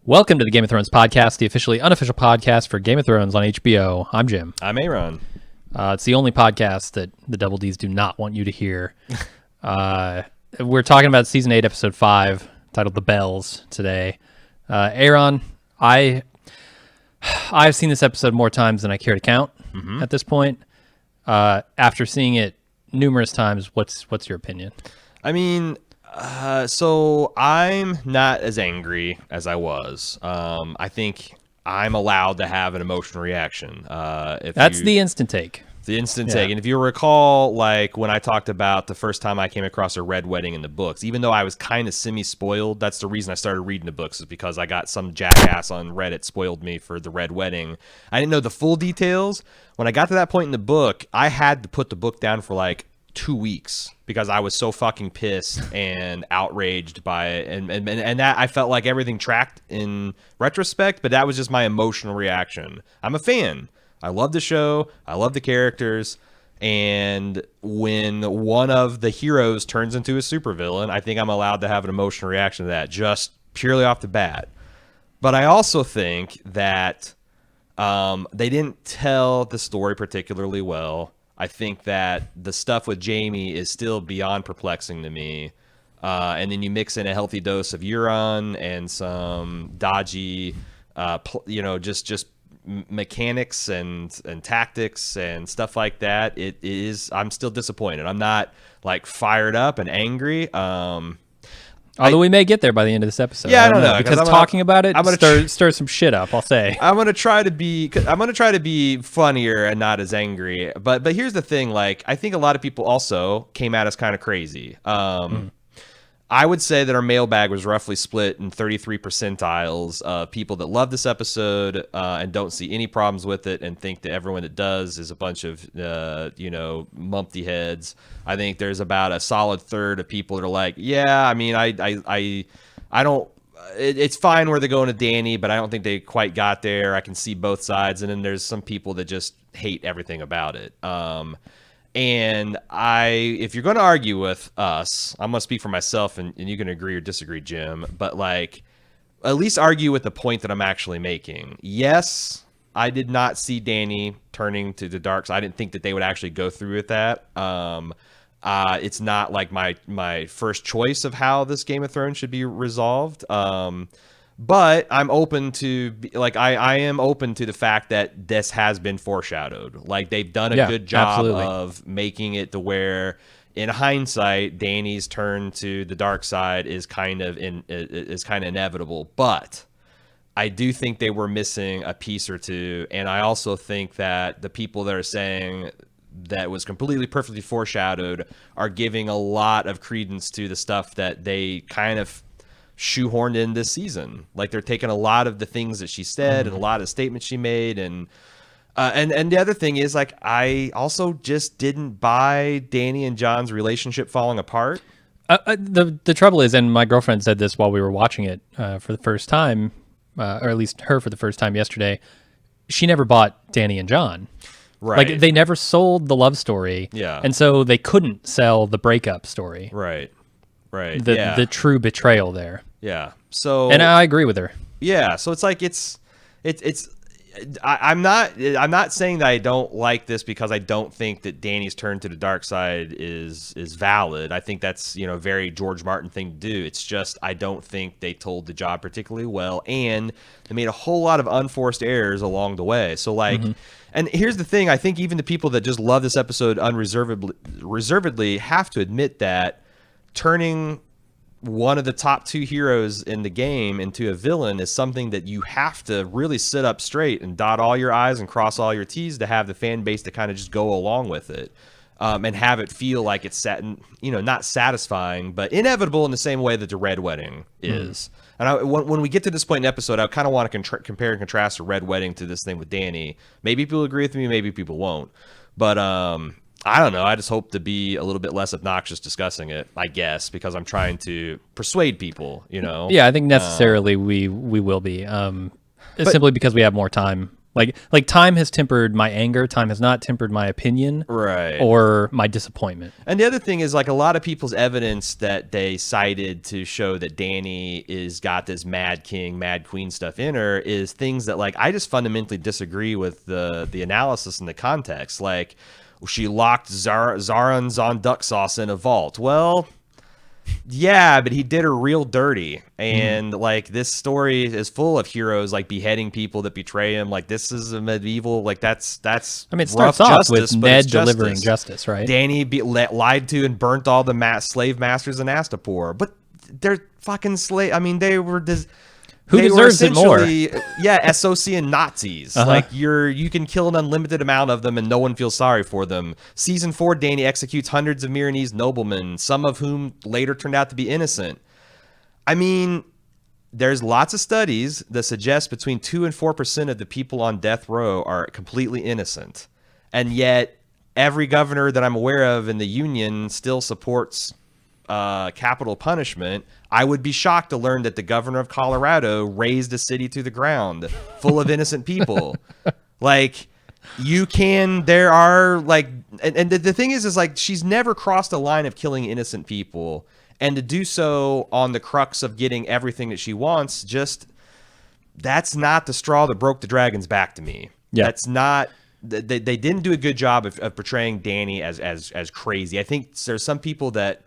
Welcome to the Game of Thrones podcast, the officially unofficial podcast for Game of Thrones on HBO. I'm Jim. I'm Aaron. It's the only podcast that the Double Ds do not want you to hear. We're talking about season 8, episode 5, titled "The Bells" today. Aaron, I've seen this episode more times than I care to count at this point. After seeing it numerous times, what's your opinion? I mean, so I'm not as angry as I was. I think I'm allowed to have an emotional reaction. That's the instant take. The instant take. And if you recall, like when I talked about the first time I came across a red wedding in the books, even though I was kind of semi-spoiled, that's the reason I started reading the books, is because I got some jackass on Reddit spoiled me for the red wedding. I didn't know the full details. When I got to that point in the book, I had to put the book down for like 2 weeks because I was so fucking pissed and outraged by it, and that I felt like everything tracked in retrospect, but that was just my emotional reaction. I'm a fan. I love the show. I love the characters. And when one of the heroes turns into a supervillain, I think I'm allowed to have an emotional reaction to that, just purely off the bat. But I also think that they didn't tell the story particularly well. I think that the stuff with Jaime is still beyond perplexing to me. And then you mix in a healthy dose of Euron and some dodgy, just mechanics and tactics and stuff like that. I'm still disappointed. I'm not like fired up and angry. Although we may get there by the end of this episode. Yeah, I don't know, because talking about it stir some shit up, I'll say. I'm gonna try to be funnier and not as angry. But here's the thing: like, I think a lot of people also came at us kind of crazy. I would say that our mailbag was roughly split in 33 percentiles of people that love this episode and don't see any problems with it, and think that everyone that does is a bunch of mumpty heads. I think there's about a solid third of people that are like, yeah, I mean, I don't. It's fine where they're going to Dany, but I don't think they quite got there. I can see both sides, and then there's some people that just hate everything about it. And if you're going to argue with us, I'm going to speak for myself, and you can agree or disagree, Jim, but like, at least argue with the point that I'm actually making. Yes, I did not see Dany turning to the dark side. I didn't think that they would actually go through with that. It's not like my first choice of how this Game of Thrones should be resolved. But I'm open to, like, I am open to the fact that this has been foreshadowed. Like, they've done a good job of making it to where, in hindsight, Dany's turn to the dark side is kind of inevitable. But I do think they were missing a piece or two, and I also think that the people that are saying that was completely perfectly foreshadowed are giving a lot of credence to the stuff that they kind of shoehorned in this season. Like, they're taking a lot of the things that she said and a lot of statements she made, and the other thing is, like, I also just didn't buy Dany and Jon's relationship falling apart. The trouble is, and my girlfriend said this while we were watching it for the first time, or at least her for the first time yesterday, she never bought Dany and Jon. Right. Like, they never sold the love story. Yeah. And so they couldn't sell the breakup story. Right. The true betrayal there. Yeah. So, and I agree with her. Yeah. So it's like I'm not saying that I don't like this because I don't think that Dany's turn to the dark side is valid. I think that's, a very George Martin thing to do. It's just I don't think they told the job particularly well, and they made a whole lot of unforced errors along the way. So like, and here's the thing: I think even the people that just love this episode unreservedly have to admit that turning one of the top two heroes in the game into a villain is something that you have to really sit up straight and dot all your I's and cross all your T's to have the fan base to kind of just go along with it, and have it feel like it's not satisfying, but inevitable in the same way that the Red Wedding is. And when we get to this point in the episode, I kind of want to compare and contrast the Red Wedding to this thing with Dany. Maybe people agree with me, maybe people won't. But I don't know. I just hope to be a little bit less obnoxious discussing it, I guess, because I'm trying to persuade people, Yeah, I think necessarily we will be. Simply because we have more time Like time has tempered my anger. Time has not tempered my opinion, Right. or my disappointment. And the other thing is, like, a lot of people's evidence that they cited to show that Dany is got this Mad King, Mad Queen stuff in her is things that, like, I just fundamentally disagree with the analysis and the context. Like, she locked Zaron's on duck sauce in a vault. Well, yeah, but he did her real dirty. And like, this story is full of heroes like beheading people that betray him. Like, this is a medieval, like, that's I mean, it rough starts off justice, with but Ned it's delivering justice. justice, right? Dany lied to and burnt all the slave masters in Astapor. But they're fucking slave. I mean, they were Who they deserves were it more? essentially, yeah, Associan Nazis. Uh-huh. Like, you can kill an unlimited amount of them and no one feels sorry for them. Season 4, Dany executes hundreds of Myronese noblemen, some of whom later turned out to be innocent. I mean, there's lots of studies that suggest between 2 and 4% of the people on death row are completely innocent. And yet, every governor that I'm aware of in the Union still supports capital punishment. I would be shocked to learn that the governor of Colorado razed a city to the ground full of innocent people. Like, there are, like, and the thing is like, she's never crossed a line of killing innocent people. And to do so on the crux of getting everything that she wants, that's not the straw that broke the dragon's back to me. Yeah. That's not, they didn't do a good job of portraying Dany as crazy. I think there's some people that,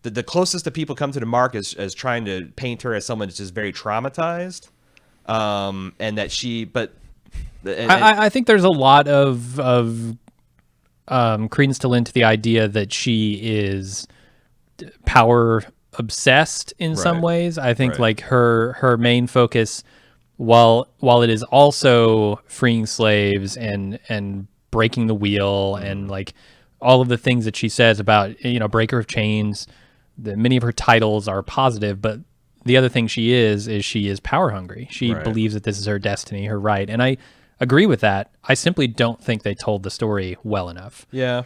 the closest that people come to the mark is trying to paint her as someone that's just very traumatized. And that I think there's a lot of credence to lend to the idea that she is power obsessed in some Right. ways. I think Right. like her main focus, while it is also freeing slaves and breaking the wheel and like all of the things that she says about, breaker of chains, that many of her titles are positive, but the other thing she is she is power hungry. She Right. believes that this is her destiny, her right. And I agree with that. I simply don't think they told the story well enough. Yeah.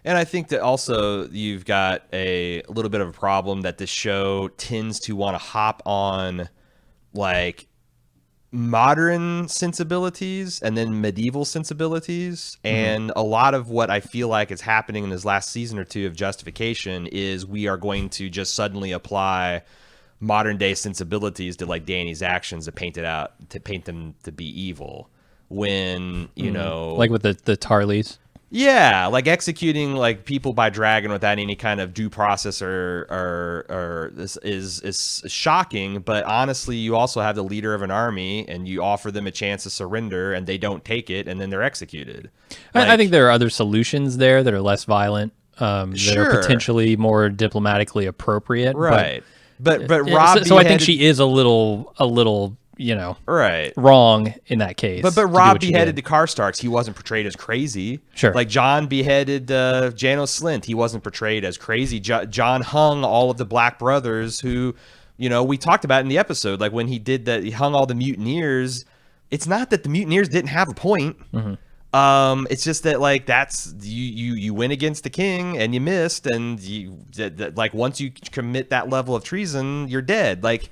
And I think that also you've got a little bit of a problem that this show tends to want to hop on like modern sensibilities and then medieval sensibilities. And a lot of what I feel like is happening in this last season or two of Justification is we are going to just suddenly apply modern day sensibilities to like Dany's actions to paint them to be evil when, Like with the Tarleys. Yeah, like executing like people by dragon without any kind of due process or this is shocking. But honestly, you also have the leader of an army, and you offer them a chance to surrender, and they don't take it, and then they're executed. I think there are other solutions there that are less violent, that Sure. are potentially more diplomatically appropriate. Right, but Yeah, Rob. so I think she is a little, right. wrong in that case. But to do Rob what she beheaded did. the Karstarks. He wasn't portrayed as crazy. Sure. Like John beheaded Janos Slynt. He wasn't portrayed as crazy. John hung all of the Black brothers who, we talked about in the episode. Like when he did that, he hung all the mutineers. It's not that the mutineers didn't have a point. It's just that like that's you went against the king and you missed, and like once you commit that level of treason, you're dead. Like.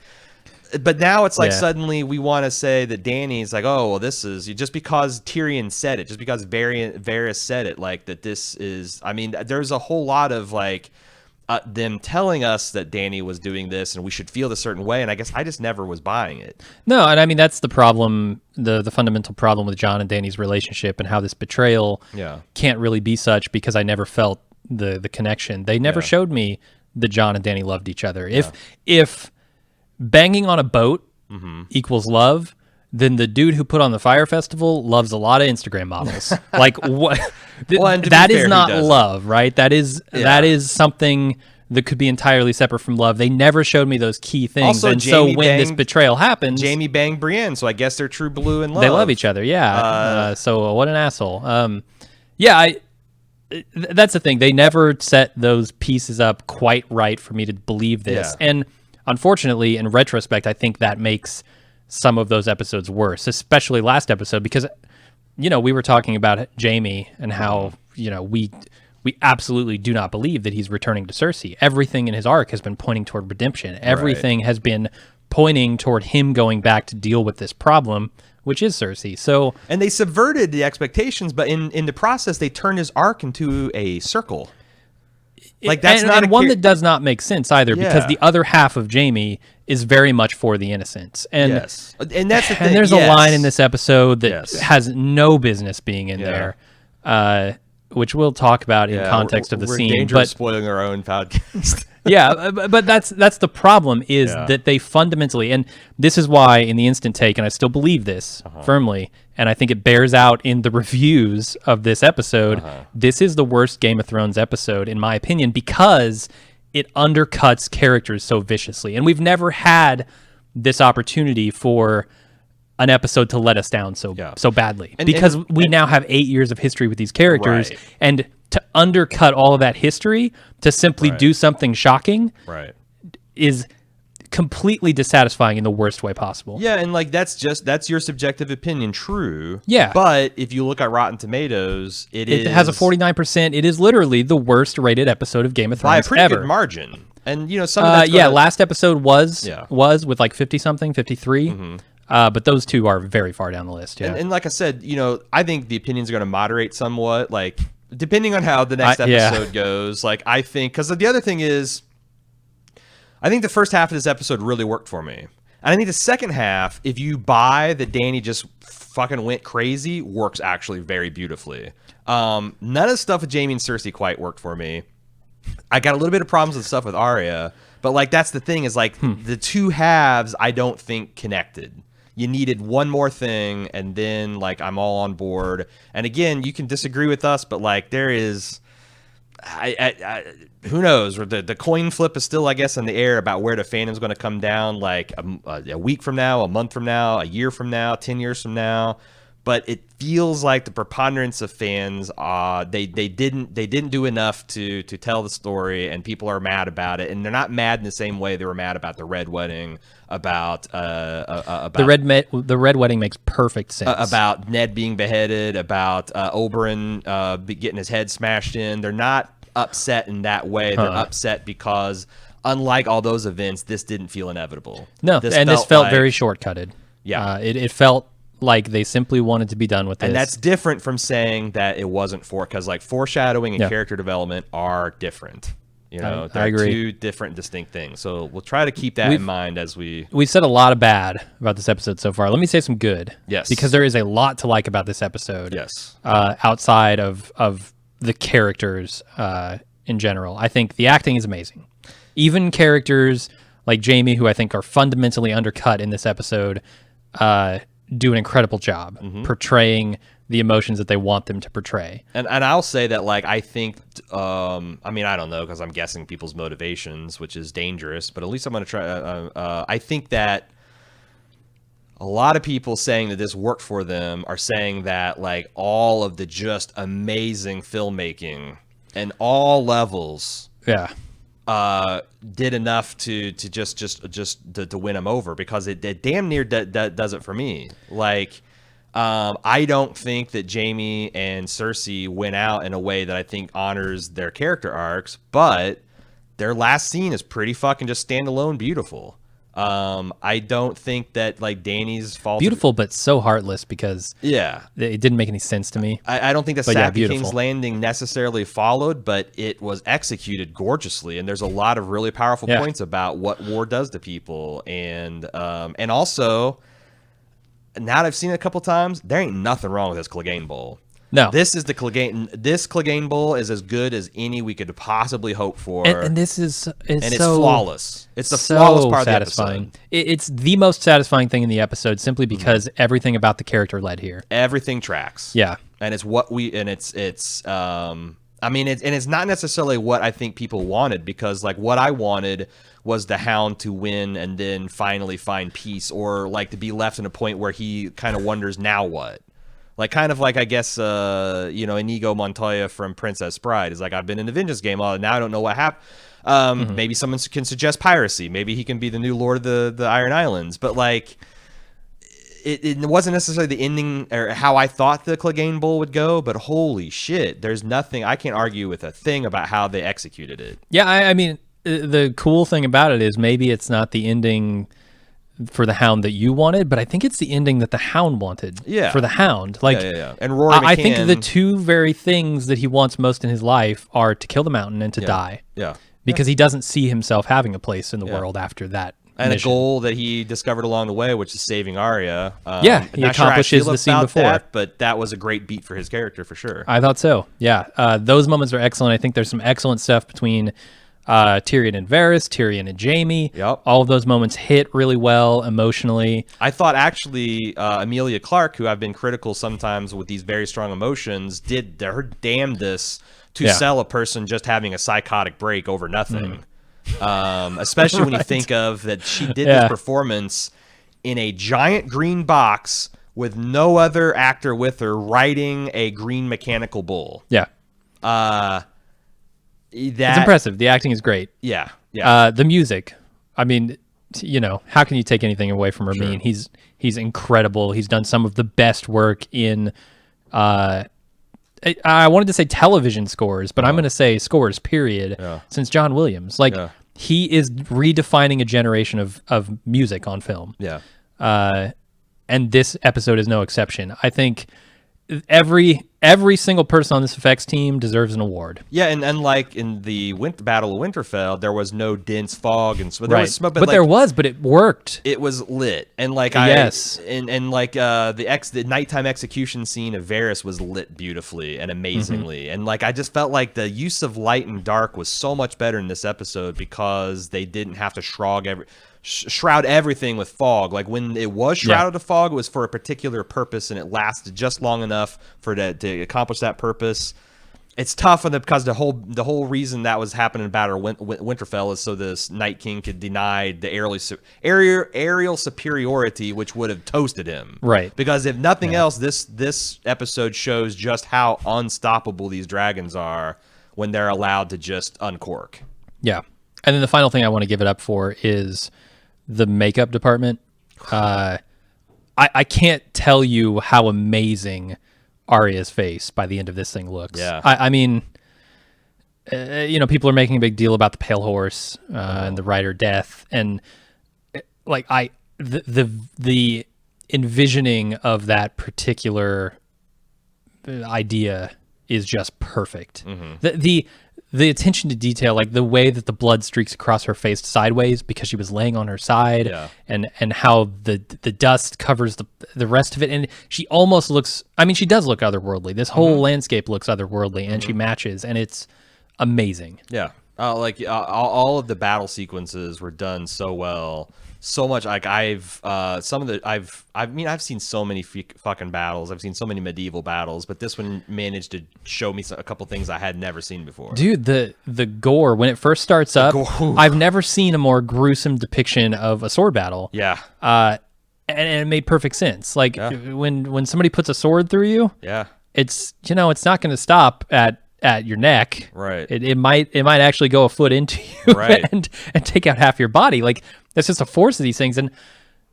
But now it's like suddenly we want to say that Dany's like, oh, well, this is just because Tyrion said it, just because Varys said it, like that this is. I mean, there's a whole lot of like them telling us that Dany was doing this and we should feel a certain way, and I guess I just never was buying it. No, and I mean that's the problem, the fundamental problem with Jon and Dany's relationship and how this betrayal can't really be such because I never felt the connection. They never showed me that Jon and Dany loved each other. If banging on a boat equals love, then the dude who put on the Fire Festival loves a lot of Instagram models. Like what? That is not love, right? That is something that could be entirely separate from love. They never showed me those key things. Also, and Jaime so when this betrayal happens, Jaime banged Brienne, so I guess they're true blue in love. they love each other. Yeah. So what an asshole. That's the thing. They never set those pieces up quite right for me to believe this. Yeah. And unfortunately, in retrospect, I think that makes some of those episodes worse, especially last episode, because, we were talking about Jaime and how, we absolutely do not believe that he's returning to Cersei. Everything in his arc has been pointing toward redemption. Everything has been pointing toward him going back to deal with this problem, which is Cersei. So, and they subverted the expectations, but in the process, they turned his arc into a circle. Like that's not and one that does not make sense either, because Yeah. the other half of Jaime is very much for the innocents. And yes, and that's the thing. and there's a line in this episode that Yes. has no business being in there, which we'll talk about in context of the we're scene. in danger But of spoiling our own podcast. yeah, but that's the problem is Yeah. that they fundamentally, and this is why in the instant take, and I still believe this firmly, and I think it bears out in the reviews of this episode, this is the worst Game of Thrones episode, in my opinion, because it undercuts characters so viciously. And we've never had this opportunity for an episode to let us down so badly. Because we now have 8 years of history with these characters, Right. and to undercut all of that history to simply do something shocking Right. is completely dissatisfying in the worst way possible. Yeah, and like that's your subjective opinion, true. Yeah. But if you look at Rotten Tomatoes, It has a 49%. It is literally the worst rated episode of Game of by a Thrones pretty ever. good margin. And some of that's Yeah, gonna- last episode was Yeah. with like 50 something, 53. But those two are very far down the list. Yeah. and like I said, I think the opinions are going to moderate somewhat, like depending on how the next Yeah. episode goes. Like I think, because the other thing is, I think the first half of this episode really worked for me, and I think the second half, if you buy that Dany just fucking went crazy, works actually very beautifully. None of the stuff with Jaime and Cersei quite worked for me. I got a little bit of problems with stuff with Arya, but like that's the thing is like the two halves I don't think connected. You needed one more thing, and then like I'm all on board. And again, you can disagree with us, but like there is, who knows? Or the coin flip is still, I guess, in the air about where the fandom's going to come down. Like a week from now, a month from now, a year from now, 10 years from now. But it feels like the preponderance of fans, they didn't do enough to tell the story, and people are mad about it. And they're not mad in the same way they were mad about the Red Wedding, about the Red Wedding makes perfect sense. about Ned being beheaded, about Oberyn getting his head smashed in. They're not upset in that way. They're upset because, unlike all those events, this didn't feel inevitable. No, this felt like- very shortcutted. Yeah. It felt like they simply wanted to be done with this. And that's different from saying that it wasn't because like foreshadowing and character development are different. I they're agree. two different distinct things. So we'll try to keep that in mind as we. We've said a lot of bad about this episode so far. Let me say some good. Yes. Because there is a lot to like about this episode. Yes. Outside of the characters in general. I think the acting is amazing. Even characters like Jaime, who I think are fundamentally undercut in this episode, do an incredible job portraying the emotions that they want them to portray. And I'll say that, like, I think, I mean, I don't know, because I'm guessing people's motivations, which is dangerous, but at least I'm going to try. I think that a lot of people saying that this worked for them are saying that, like, all of the just amazing filmmaking and all levels Yeah. did enough to win them over, because it damn near does it for me. Like, I don't think that Jaime and Cersei went out in a way that I think honors their character arcs, but their last scene is pretty fucking just standalone beautiful. I don't think that, like, Dany's fault. Beautiful, but so heartless because Yeah. it didn't make any sense to me. I don't think the But yeah, Sappy beautiful. King's Landing necessarily followed, but it was executed gorgeously, and there's a lot of really powerful Yeah. points about what war does to people, and also, now that I've seen it a couple times, there ain't nothing wrong with this Clegane Bowl. No. This Clegane Bowl is as good as any we could possibly hope for, And this is it's so flawless. It's the so flawless part satisfying. of the episode. It's the most satisfying thing in the episode, simply because everything about the character led here. Everything tracks. Yeah. And it's what we, and it's I mean, it's not necessarily what I think people wanted, because, like, what I wanted was the Hound to win and then finally find peace, or like to be left in a point where he kind of wonders, now what? Like, kind of like, I guess, Inigo Montoya from Princess Bride is like, I've been in the Vengeance game, now I don't know what happened. Maybe someone can suggest piracy. Maybe he can be the new Lord of the Iron Islands. But, like, it wasn't necessarily the ending or how I thought the Clegane Bowl would go, but holy shit, there's nothing, I can't argue with a thing about how they executed it. Yeah, I mean, the cool thing about it is maybe it's not the ending for the Hound that you wanted, but I think it's the ending that the Hound wanted for the Hound. Like, yeah. And Rory McCann, I think the two very things that he wants most in his life are to kill the Mountain and to die. Yeah. Because he doesn't see himself having a place in the world after that. And mission. a goal that he discovered along the way, which is saving Arya. He accomplishes the scene before. That, but that was a great beat for his character, for sure. I thought so. Yeah. Those moments are excellent. I think there's some excellent stuff between Tyrion and Varys, Tyrion and Jaime. Yep. All of those moments hit really well emotionally. I thought actually Emilia Clarke, who I've been critical sometimes with these very strong emotions, did her damnedest to sell a person just having a psychotic break over nothing. Especially when you think of that she did this performance in a giant green box with no other actor with her riding a green mechanical bull. Yeah. It's impressive. The acting is great. Yeah. The music, I mean, how can you take anything away from Ramin? Sure. He's incredible. He's done some of the best work in I wanted to say television scores, but I'm going to say scores, period, since John Williams. Like, he is redefining a generation of music on film. Yeah. And this episode is no exception. I think every single person on this effects team deserves an award. Yeah, and like in the Battle of Winterfell, there was no dense fog and there was smoke, but there was, but it worked. It was lit, and like the nighttime execution scene of Varys was lit beautifully and amazingly, and like I just felt like the use of light and dark was so much better in this episode because they didn't have to shroud everything with fog. Like when it was shrouded with fog, it was for a particular purpose, and it lasted just long enough for to accomplish that purpose. It's tough because the whole reason that was happening in Battle of Winterfell is so this Night King could deny the aerial superiority, which would have toasted him. Right. Because if nothing else, this episode shows just how unstoppable these dragons are when they're allowed to just uncork. Yeah. And then the final thing I want to give it up for is the makeup department. I can't tell you how amazing Arya's face by the end of this thing looks. Yeah. I mean, people are making a big deal about the pale horse and the rider death, and like the envisioning of that particular idea is just perfect. The attention to detail, like the way that the blood streaks across her face sideways because she was laying on her side, and how the dust covers the rest of it, and she almost looks, I mean, she does look otherworldly. This whole landscape looks otherworldly, and she matches, and it's amazing. Yeah, all of the battle sequences were done so well. So much like I've seen so many fucking battles. I've seen so many medieval battles, but this one managed to show me a couple things I had never seen before. Dude, the gore when it first starts up, I've never seen a more gruesome depiction of a sword battle. Yeah. And it made perfect sense. Like when somebody puts a sword through you, it's it's not going to stop at your neck. Right. It might actually go a foot into you and take out half your body. Like, that's just the force of these things, and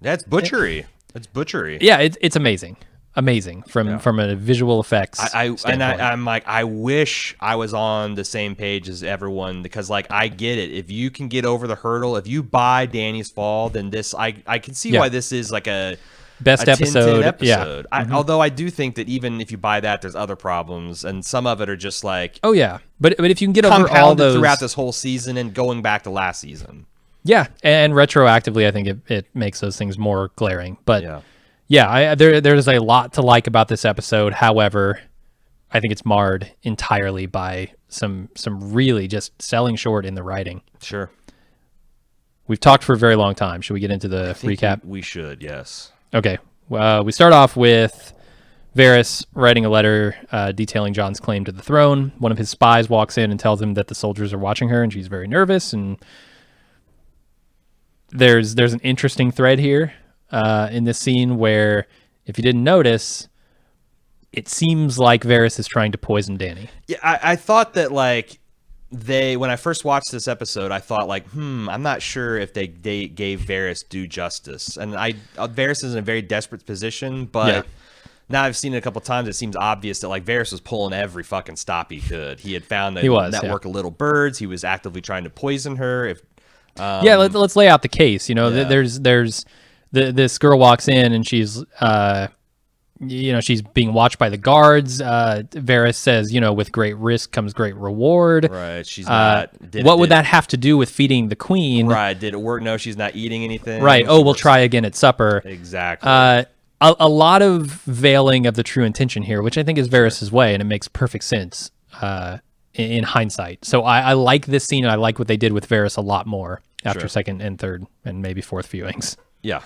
that's butchery. That's butchery. Yeah, it's amazing from a visual effects. I'm like, I wish I was on the same page as everyone, because like I get it. If you can get over the hurdle, if you buy Dany's Fall, then this I can see why this is like a best episode. Yeah. Although I do think that even if you buy that, there's other problems, and some of it are just like but if you can get over all those throughout this whole season and going back to last season. Yeah, and retroactively, I think it makes those things more glaring. But there's a lot to like about this episode. However, I think it's marred entirely by some really just selling short in the writing. Sure. We've talked for a very long time. Should we get into the recap? We should, yes. Okay. We start off with Varys writing a letter detailing Jon's claim to the throne. One of his spies walks in and tells him that the soldiers are watching her, and she's very nervous. And there's an interesting thread here in this scene where, if you didn't notice, it seems like Varys is trying to poison Dany. Yeah, I thought that like when I first watched this episode, I thought like, I'm not sure if they gave Varys due justice. And Varys is in a very desperate position, but now I've seen it a couple times. It seems obvious that like Varys was pulling every fucking stop he could. He had found a network of little birds. He was actively trying to poison her. Let's lay out the case. There's this girl walks in and she's she's being watched by the guards. Varys says, with great risk comes great reward. Right. She's not. What would that have to do with feeding the queen? Right. Did it work? No, she's not eating anything. Right. Oh, we'll try again at supper. Exactly. A lot of veiling of the true intention here, which I think is Varys' way, and it makes perfect sense in hindsight. So I like this scene, and I like what they did with Varys a lot more after second and third and maybe fourth viewings. Yeah.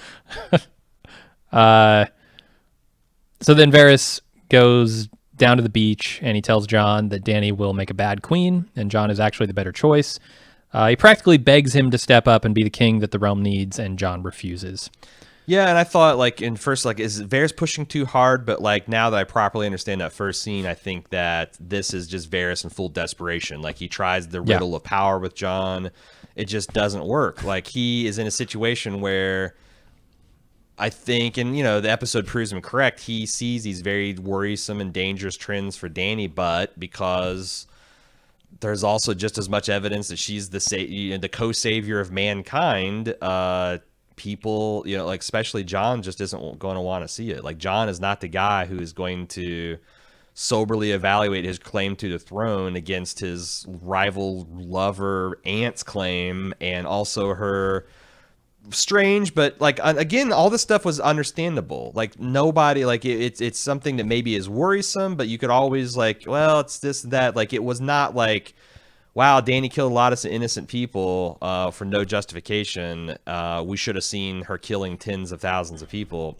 So then Varys goes down to the beach, and he tells Jon that Dany will make a bad queen, and Jon is actually the better choice. He practically begs him to step up and be the king that the realm needs, and Jon refuses. Yeah, and I thought, is Varys pushing too hard? But, now that I properly understand that first scene, I think that this is just Varys in full desperation. He tries the riddle of power with Jon. It just doesn't work. He is in a situation where I think, and, the episode proves him correct, he sees these very worrisome and dangerous trends for Dany, but because there's also just as much evidence that she's the co-savior of mankind, people, especially Jon just isn't going to want to see it. Jon is not the guy who is going to soberly evaluate his claim to the throne against his rival lover Aunt's claim, and also her strange, but again, all this stuff was understandable. Nobody, it's something that maybe is worrisome, but you could always it's this, that. It was not wow, Dany killed a lot of innocent people for no justification. We should have seen her killing tens of thousands of people.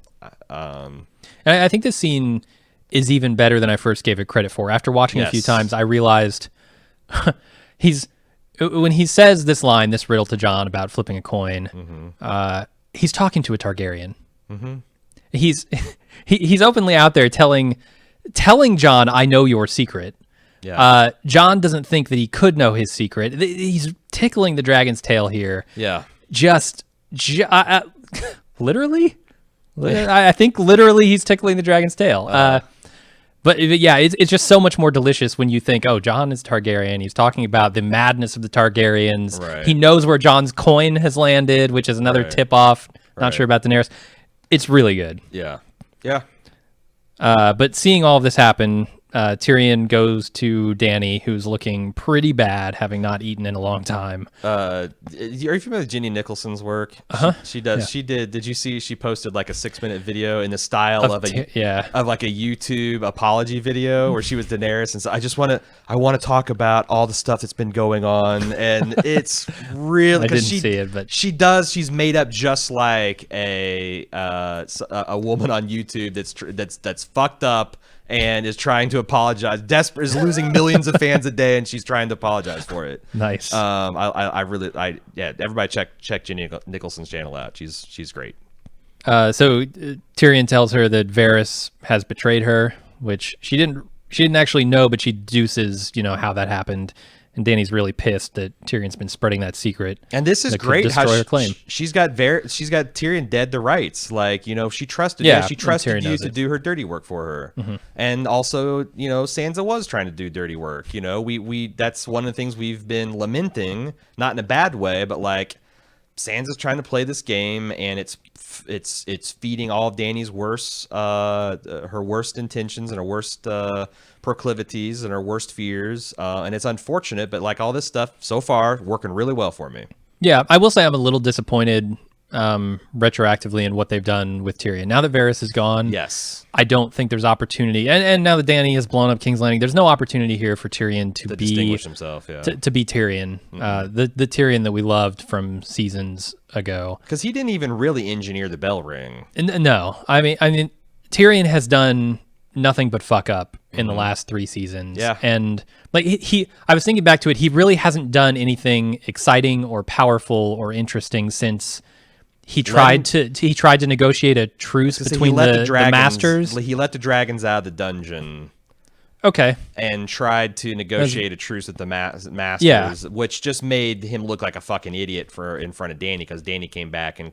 And I think this scene is even better than I first gave it credit for. After watching it a few times, I realized when he says this line, this riddle to Jon about flipping a coin, he's talking to a Targaryen. Mm-hmm. He's openly out there telling Jon, "I know your secret." Yeah. Jon doesn't think that he could know his secret. He's tickling the dragon's tail here. Yeah. Literally? I think literally he's tickling the dragon's tail. But yeah, it's just so much more delicious when you think, oh, Jon is Targaryen. He's talking about the madness of the Targaryens. Right. He knows where Jon's coin has landed, which is another tip-off. Not sure about Daenerys. It's really good. Yeah. Yeah. But seeing all of this happen, Tyrion goes to Dany, who's looking pretty bad, having not eaten in a long time. Are you familiar with Jenny Nicholson's work? Uh-huh. She does. Yeah. She did. Did you see? She posted a 6-minute video in the style of a YouTube apology video where she was Daenerys, and so I want to talk about all the stuff that's been going on, and it's really I didn't see it, but she does. She's made up just like a woman on YouTube that's fucked up and is trying to apologize. Desperate, is losing millions of fans a day, and she's trying to apologize for it. Nice. Everybody check Jenny Nicholson's channel out. She's great. So Tyrion tells her that Varys has betrayed her, which she didn't actually know, but she deduces, how that happened. And Dany's really pissed that Tyrion's been spreading that secret. And this is great. Destroy her claim. She's got Tyrion dead to rights. She trusted you. She trusted you to do her dirty work for her. Mm-hmm. And also, Sansa was trying to do dirty work. We that's one of the things we've been lamenting, not in a bad way, but Sansa's trying to play this game, and it's feeding all of Dany's her worst intentions and her worst proclivities and her worst fears, and it's unfortunate, but all this stuff so far working really well for me. Yeah, I will say I'm a little disappointed retroactively in what they've done with Tyrion. Now that Varys is gone, yes, I don't think there's opportunity, and now that Dany has blown up King's Landing, there's no opportunity here for Tyrion to distinguish himself, to be Tyrion, the Tyrion that we loved from seasons ago. Because he didn't even really engineer the bell ring. No, I mean, Tyrion has done nothing but fuck up in the last 3 seasons. Yeah. And I was thinking back to it, he really hasn't done anything exciting or powerful or interesting since he tried to negotiate a truce between the masters. He let the dragons out of the dungeon Okay. and tried to negotiate a truce with the Masters, Yeah. which just made him look like a fucking idiot in front of Danny, because Danny came back and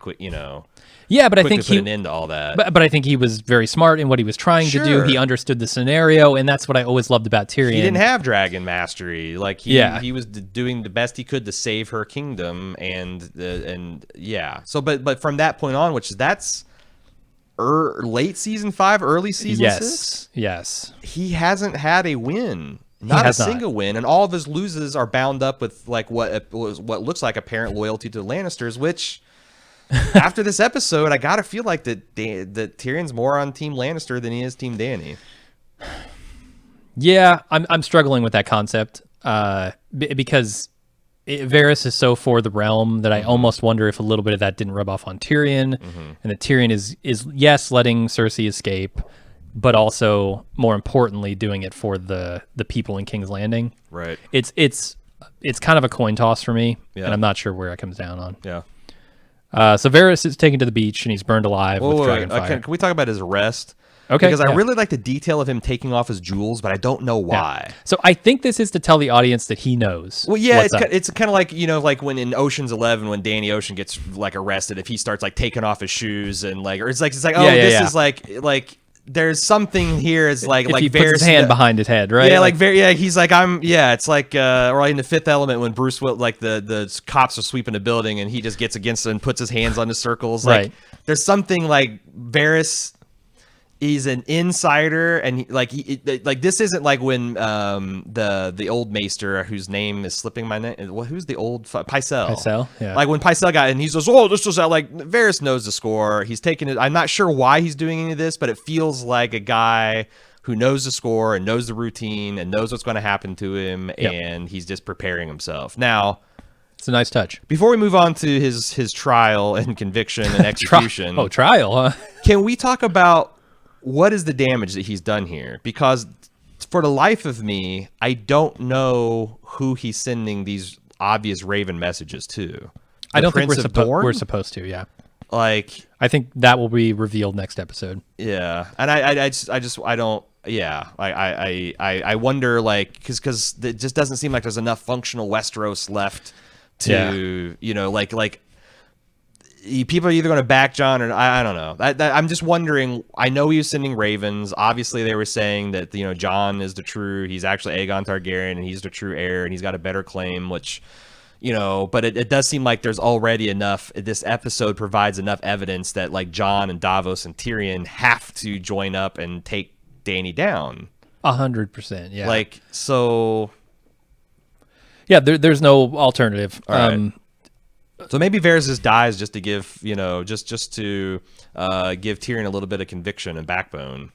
Yeah, but I quickly think put an end to all that. But I think he was very smart in what he was trying to do. Sure. He understood the scenario, and that's what I always loved about Tyrion. He didn't have dragon mastery. Like he was doing the best he could to save her kingdom, and yeah. So, but from that point on, that's late season 5, early season 6. Yes. He hasn't had a win. Not a single win, and all of his loses are bound up with like what looks like apparent loyalty to the Lannisters, which after this episode, I gotta feel like that Tyrion's more on Team Lannister than he is Team Dany. Yeah, I'm struggling with that concept because Varys is so for the realm that I almost wonder if a little bit of that didn't rub off on Tyrion, and that Tyrion is yes letting Cersei escape, but also more importantly doing it for the people in King's Landing. Right. It's kind of a coin toss for me, Yeah. and I'm not sure where it comes down on. Yeah. So Varys is taken to the beach and he's burned alive with dragonfire. Can we talk about his arrest? Okay. Because I yeah. really like the detail of him taking off his jewels, but I don't know why. Yeah. So I think this is to tell the audience that he knows. Well, yeah, what's up. it's kind of like, like when in Ocean's 11, when Danny Ocean gets like arrested, if he starts like taking off his shoes and like, or it's like is like there's something here is like if like he puts his hand behind his head, right? Yeah, he's like it's like or in The Fifth Element when Bruce Will like the cops are sweeping a building and he just gets against it and puts his hands on the circles. Like Right. there's something like Varys. He's an insider, and this isn't like when the old maester whose name is slipping my name. Who's the old Pycelle? Pycelle, yeah. Like when Pycelle got and he says, "Oh, this was like Varys knows the score. He's taking it." I'm not sure why he's doing any of this, but it feels like a guy who knows the score and knows the routine and knows what's going to happen to him, and he's just preparing himself now. It's a nice touch. Before we move on to his trial and conviction and execution, trial, huh? can we talk about what is the damage that he's done here? Because for the life of me, I don't know who he's sending these obvious Raven messages to. I don't think Prince of Dorne? we're supposed to. Yeah, Like, I think that will be revealed next episode. yeah, and I don't. Yeah, I wonder, like, because it just doesn't seem like there's enough functional Westeros left to like. People are either going to back Jon or I don't know. I'm just wondering. I know he was sending ravens. Obviously, they were saying that Jon is he's actually Aegon Targaryen and he's the true heir and he's got a better claim. Which, but it does seem like there's already enough. This episode provides enough evidence that like Jon and Davos and Tyrion have to join up and take Dany down. 100%. Yeah. Like so. Yeah. There's no alternative. Right. So maybe Varys just dies just to give, just to give Tyrion a little bit of conviction and backbone.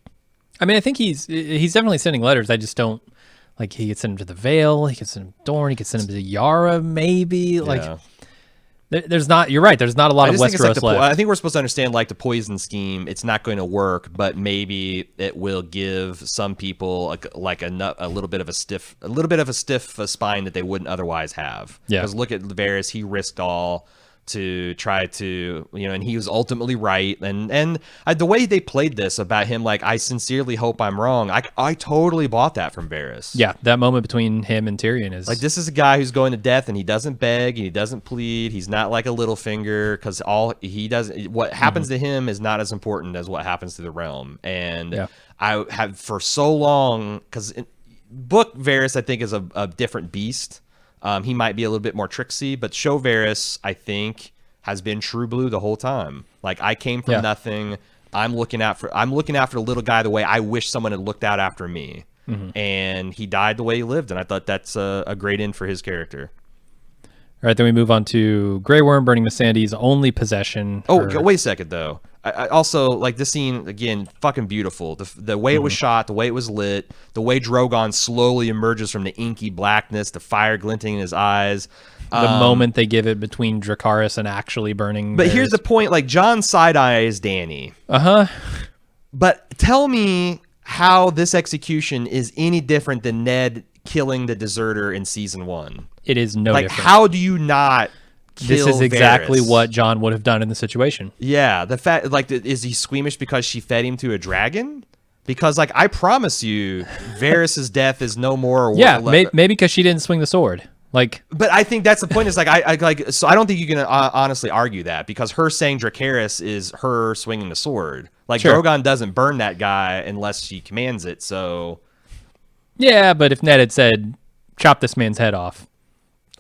I mean, I think he's definitely sending letters. I just don't like. He could send him to the Vale. He could send him to Dorne. He could send him to Yara. Maybe like. There's not. You're right. There's not a lot of Westeros left. I think we're supposed to understand like the poison scheme. It's not going to work, but maybe it will give some people a little bit of a stiff spine that they wouldn't otherwise have. Yeah. Because look at Varys. He risked all to try to and he was ultimately right. And the way they played this about him, like I sincerely hope I'm wrong. I totally bought that from Varys. Yeah, that moment between him and Tyrion is like this is a guy who's going to death and he doesn't beg and he doesn't plead. He's not like a Littlefinger because all he does, what happens to him is not as important as what happens to the realm. And I have for so long because book Varys I think is a different beast. He might be a little bit more tricksy, but show Varys, I think, has been true blue the whole time. Like I came from nothing. I'm looking out for the little guy the way I wish someone had looked out after me. And he died the way he lived, and I thought that's a great end for his character. All right, then we move on to Grey Worm burning Missandei's only possession. Wait a second though. I also like this scene again, fucking beautiful. The way it was shot, the way it was lit, the way Drogon slowly emerges from the inky blackness, the fire glinting in his eyes. The moment they give it between Dracarys and actually burning. But here's the point: like Jon side eyes Dany. But tell me how this execution is any different than Ned killing the deserter in season 1. It is no like different. how do you not? This is exactly Varys? what Jon would have done in the situation. Yeah, the fact is he squeamish because she fed him to a dragon? Because like I promise you, Varys' death is no more. Yeah, maybe because she didn't swing the sword. Like, but I think that's the point. Is like I like so I don't think you can honestly argue that because her saying Dracarys is her swinging the sword. Like Sure. Drogon doesn't burn that guy unless she commands it. So yeah, but if Ned had said, "Chop this man's head off,"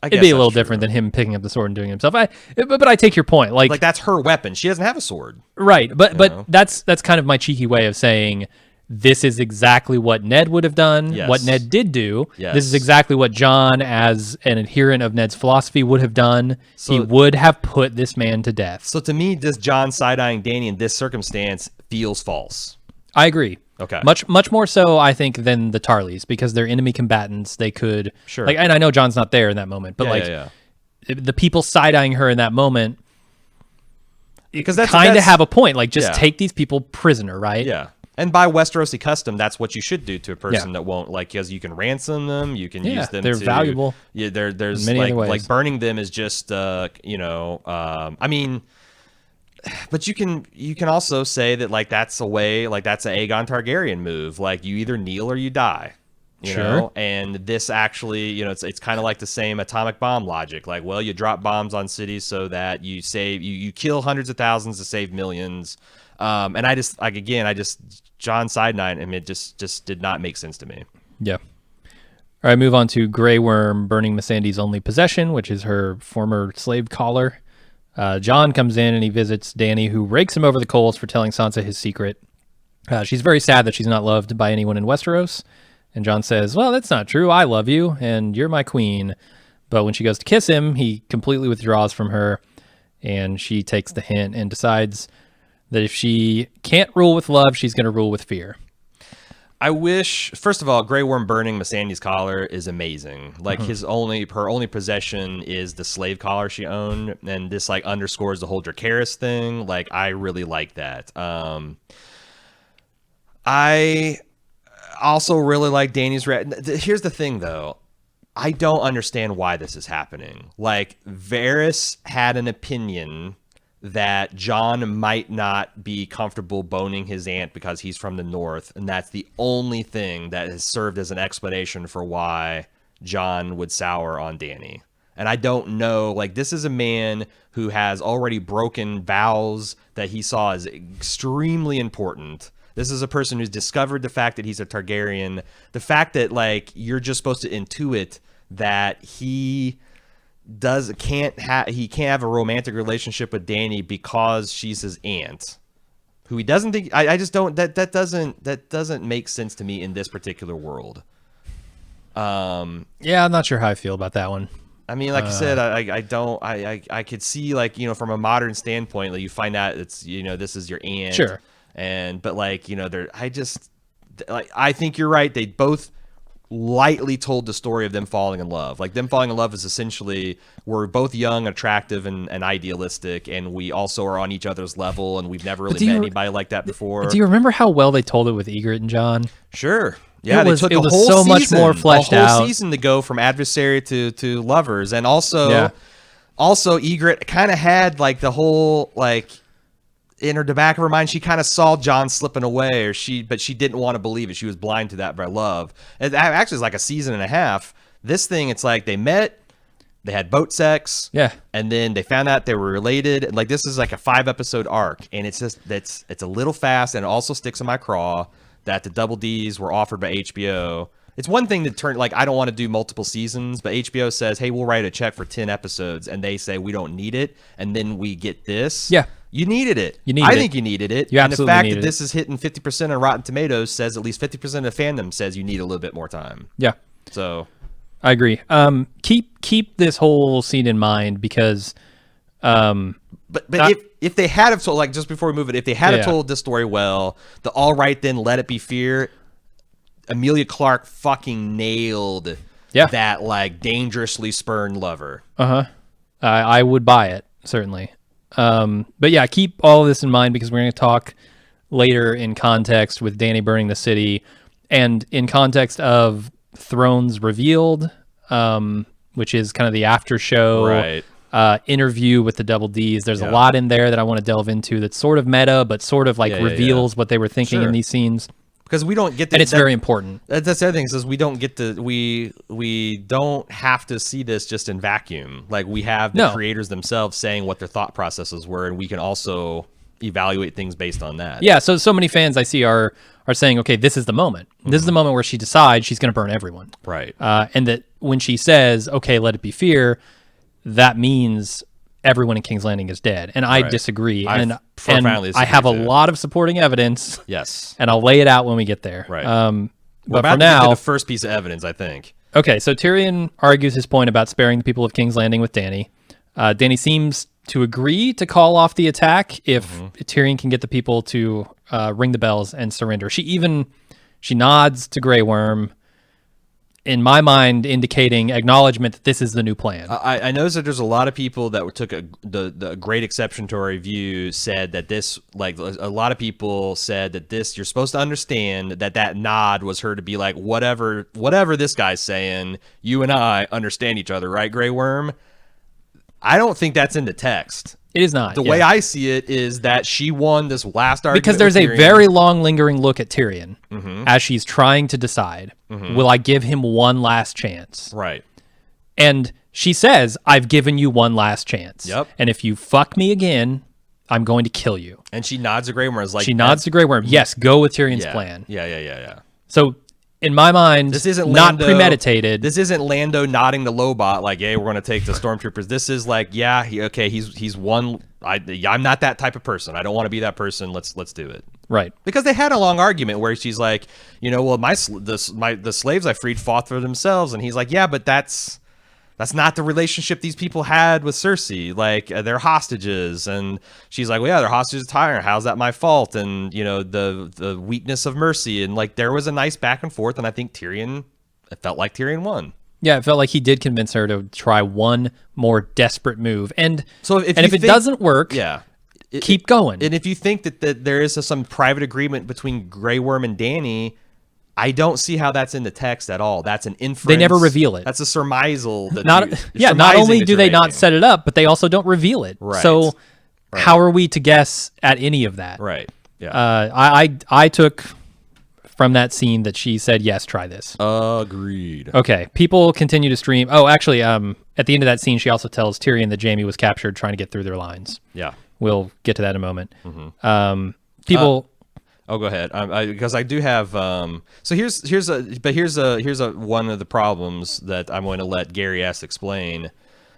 it'd be a little different than him picking up the sword and doing it himself. But I take your point. Like that's her weapon. She doesn't have a sword. Right, but that's kind of my cheeky way of saying this is exactly what Ned would have done, Yes. what Ned did do. Yes. This is exactly what Jon, as an adherent of Ned's philosophy, would have done. So- He would have put this man to death. So to me, this Jon side-eyeing Dany in this circumstance feels false. I agree. Okay. Much more so, I think, than the Tarleys, because they're enemy combatants. They could, Sure. like, and I know Jon's not there in that moment, but the people side-eyeing her in that moment, because kind of have a point. Like, just Yeah. take these people prisoner, right? Yeah. And by Westerosi custom, that's what you should do to a person Yeah. that won't, like, because you can ransom them, you can use them. They're valuable. Yeah, there's many other ways. like burning them is just, I mean, but you can also say that like that's a way, like that's an Aegon Targaryen move. Like you either kneel or you die. You Sure. know, and this actually, it's kind of like the same atomic bomb logic. Like, well, you drop bombs on cities so that you save, you kill hundreds of thousands to save millions. And I just like again, Jon Side-Nine, and it just did not make sense to me. Yeah. All right, move on to Grey Worm burning Missandei's only possession, which is her former slave collar. Jon comes in and he visits Dany, who rakes him over the coals for telling Sansa his secret. She's very sad that she's not loved by anyone in Westeros. And Jon says, well, that's not true. I love you, and you're my queen. But when she goes to kiss him, he completely withdraws from her, and she takes the hint and decides that if she can't rule with love, she's going to rule with fear. I wish, first of all, Grey Worm burning Missandei's collar is amazing. Like her only possession is the slave collar she owned, and this like underscores the whole Dracarys thing. Like I really like that. I also really like Dany's here's the thing though. I don't understand why this is happening. Like Varys had an opinion that Jon might not be comfortable boning his aunt because he's from the north, and that's the only thing that has served as an explanation for why Jon would sour on Dany. And I don't know, like this is a man who has already broken vows that he saw as extremely important. This is a person who's discovered the fact that he's a Targaryen. The fact that like you're just supposed to intuit that he can't have a romantic relationship with Dany because she's his aunt, who he doesn't think. I just don't. That doesn't make sense to me in this particular world. Yeah, I'm not sure how I feel about that one. I mean, like I said, I could see like, from a modern standpoint, like you find out it's, this is your aunt. Sure. But like, I think you're right. They both lightly told the story of them falling in love. Like them falling in love is essentially, we're both young, attractive, and idealistic, and we also are on each other's level, and we've never really met anybody like that before. Do you remember how well they told it with Ygritte and Jon? Sure. Yeah, it was a whole so much more fleshed out. A whole out. season to go from adversary to lovers, and also Ygritte kind of had like the whole like in the back of her mind, she kind of saw Jon slipping away, but she didn't want to believe it. She was blind to that by love. It actually is like a season and a half. This thing, it's like they met, they had boat sex, and then they found out they were related. Like this is like a 5-episode arc, and it's just it's a little fast, and it also sticks in my craw that the Double Ds were offered by HBO. It's one thing to turn, like, I don't want to do multiple seasons, but HBO says, hey, we'll write a check for 10 episodes, and they say we don't need it, and then we get this. Yeah. You needed it. I think you needed it. You absolutely and the fact needed that this is hitting 50% on Rotten Tomatoes says at least 50% of fandom says you need a little bit more time. Yeah. So I agree. Keep this whole scene in mind because But if they had have told, like, just before we move it, if they had have told this story well, the all right then let it be fear, Emilia Clarke fucking nailed that like dangerously spurned lover. I would buy it, certainly. But yeah, keep all of this in mind because we're going to talk later in context with Dany burning the city and in context of Thrones Revealed, which is kind of the after show interview with the Double Ds. There's a lot in there that I want to delve into that's sort of meta, but sort of like reveals what they were thinking in these scenes. because we don't get to. And it's very important. That's the other thing is we don't get to we don't have to see this just in vacuum. Like we have the creators themselves saying what their thought processes were, and we can also evaluate things based on that. Yeah. So many fans I see are saying, okay, this is the moment. This is the moment where she decides she's going to burn everyone. Right. And that when she says, okay, let it be fear, that means everyone in King's Landing is dead. And I disagree. And I have a lot of supporting evidence. Yes. And I'll lay it out when we get there. Right. But about for now, to get to the first piece of evidence, I think. Okay, so Tyrion argues his point about sparing the people of King's Landing with Dany. Dany seems to agree to call off the attack if Tyrion can get the people to ring the bells and surrender. She nods to Grey Worm, in my mind, indicating acknowledgement that this is the new plan. I noticed that there's a lot of people that took the great exception to our review, said that this, like a lot of people said that this, you're supposed to understand that nod was her to be like, whatever this guy's saying, you and I understand each other, right, Grey Worm? I don't think that's in the text. It is not. The way I see it is that she won this last argument. Because there's a very long lingering look at Tyrion as she's trying to decide, will I give him one last chance? Right. And she says, I've given you one last chance. Yep. And if you fuck me again, I'm going to kill you. And she nods to Grey Worm. She nods to Grey Worm. Yes, go with Tyrion's plan. Yeah. So in my mind, this isn't not Lando, premeditated. This isn't Lando nodding to Lobot like, "Hey, we're going to take the stormtroopers." This is like, "Yeah, he's one. I'm not that type of person. I don't want to be that person. Let's do it." Right. Because they had a long argument where she's like, well, the slaves I freed fought for themselves, and he's like, "Yeah, but that's not the relationship these people had with Cersei. Like, they're hostages." And she's like, "Well, yeah, they're hostages to Tyrion. How's that my fault?" And, the weakness of mercy. And, like, there was a nice back and forth. And I think it felt like Tyrion won. Yeah, it felt like he did convince her to try one more desperate move. And so if it doesn't work, keep going. And if you think that there is some private agreement between Grey Worm and Dany, I don't see how that's in the text at all. That's an inference. They never reveal it. That's a surmisal. Not only do they not set it up, but they also don't reveal it. Right. So how are we to guess at any of that? Right. Yeah. I took from that scene that she said, yes, try this. Agreed. Okay. People continue to stream. Oh, actually, at the end of that scene, she also tells Tyrion that Jaime was captured trying to get through their lines. Yeah. We'll get to that in a moment. People... Oh, go ahead. Because I do have. So here's one of the problems that I'm going to let Gary S explain.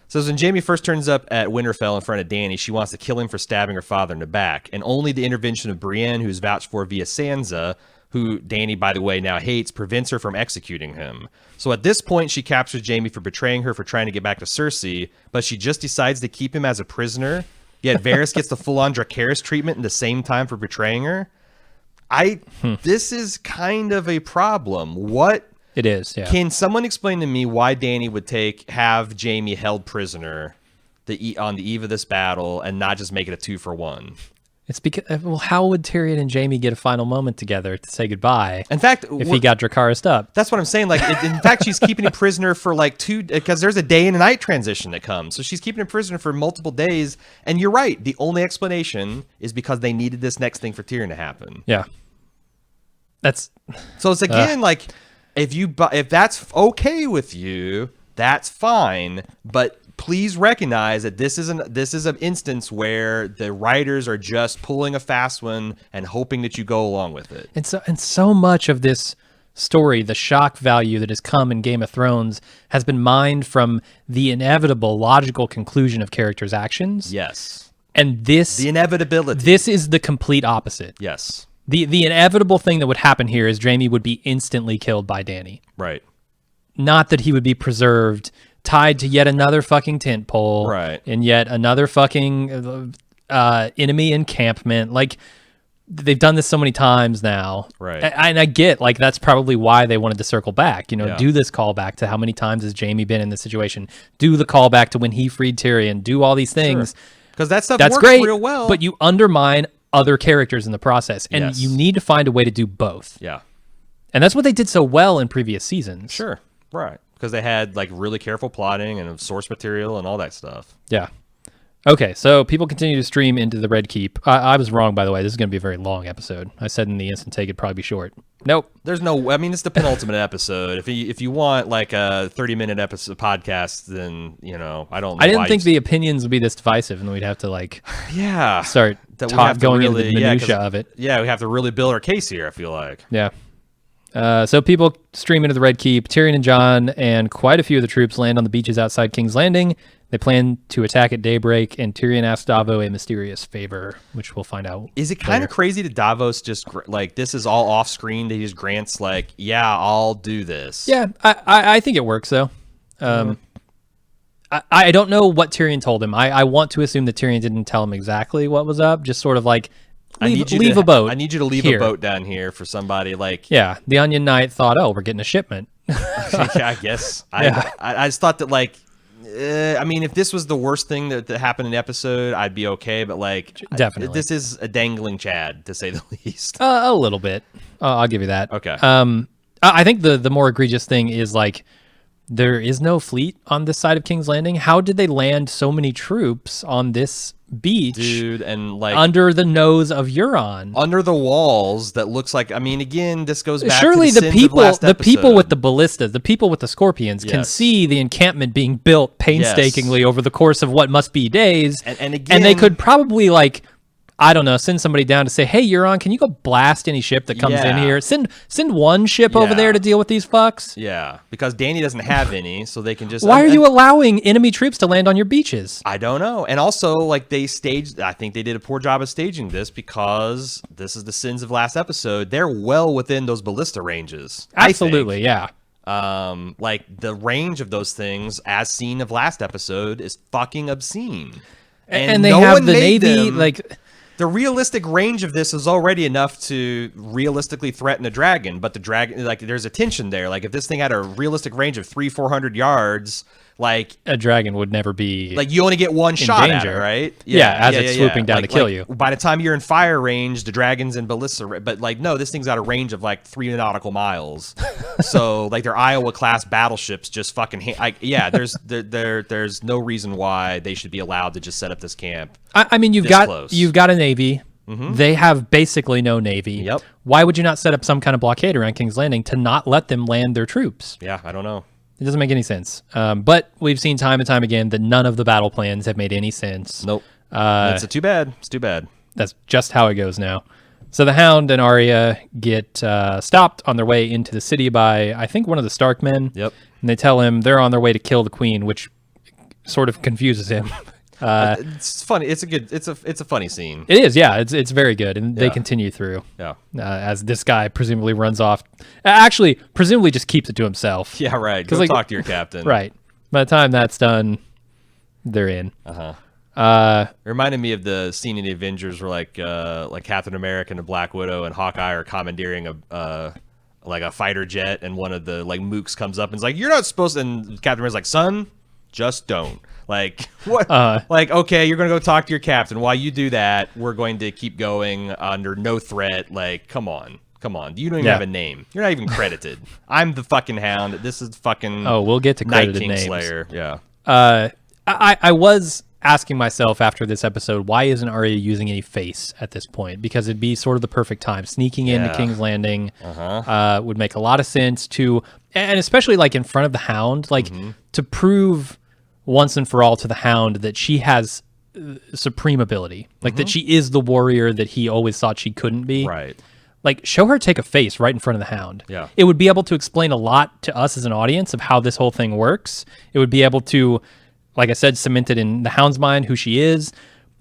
So when Jaime first turns up at Winterfell in front of Dany, she wants to kill him for stabbing her father in the back, and only the intervention of Brienne, who's vouched for via Sansa, who Dany, by the way, now hates, prevents her from executing him. So at this point, she captures Jaime for betraying her for trying to get back to Cersei, but she just decides to keep him as a prisoner. Yet Varys gets the full-on Dracarys treatment in the same time for betraying her. This is kind of a problem. What it is, yeah. Can someone explain to me why Dany would have Jaime held prisoner on the eve of this battle and not just make it a 2-for-1? It's because, well, how would Tyrion and Jaime get a final moment together to say goodbye? In fact, if he got Dracarys up, that's what I'm saying. Like, in fact, she's keeping him prisoner for like because there's a day and a night transition that comes. So she's keeping him prisoner for multiple days. And you're right. The only explanation is because they needed this next thing for Tyrion to happen. Yeah. So it's again like, if that's okay with you, that's fine. But please recognize that this is an instance where the writers are just pulling a fast one and hoping that you go along with it. And so much of this story, the shock value that has come in Game of Thrones, has been mined from the inevitable logical conclusion of characters' actions. Yes. And the inevitability. This is the complete opposite. Yes. The inevitable thing that would happen here is Jaime would be instantly killed by Dany. Right. Not that he would be preserved, tied to yet another fucking tent pole. Right. And yet another fucking enemy encampment. Like, they've done this so many times now. Right. And I get, like, that's probably why they wanted to circle back. Yeah. Do this callback to how many times has Jaime been in this situation. Do the callback to when he freed Tyrion. Do all these things. Because that stuff that's works great, real well. But you undermine other characters in the process, and you need to find a way to do both. Yeah. And that's what they did so well in previous seasons. Sure. Right. Because they had like really careful plotting and source material and all that stuff. Yeah. Okay, so people continue to stream into the Red Keep. I was wrong, by the way. This is going to be a very long episode. I said in the instant take it'd probably be short. Nope. There's no. I mean, it's the penultimate episode. If you want like a 30-minute episode podcast, then I don't. Know I didn't think the opinions would be this divisive, and we'd have to yeah start going into the minutia of it. Yeah, we have to really build our case here. I feel like. Yeah. So people stream into the Red Keep. Tyrion and Jon and quite a few of the troops land on the beaches outside King's Landing. They plan to attack at daybreak, and Tyrion asks Davos a mysterious favor, which we'll find out. Is it kind of crazy that Davos just this is all off screen? That he just grants yeah, I'll do this. Yeah, I think it works though. I don't know what Tyrion told him. I want to assume that Tyrion didn't tell him exactly what was up. Just sort of leave a boat. I need you to leave a boat down here for somebody Yeah, the Onion Knight thought, we're getting a shipment. Yeah, I guess. Yeah. I just thought that I mean, if this was the worst thing that happened in the episode, I'd be okay. But definitely, this is a dangling Chad, to say the least. A little bit. I'll give you that. Okay. I think the more egregious thing is there is no fleet on this side of King's Landing. How did they land so many troops on this beach, dude? And under the nose of Euron, under the walls, that looks like. I mean, again, this goes back. Surely to the people with the ballistas, the people with the scorpions, can see the encampment being built painstakingly over the course of what must be days, and again, and they could probably I don't know, send somebody down to say, hey, Euron, can you go blast any ship that comes in here? Send one ship over there to deal with these fucks. Yeah, because Dany doesn't have any, so they can just... Why are you allowing enemy troops to land on your beaches? I don't know. And also, they staged... I think they did a poor job of staging this because this is the sins of last episode. They're well within those ballista ranges. Absolutely, yeah. The range of those things, as seen of last episode, is fucking obsene. And they have the Navy, the realistic range of this is already enough to realistically threaten a dragon, but the dragon, there's a tension there. If this thing had a realistic range of 300-400 yards, a dragon would never be you only get one shot at it, right? As it's swooping down to kill you. By the time you're in fire range, the dragon's in ballista, but no, this thing's got a range of 3 nautical miles. So their Iowa class battleships just fucking there's no reason why they should be allowed to just set up this camp. I mean, you've got a navy. Mm-hmm. They have basically no navy. Yep. Why would you not set up some kind of blockade around King's Landing to not let them land their troops? Yeah, I don't know. It doesn't make any sense. But we've seen time and time again that none of the battle plans have made any sense. Nope. It's too bad. It's too bad. That's just how it goes now. So the Hound and Arya get stopped on their way into the city by, I think, one of the Stark men. Yep. And they tell him they're on their way to kill the queen, which sort of confuses him. It's funny. It's a funny scene. It is, yeah. It's very good, and they continue through. Yeah. As this guy presumably runs off. Actually, presumably just keeps it to himself. Yeah, right. Go talk to your captain. Right. By the time that's done, they're in. It reminded me of the scene in the Avengers where Captain America and the Black Widow and Hawkeye are commandeering a fighter jet, and one of the mooks comes up and is like, "You're not supposed to," and Captain America's like, "Son, just don't." What? Okay, you're gonna go talk to your captain. While you do that, we're going to keep going under no threat. Come on. You don't even have a name. You're not even credited. I'm the fucking Hound. This is fucking. Oh, we'll get to credited Night names. Kingslayer. Yeah. I was asking myself after this episode, why isn't Arya using any face at this point? Because it'd be sort of the perfect time. Sneaking into King's Landing would make a lot of sense and especially in front of the Hound, to prove once and for all to the Hound that she has supreme ability, that she is the warrior that he always thought she couldn't be. Right. Show her take a face right in front of the Hound. Yeah. It would be able to explain a lot to us as an audience of how this whole thing works. It would be able to, like I said, cement it in the Hound's mind who she is.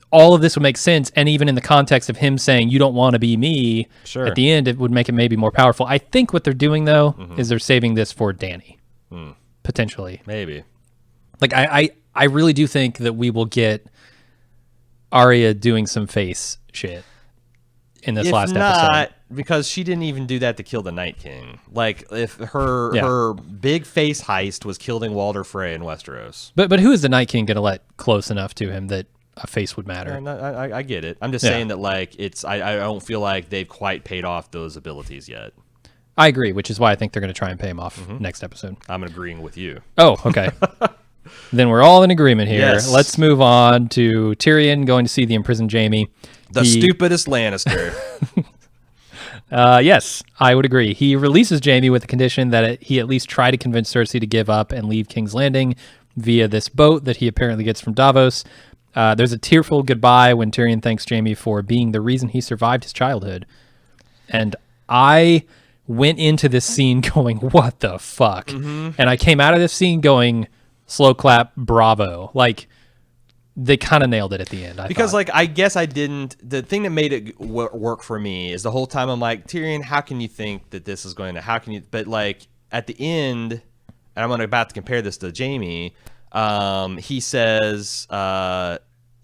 All of this would make sense, and even in the context of him saying, "You don't want to be me," at the end, it would make it maybe more powerful. I think what they're doing, though, is they're saving this for Dany. Potentially. Maybe. I really do think that we will get Arya doing some face shit in this last episode. Because she didn't even do that to kill the Night King. If her big face heist was killing Walder Frey in Westeros. But who is the Night King going to let close enough to him that a face would matter? I get it. I'm just saying that I don't feel like they've quite paid off those abilities yet. I agree, which is why I think they're going to try and pay him off next episode. I'm agreeing with you. Oh, okay. Then we're all in agreement here. Yes. Let's move on to Tyrion going to see the imprisoned Jaime. The stupidest Lannister. Yes, I would agree. He releases Jaime with the condition that he at least try to convince Cersei to give up and leave King's Landing via this boat that he apparently gets from Davos. There's a tearful goodbye when Tyrion thanks Jaime for being the reason he survived his childhood. And I went into this scene going, what the fuck? And I came out of this scene going, slow clap, bravo. Like, they kind of nailed it at the end. Because, thought. like, I guess I didn't. The thing that made it work for me is the whole time I'm like, Tyrion, how can you think that this is going to? How can you? But like at the end, and I'm about to compare this to Jaime. He says,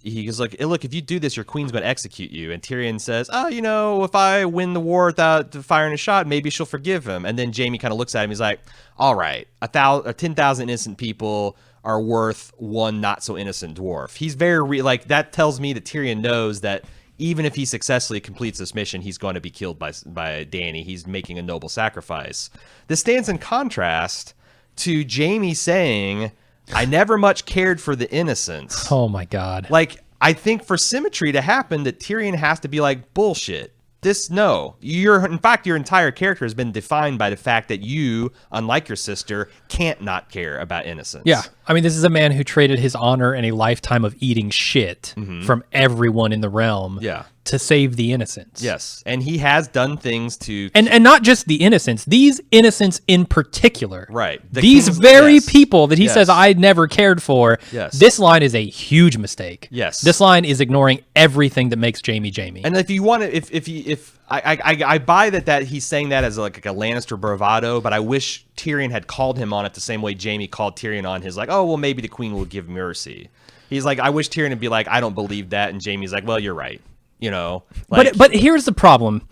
he goes like, look, if you do this, your queen's going to execute you. And Tyrion says, oh, you know, if I win the war without firing a shot, maybe she'll forgive him. And then Jaime kind of looks at him. He's like, all right, 10,000 innocent people are worth one not so innocent dwarf. He's very like that tells me that Tyrion knows that even if he successfully completes this mission, he's going to be killed by Dany. He's making a noble sacrifice. This stands in contrast to Jaime saying, I never much cared for the innocents. Oh my God. Like, I think for symmetry to happen, that Tyrion has to be like, bullshit. In fact, your entire character has been defined by the fact that you, unlike your sister, can't not care about innocence. Yeah. I mean, this is a man who traded his honor and a lifetime of eating shit from everyone in the realm to save the innocents. Yes. And he has done things to... And not just the innocents, these innocents in particular. Right. These very people that he says, I never cared for. Yes. This line is a huge mistake. Yes. This line is ignoring everything that makes Jaime Jaime. And if you want to, if I buy that he's saying that as like a Lannister bravado, but I wish Tyrion had called him on it the same way Jaime called Tyrion on his like, oh, well, maybe the queen will give mercy. He's like, I wish Tyrion would be like, I don't believe that. And Jaime's like, well, you're right. You know, like, but here's the problem.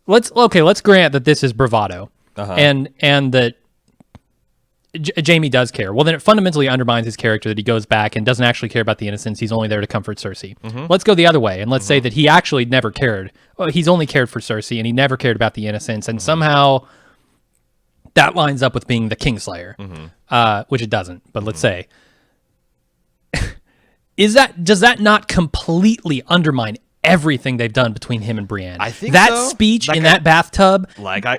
Let's grant that this is bravado, and that Jaime does care. Well, then it fundamentally undermines his character that he goes back and doesn't actually care about the innocents. He's only there to comfort Cersei. Let's go the other way and let's say that he actually never cared. Well, he's only cared for Cersei and he never cared about the innocents, and somehow that lines up with being the Kingslayer, which it doesn't. But let's say, does that not completely undermine everything they've done between him and Brienne? I think that so. speech in that bathtub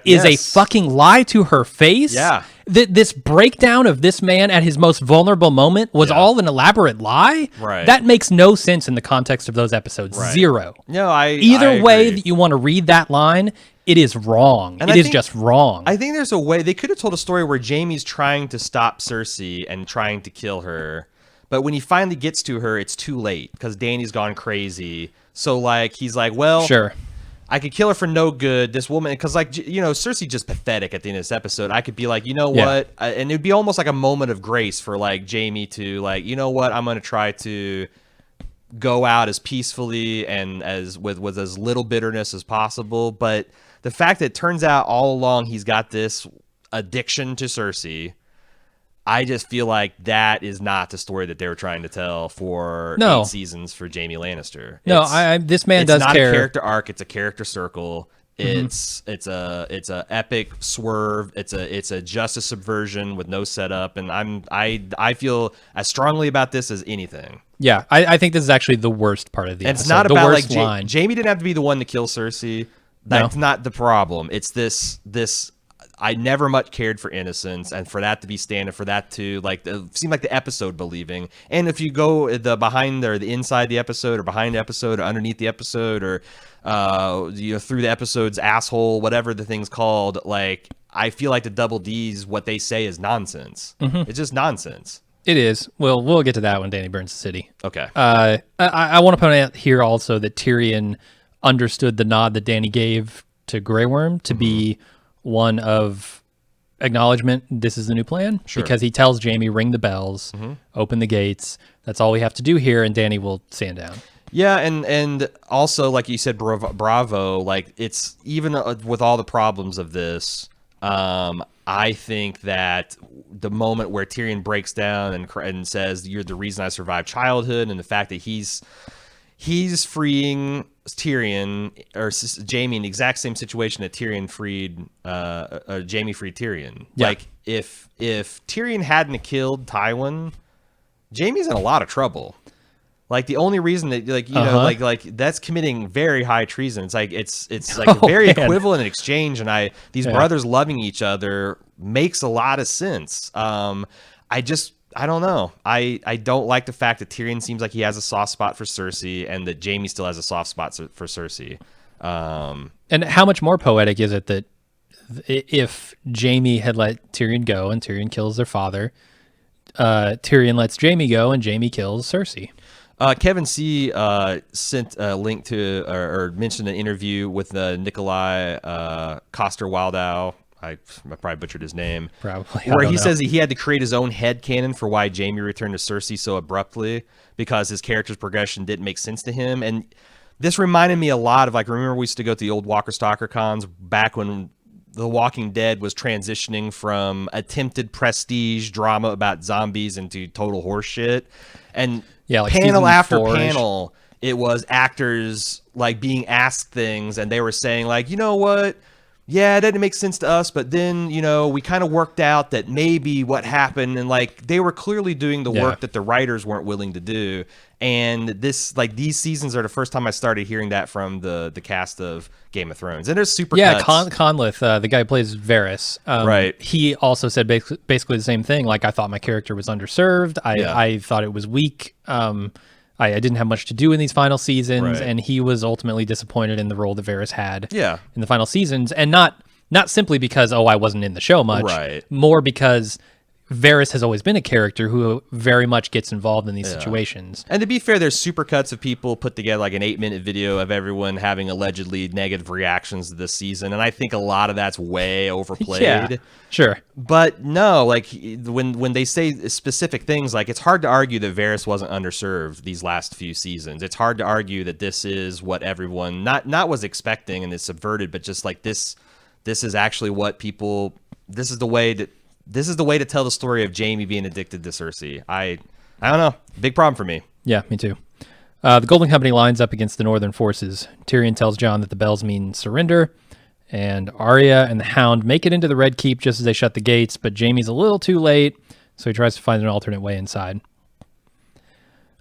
is a yes. fucking lie to her face. Yeah. This breakdown of this man at his most vulnerable moment was all an elaborate lie. Right. That makes no sense in the context of those episodes. Right. Zero. No, Either I way agree. that you want to read that line, it is wrong. And It I is think- just wrong. I think there's a way they could have told a story where Jaime's trying to stop Cersei and trying to kill her, but when he finally gets to her, it's too late because Dany's gone crazy. So like he's like, well, Sure. I could kill her for no good. This woman, because like you know, Cersei's just pathetic at the end of this episode. I could be like, you know Yeah. what, and it'd be almost like a moment of grace for like Jaime to like, you know what, I'm gonna try to go out as peacefully and as with as little bitterness as possible. But the fact that it turns out all along he's got this addiction to Cersei, I just feel like that is not the story that they were trying to tell for 8 seasons for Jaime Lannister. No, this man does not care. a character arc. It's a character circle. It's a epic swerve. It's a justice subversion with no setup. And I feel as strongly about this as anything. Yeah, I think this is actually the worst part of the episode. It's not the about worst like line. Jaime didn't have to be the one to kill Cersei. That's not the problem. It's this. I never much cared for innocence, and for that to be standard, for that to like seem like the episode believing. And if you go the behind or the inside the episode, or behind the episode, or underneath the episode, or through the episode's asshole, whatever the thing's called, like I feel like the Double D's what they say is nonsense. It's just nonsense. It is. Well, we'll get to that when Dany burns the city. Okay. I want to point out here also that Tyrion understood the nod that Dany gave to Grey Worm to be one of acknowledgement. This is the new plan. Sure. Because he tells Jaime, ring the bells, open the gates. That's all we have to do here, and Dany will stand down. Yeah, and also like you said, bravo. Like it's even with all the problems of this. I think that the moment where Tyrion breaks down and says, "You're the reason I survived childhood," and the fact that he's freeing Tyrion or Jaime in the exact same situation that Tyrion freed Jaime freed Tyrion. Yeah. Like if Tyrion hadn't killed Tywin, Jaime's in a lot of trouble. Like the only reason that like like that's committing very high treason. It's like it's like Oh, very man. equivalent in exchange, and these brothers loving each other makes a lot of sense. I don't know. I don't like the fact that Tyrion seems like he has a soft spot for Cersei, and that Jaime still has a soft spot for Cersei. And how much more poetic is it that if Jaime had let Tyrion go and Tyrion kills their father, Tyrion lets Jaime go and Jaime kills Cersei? Kevin C. Sent a link to or mentioned an interview with Nikolai Coster-Waldau. I probably butchered his name. Probably. Where he says he had to create his own headcanon for why Jaime returned to Cersei so abruptly because his character's progression didn't make sense to him. And this reminded me a lot of, like, remember we used to go to the old Walker Stalker cons back when The Walking Dead was transitioning from attempted prestige drama about zombies into total horseshit. And like panel after 4-ish. panel, it was actors like being asked things and they were saying like, you know what? Yeah, it didn't make sense to us, but then, you know, we kind of worked out that maybe what happened, and like they were clearly doing the work that the writers weren't willing to do. And this, like, these seasons are the first time I started hearing that from the cast of Game of Thrones. And there's super cuts. Conleth, the guy who plays Varys, right? He also said basically the same thing. Like, I thought my character was underserved. I thought it was weak. I didn't have much to do in these final seasons, and he was ultimately disappointed in the role that Varys had in the final seasons, and not simply because, I wasn't in the show much, more because Varys has always been a character who very much gets involved in these situations. And to be fair, there's supercuts of people put together like an 8-minute video of everyone having allegedly negative reactions to this season, and I think a lot of that's way overplayed. Yeah, sure. But no, like when they say specific things, like it's hard to argue that Varys wasn't underserved these last few seasons. It's hard to argue that this is what everyone not was expecting and is subverted, but just like this is actually what people. This is the way to tell the story of Jaime being addicted to Cersei. I don't know. Big problem for me. Yeah, me too. The Golden Company lines up against the Northern forces. Tyrion tells Jon that the bells mean surrender, and Arya and the Hound make it into the Red Keep just as they shut the gates, but Jaime's a little too late, so he tries to find an alternate way inside.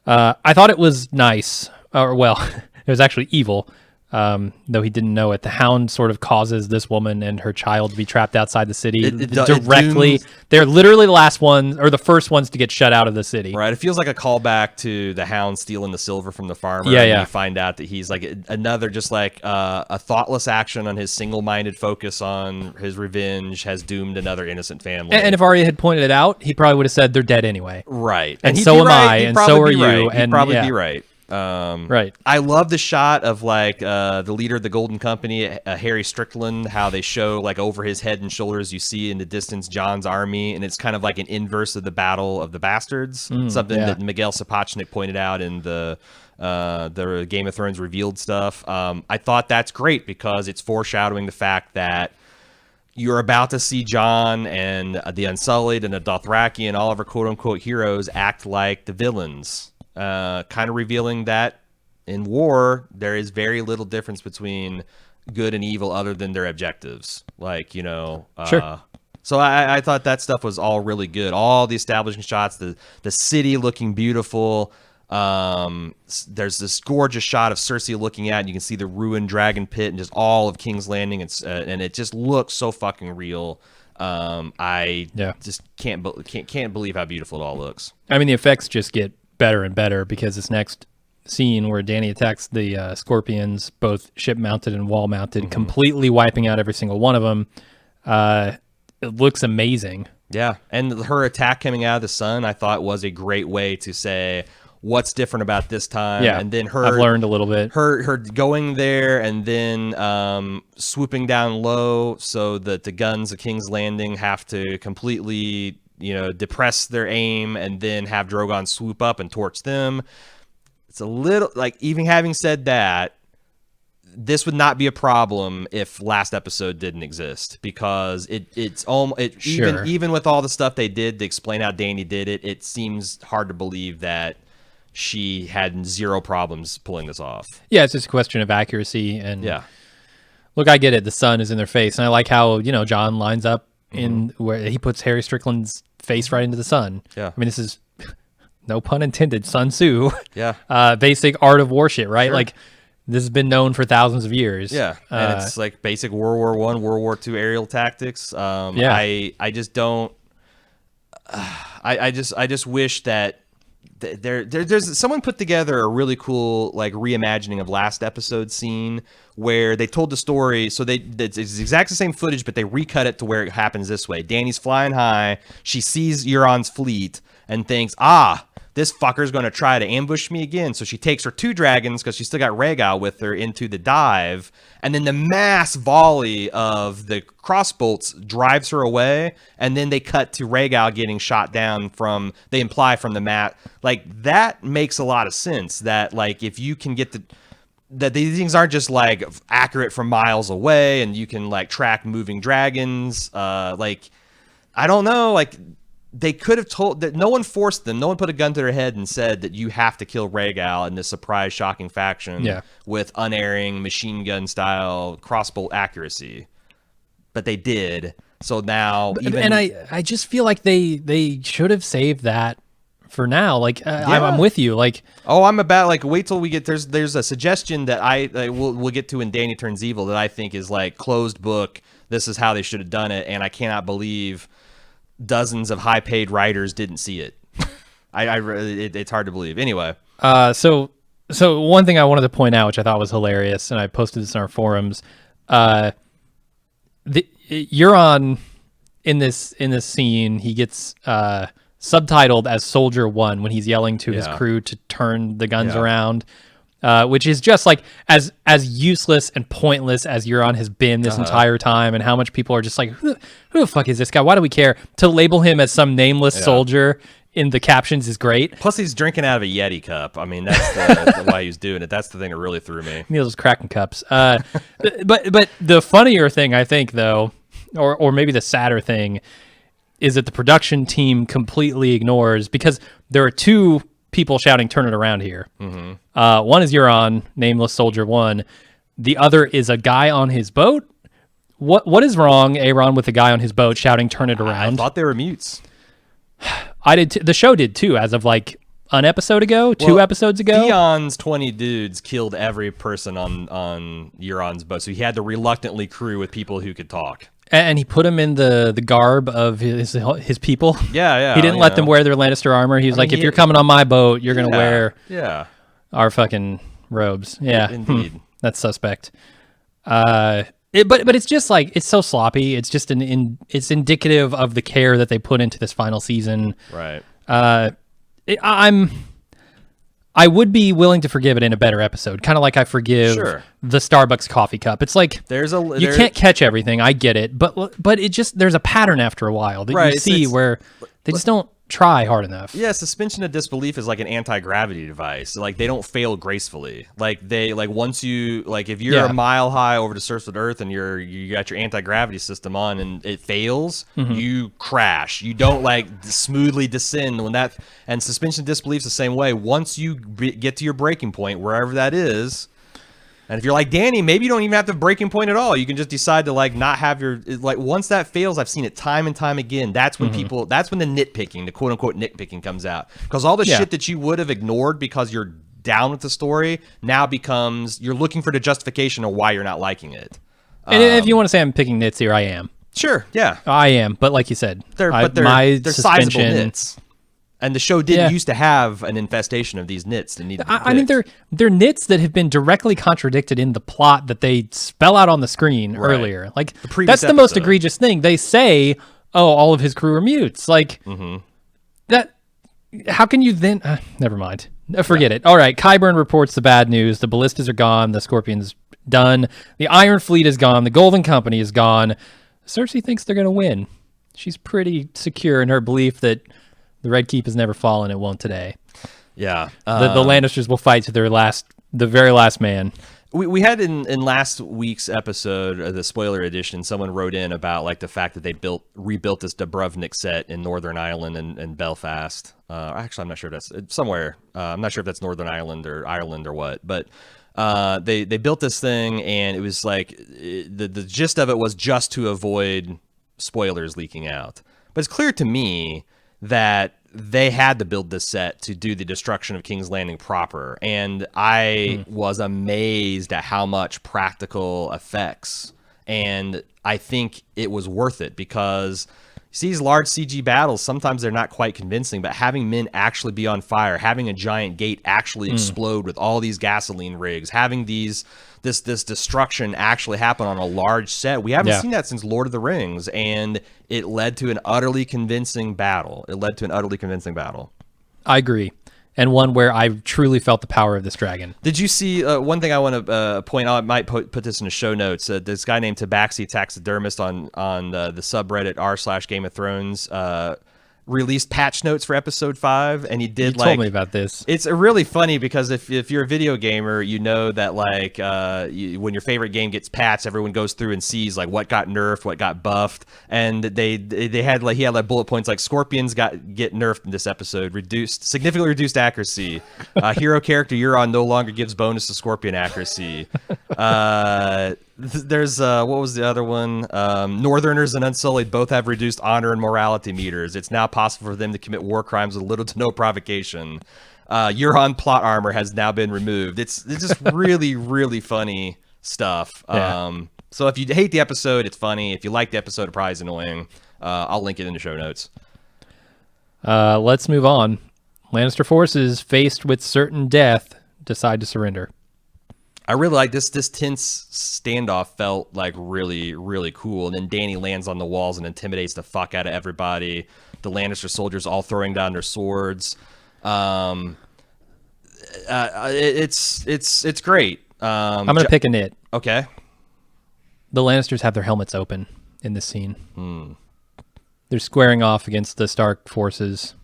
I thought it was nice, or well, it was actually evil, though he didn't know it. The Hound sort of causes this woman and her child to be trapped outside the city directly. They're literally the last ones, or the first ones to get shut out of the city. Right. It feels like a callback to the Hound stealing the silver from the farmer. Yeah, and you find out that he's like another, just like a thoughtless action on his single-minded focus on his revenge has doomed another innocent family. And if Arya had pointed it out, he probably would have said they're dead anyway. Right. And so am I, and so are you. He'd probably be right. Right. I love the shot of like the leader of the Golden Company, Harry Strickland, how they show like over his head and shoulders, you see in the distance Jon's army, and it's kind of like an inverse of the Battle of the Bastards, something that Miguel Sapochnik pointed out in the Game of Thrones revealed stuff. I thought that's great because it's foreshadowing the fact that you're about to see Jon and the Unsullied and the Dothraki and all of our quote-unquote heroes act like the villains. Kind of revealing that in war, there is very little difference between good and evil other than their objectives. Like, you know, Sure. So I thought that stuff was all really good. All the establishing shots, the city looking beautiful. There's this gorgeous shot of Cersei looking at, and you can see the ruined dragon pit and just all of King's Landing. And it just looks so fucking real. I just can't believe how beautiful it all looks. I mean, the effects just get better and better because this next scene where Dany attacks the scorpions, both ship mounted and wall mounted, completely wiping out every single one of them, it looks amazing. Yeah, and her attack coming out of the sun, I thought was a great way to say what's different about this time. Yeah, and then I've learned a little bit. Her going there and then swooping down low so that the guns of King's Landing have to completely, you know, depress their aim and then have Drogon swoop up and torch them. It's a little like, even having said that, this would not be a problem if last episode didn't exist, because it's almost even with all the stuff they did to explain how Dany did it, it seems hard to believe that she had zero problems pulling this off. Yeah, it's just a question of accuracy. And yeah, look, I get it. The sun is in their face, and I like how, you know, Jon lines up in where he puts Harry Strickland's face right into the sun. Yeah, I mean, this is no pun intended, Sun Tzu. Yeah. Basic art of war shit, right? Sure. Like this has been known for thousands of years. Yeah, and it's like basic World War I, World War II aerial tactics. Yeah. I just don't. I just wish that there's someone put together a really cool like reimagining of last episode scene where they told the story. So it's exact the same footage, but they recut it to where it happens this way. Dany's flying high. She sees Euron's fleet and thinks, this fucker's going to try to ambush me again. So she takes her 2 dragons, because she's still got Rhaegal with her, into the dive. And then the mass volley of the crossbolts drives her away. And then they cut to Rhaegal getting shot down from, they imply from the mat. Like, that makes a lot of sense. That, like, if you can get that these things aren't just, like, accurate from miles away. And you can, like, track moving dragons. Like, I don't know, like... They could have told that no one forced them. No one put a gun to their head and said that you have to kill Rhaegal in this surprise, shocking faction with unerring machine gun style crossbow accuracy. But they did. So now, and I just feel like they should have saved that for now. Like I'm with you. Like I'm about like wait till we get there's a suggestion that we'll get to in Dany Turns Evil that I think is like closed book. This is how they should have done it, and I cannot believe dozens of high-paid writers didn't see it. It's hard to believe. Anyway, so one thing I wanted to point out, which I thought was hilarious, and I posted this in our forums, Euron in this scene, he gets subtitled as Soldier 1 when he's yelling to his crew to turn the guns around. Which is just like as useless and pointless as Euron has been this entire time, and how much people are just like, who the fuck is this guy? Why do we care? To label him as some nameless soldier in the captions is great. Plus, he's drinking out of a Yeti cup. I mean, that's why he's doing it. That's the thing that really threw me. Neil's was cracking cups. But the funnier thing, I think, though, or maybe the sadder thing, is that the production team completely ignores, because there are 2 people shouting "Turn it around" here. Mm-hmm. One is Euron, nameless Soldier 1. The other is a guy on his boat. What is wrong, Aaron, with the guy on his boat shouting "Turn it around"? I thought they were mutes. I did. The show did too, as of like an episode ago, 2 episodes ago. Theon's 20 dudes killed every person on Euron's boat, so he had to reluctantly crew with people who could talk. And he put him in the garb of his people. Yeah. He didn't let them wear their Lannister armor. He was if you're coming on my boat, you're going to wear our fucking robes. Yeah. Indeed. That's suspect. But it's just like, it's so sloppy. It's just it's indicative of the care that they put into this final season. Right. I would be willing to forgive it in a better episode, kind of like I forgive the Starbucks coffee cup. It's like you can't catch everything. I get it, but it just there's a pattern after a while that you see where they just don't try hard enough. Yeah, suspension of disbelief is like an anti-gravity device. Like they don't fail gracefully. Like once you if you're a mile high over the surface of the earth and you got your anti-gravity system on and it fails, you crash. You don't smoothly descend and suspension of disbelief is the same way. Once you get to your breaking point, wherever that is. And if you're like Dany, maybe you don't even have the breaking point at all. You can just decide to not have your once that fails. I've seen it time and time again. That's when that's when the nitpicking, the quote unquote nitpicking, comes out, because all the shit that you would have ignored because you're down with the story now becomes you're looking for the justification of why you're not liking it. And if you want to say I'm picking nits here, I am. Sure, yeah, I am. But like you said, they're sizable nits. And the show didn't used to have an infestation of these nits that need to be I mean, they're nits that have been directly contradicted in the plot that they spell out on the screen earlier. Like, that's the most egregious thing. They say, oh, all of his crew are mutes. That, how can you then... never mind. Forget it. All right, Qyburn reports the bad news. The ballistas are gone. The Scorpion's done. The Iron Fleet is gone. The Golden Company is gone. Cersei thinks they're going to win. She's pretty secure in her belief that the Red Keep has never fallen. It won't today. Yeah. The Lannisters will fight to the very last man. We had in last week's episode, the spoiler edition, someone wrote in about the fact that they rebuilt this Dubrovnik set in Northern Ireland and Belfast. Actually, I'm not sure if that's somewhere. I'm not sure if that's Northern Ireland or what, but they built this thing, and it was the gist of it was just to avoid spoilers leaking out. But it's clear to me that they had to build this set to do the destruction of King's Landing proper. And I was amazed at how much practical effects. And I think it was worth it because see these large CG battles, sometimes they're not quite convincing, but having men actually be on fire, having a giant gate actually explode with all these gasoline rigs, having this destruction actually happen on a large set. We haven't seen that since Lord of the Rings, and it led to an utterly convincing battle. I agree. And one where I truly felt the power of this dragon. Did you see one thing I want to point out? I might put this in the show notes. This guy named Tabaxi Taxidermist on the subreddit r/Game of Thrones released patch notes for episode 5, and he did told me about this. It's really funny because if you're a video gamer, you know that like when your favorite game gets patched, everyone goes through and sees like what got nerfed, what got buffed, and he had like bullet points like scorpions get nerfed in this episode, significantly reduced accuracy. Hero character Euron no longer gives bonus to scorpion accuracy. There's what was the other one? Northerners and Unsullied both have reduced honor and morality meters. It's now possible for them to commit war crimes with little to no provocation. Euron plot armor has now been removed. It's just really, really funny stuff. Yeah. So if you hate the episode, it's funny. If you like the episode, it probably is annoying. I'll link it in the show notes. Let's move on. Lannister forces, faced with certain death, decide to surrender. I really like this tense standoff felt like really, really cool. And then Dany lands on the walls and intimidates the fuck out of everybody. The Lannister soldiers all throwing down their swords. It's great. I'm going to pick a nit. Okay. The Lannisters have their helmets open in this scene. They're squaring off against the Stark forces,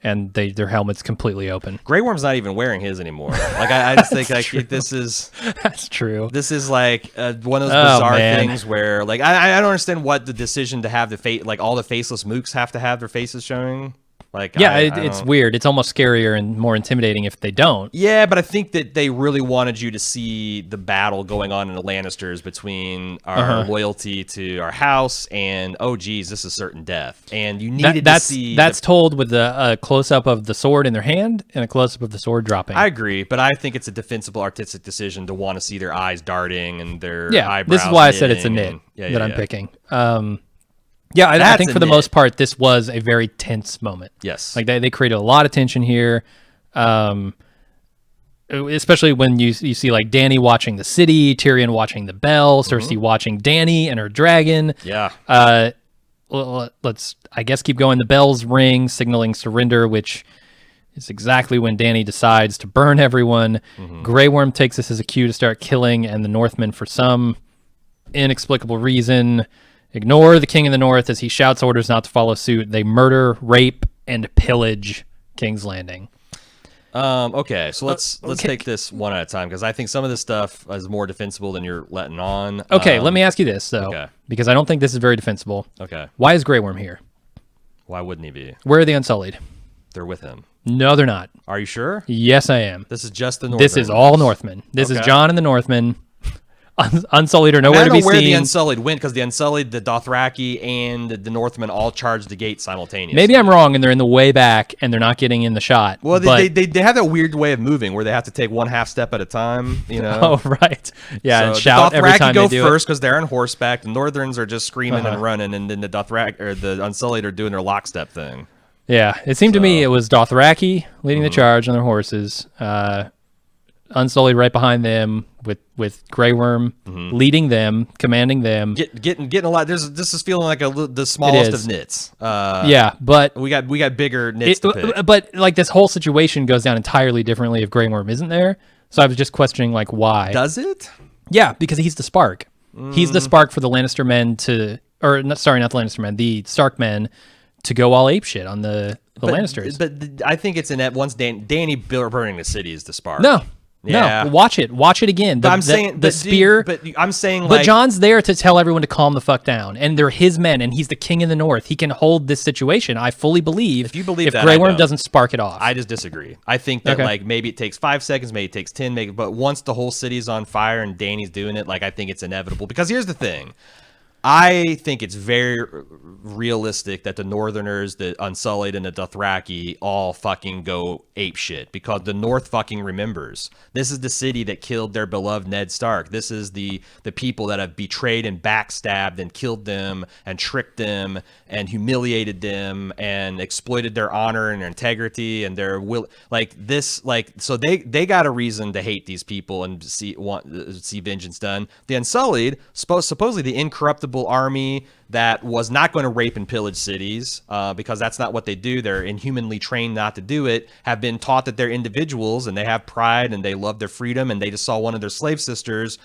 and their helmet's completely open. Grey Worm's not even wearing his anymore. Like I just think like this is that's true. This is like one of those bizarre things where like I don't understand what the decision to have like all the faceless mooks have to have their faces showing. Like yeah, it's weird. It's almost scarier and more intimidating if they don't. Yeah, but I think that they really wanted you to see the battle going on in the Lannisters between our loyalty to our house and oh geez, this is certain death. And you needed to see that's told with a close up of the sword in their hand and a close up of the sword dropping. I agree, but I think it's a defensible artistic decision to want to see their eyes darting and their eyebrows. This is why I said it's a nit that I'm picking. Yeah, I think for the most part, this was a very tense moment. Yes. Like they created a lot of tension here, especially when you see like Dany watching the city, Tyrion watching the bell, Cersei watching Dany and her dragon. Yeah. Let's, I guess, keep going. The bells ring, signaling surrender, which is exactly when Dany decides to burn everyone. Grey Worm takes this as a cue to start killing, and the Northmen, for some inexplicable reason, ignore the King of the North as he shouts orders not to follow suit. They murder, rape, and pillage King's Landing. Okay, so let's take this one at a time because I think some of this stuff is more defensible than you're letting on. Okay, let me ask you this though, because I don't think this is very defensible. Okay. Why is Grey Worm here? Why wouldn't he be? Where are the Unsullied? They're with him. No, they're not. Are you sure? Yes, I am. This is just the Northmen. This is all Northmen. This is Jon and the Northmen. Unsullied are nowhere to be seen. I don't know where the Unsullied went because the Unsullied, the Dothraki, and the Northmen all charged the gate simultaneously. Maybe I'm wrong and they're in the way back and they're not getting in the shot. Well, they have that weird way of moving where they have to take one half step at a time. You know? Oh, right. Yeah, so and shout every time they do it. The Dothraki go first because they're on horseback. The Northerns are just screaming and running, and then the Dothraki or the Unsullied are doing their lockstep thing. Yeah, it seemed to me it was Dothraki leading the charge on their horses. Unsullied right behind them with Grey Worm leading them, commanding them. Getting a lot. This is feeling like the smallest of nits. Yeah, but we got bigger nits to pick. But like this whole situation goes down entirely differently if Grey Worm isn't there. So I was just questioning like why. Does it? Yeah, because he's the spark. He's the spark for the Lannister men not the Lannister men, the Stark men to go all apeshit on the Lannisters. But I think it's once Dany burning the city is the spark. No. Yeah. No, watch it again. I'm saying the spear. But I'm saying, but Jon's there to tell everyone to calm the fuck down, and they're his men, and he's the king in the North. He can hold this situation. I fully believe. If you believe if that, Grey Worm doesn't spark it off, I just disagree. I think that like maybe it takes 5 seconds, maybe it takes 10, but once the whole city's on fire and Dany's doing it, like I think it's inevitable. Because here's the thing. I think it's very realistic that the Northerners, the Unsullied, and the Dothraki all fucking go apeshit because the North fucking remembers. This is the city that killed their beloved Ned Stark. This is the people that have betrayed and backstabbed and killed them and tricked them and humiliated them and exploited their honor and their integrity and their will. Like this, like so they got a reason to hate these people and see vengeance done. The Unsullied, supposedly the incorruptible army that was not going to rape and pillage cities because that's not what they do. They're inhumanly trained not to do it, have been taught that they're individuals and they have pride and they love their freedom, and they just saw one of their slave sisters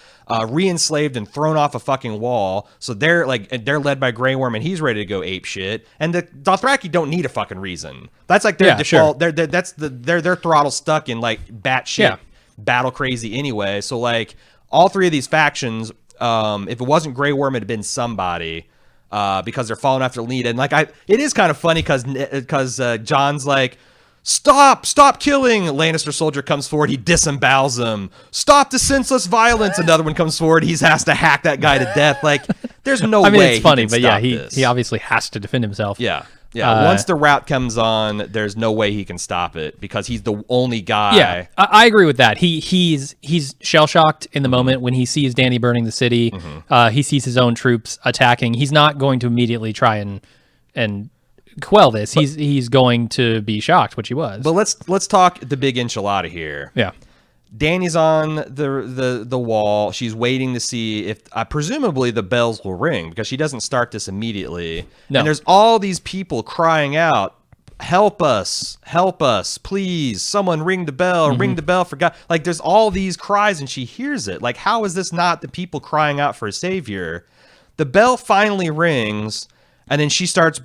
re-enslaved and thrown off a fucking wall. So they're led by Grey Worm and he's ready to go ape shit. And the Dothraki don't need a fucking reason. That's like their default. Sure. Their throttle stuck in like batshit battle crazy anyway. So like all three of these factions, if it wasn't Grey Worm, it'd have been somebody. Because they're following after the lead, and like it is kind of funny because Jon's like, stop killing. Lannister soldier comes forward, he disembowels him. Stop the senseless violence. Another one comes forward, he has to hack that guy to death. Like there's no way. I mean, it's funny, but yeah, he obviously has to defend himself. Yeah. Once the route comes on, there's no way he can stop it because he's the only guy. Yeah, I agree with that. He's shell shocked in the moment when he sees Dany burning the city. He sees his own troops attacking. He's not going to immediately try and quell this. He's going to be shocked, which he was. But let's talk the big enchilada here. Yeah. Dany's on the wall. She's waiting to see if presumably the bells will ring because she doesn't start this immediately. No. And there's all these people crying out, help us, please, someone ring the bell, ring the bell for God. Like there's all these cries and she hears it. Like how is this not the people crying out for a savior? The bell finally rings and then she starts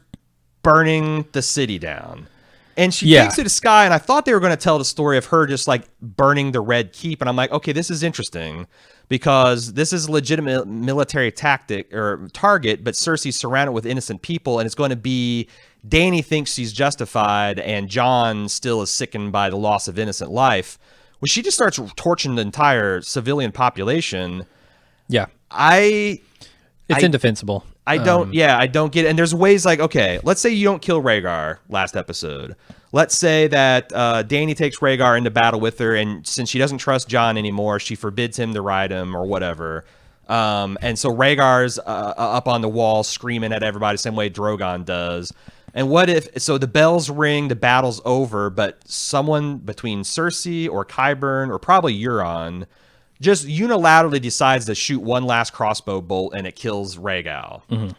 burning the city down. And she takes to the sky, and I thought they were going to tell the story of her just like burning the Red Keep. And I'm like, okay, this is interesting because this is a legitimate military tactic or target, but Cersei's surrounded with innocent people, and it's going to be Dany thinks she's justified, and Jon still is sickened by the loss of innocent life. When she just starts torching the entire civilian population, it's indefensible. I don't get it. And there's ways like, okay, let's say you don't kill Rhaegar last episode. Let's say that Dany takes Rhaegar into battle with her, and since she doesn't trust Jon anymore, she forbids him to ride him or whatever. And so Rhaegar's up on the wall screaming at everybody, same way Drogon does. And what if, so the bells ring, the battle's over, but someone between Cersei or Qyburn or probably Euron just unilaterally decides to shoot one last crossbow bolt and it kills Rhaegal.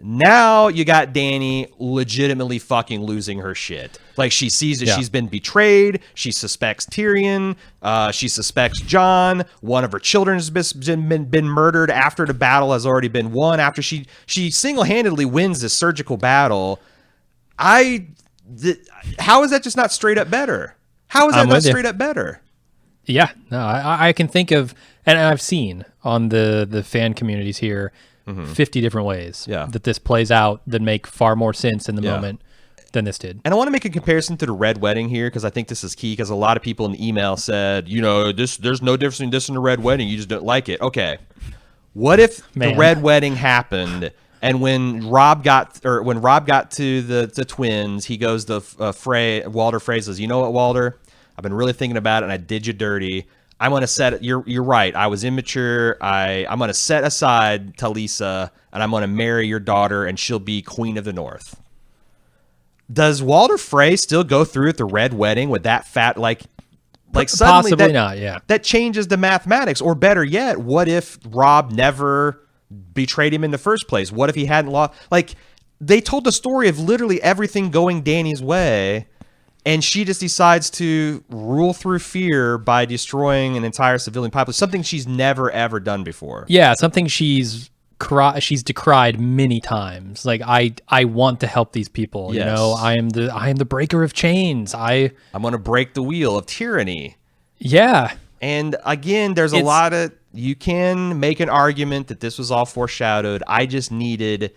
Now you got Dany legitimately fucking losing her shit. Like she sees that she's been betrayed. She suspects Tyrion. She suspects Jon. One of her children has been murdered after the battle has already been won. After she single-handedly wins this surgical battle. How is that just not straight up better? How is that not straight up better? Yeah, no, I can think of, and I've seen on the fan communities here, 50 different ways that this plays out that make far more sense in the moment than this did. And I want to make a comparison to the Red Wedding here because I think this is key because a lot of people in the email said, there's no difference in this and the Red Wedding. You just don't like it. Okay. What if the Red Wedding happened and when Robb got to the twins, he goes to Walder Frey says, you know what, Walder? I've been really thinking about it, and I did you dirty. I'm going to set. You're right. I was immature. I'm going to set aside Talisa, and I'm going to marry your daughter, and she'll be Queen of the North. Does Walder Frey still go through with the Red Wedding with that fat like suddenly possibly not? Yeah, that changes the mathematics. Or better yet, what if Robb never betrayed him in the first place? What if he hadn't lost? Like they told the story of literally everything going Dany's way. And she just decides to rule through fear by destroying an entire civilian population, something she's never, ever done before. Yeah, something she's decried many times. Like, I want to help these people. Yes. I am the breaker of chains. I'm going to break the wheel of tyranny. Yeah. And again, there's a lot of, you can make an argument that this was all foreshadowed. I just needed,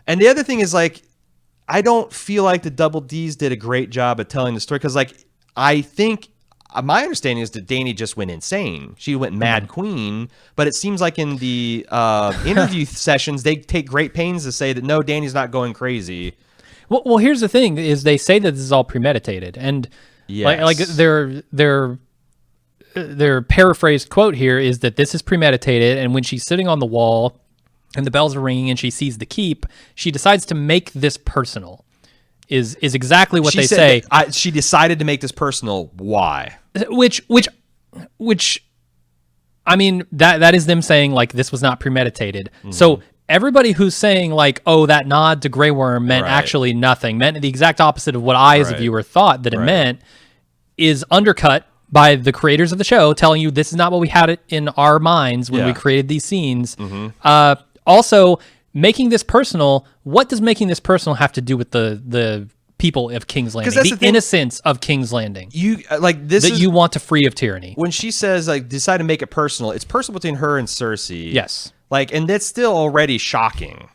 and the other thing is like, I don't feel like the Double D's did a great job at telling the story because, like, I think my understanding is that Dany just went insane. She went mad queen, but it seems like in the interview sessions, they take great pains to say that no, Dany's not going crazy. Well, here's the thing: is they say that this is all premeditated, and like their paraphrased quote here is that this is premeditated, and when she's sitting on the wall and the bells are ringing and she sees the keep, she decides to make this personal. Is exactly what they say. She decided to make this personal. Why? Which, I mean, that is them saying like this was not premeditated. So everybody who's saying like, oh, that nod to Grey Worm meant actually nothing, meant the exact opposite of what I as a viewer thought that it meant, is undercut by the creators of the show telling you this is not what we had it in our minds when we created these scenes. Also, making this personal, what does making this personal have to do with the people of King's Landing, the innocence of King's Landing? You like this that you want to free of tyranny. When she says like decide to make it personal, it's personal between her and Cersei. Yes, like, and that's still already shocking.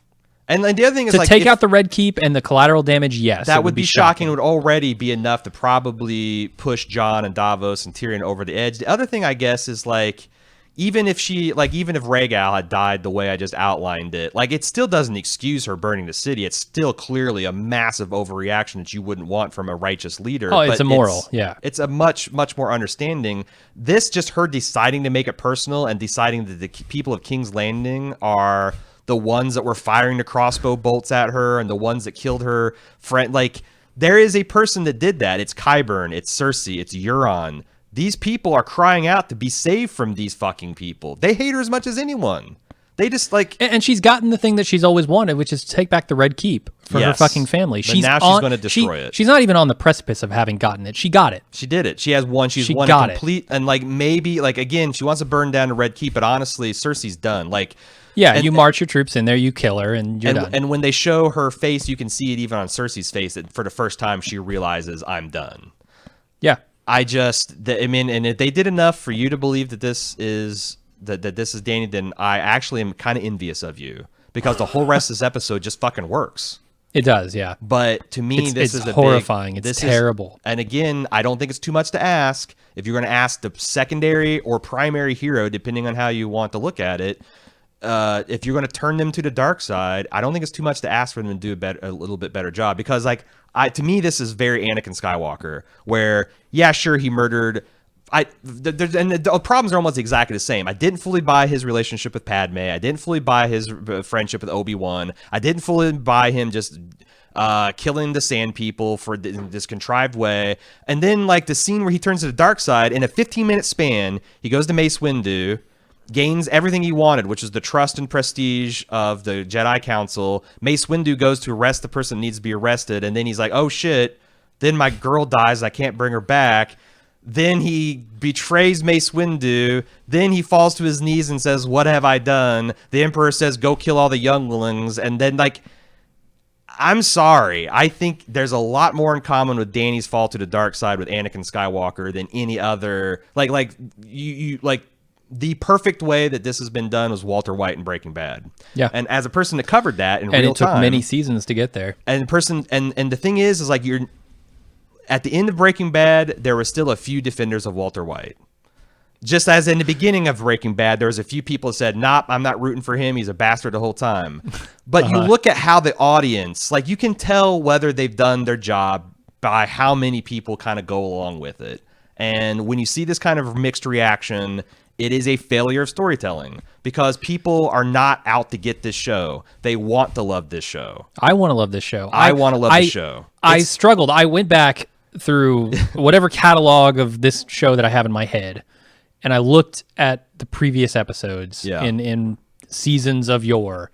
And then the other thing is to like take out the Red Keep and the collateral damage. Yes, that would be shocking. It would already be enough to probably push Jon and Davos and Tyrion over the edge. The other thing I guess is like, even if Rhaegal had died the way I just outlined it, like it still doesn't excuse her burning the city. It's still clearly a massive overreaction that you wouldn't want from a righteous leader. Oh, it's immoral. It's a much more understanding. This just her deciding to make it personal and deciding that the people of King's Landing are the ones that were firing the crossbow bolts at her and the ones that killed her friend. Like there is a person that did that. It's Qyburn, it's Cersei, it's Euron. These people are crying out to be saved from these fucking people. They hate her as much as anyone. They just like... And she's gotten the thing that she's always wanted, which is to take back the Red Keep for her fucking family. But now she's going to destroy it. She's not even on the precipice of having gotten it. She got it. She did it. She has one. She's won a complete... And like maybe, like again, she wants to burn down the Red Keep, but honestly, Cersei's done. Like... Yeah, you march your troops in there, you kill her, and you're done. And when they show her face, you can see it even on Cersei's face that for the first time she realizes, I'm done. Yeah. And if they did enough for you to believe that this is Dany, then I actually am kind of envious of you because the whole rest of this episode just fucking works. It does, yeah. But to me, this is horrifying. It's terrible. And again, I don't think it's too much to ask. If you're going to ask the secondary or primary hero, depending on how you want to look at it, if you're going to turn them to the dark side, I don't think it's too much to ask for them to do a little bit better job. Because to me, this is very Anakin Skywalker, where yeah, sure, he murdered. And the problems are almost exactly the same. I didn't fully buy his relationship with Padme. I didn't fully buy his friendship with Obi-Wan. I didn't fully buy him just killing the Sand People for this contrived way. And then like the scene where he turns to the dark side in a 15-minute span, he goes to Mace Windu, gains everything he wanted, which is the trust and prestige of the Jedi Council. Mace Windu goes to arrest the person that needs to be arrested, and then he's like, oh shit, then my girl dies, I can't bring her back. Then he betrays Mace Windu. Then he falls to his knees and says, what have I done? The Emperor says, go kill all the younglings. And then like, I'm sorry, I think there's a lot more in common with Dany's fall to the dark side with Anakin Skywalker than any other, the perfect way that this has been done was Walter White in Breaking Bad. Yeah. And as a person that covered that in real time. And it took many seasons to get there. And the thing is like you're at the end of Breaking Bad, there were still a few defenders of Walter White. Just as in the beginning of Breaking Bad, there was a few people that said, "Nah, I'm not rooting for him. He's a bastard the whole time." But you look at how the audience, like you can tell whether they've done their job by how many people kind of go along with it. And when you see this kind of mixed reaction, it is a failure of storytelling because people are not out to get this show. They want to love this show. I want to love this show. I want to love this show. I struggled. I went back through whatever catalog of this show that I have in my head, and I looked at the previous episodes in seasons of yore,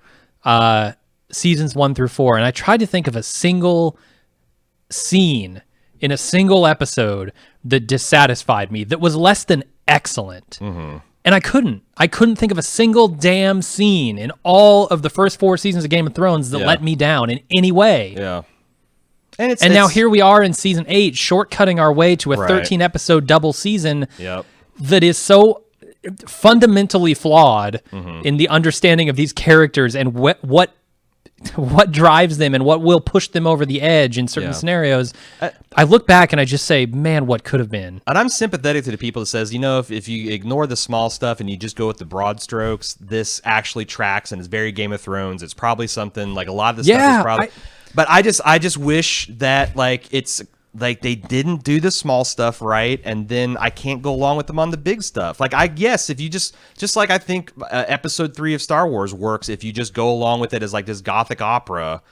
seasons 1 through 4, and I tried to think of a single scene in a single episode that dissatisfied me, that was less than excellent. Mm-hmm. And I couldn't think of a single damn scene in all of the first 4 seasons of Game of Thrones that let me down in any way. Yeah. And now here we are in season 8, shortcutting our way to a 13 episode double season that is so fundamentally flawed in the understanding of these characters and what what drives them and what will push them over the edge in certain scenarios. I look back and I just say, man, what could have been? And I'm sympathetic to the people that says, if you ignore the small stuff and you just go with the broad strokes, this actually tracks and is very Game of Thrones. It's probably something like a lot of the stuff is probably. But I just wish that it's like they didn't do the small stuff right, and then I can't go along with them on the big stuff. Like if you just like I think episode 3 of Star Wars works if you just go along with it as like this gothic opera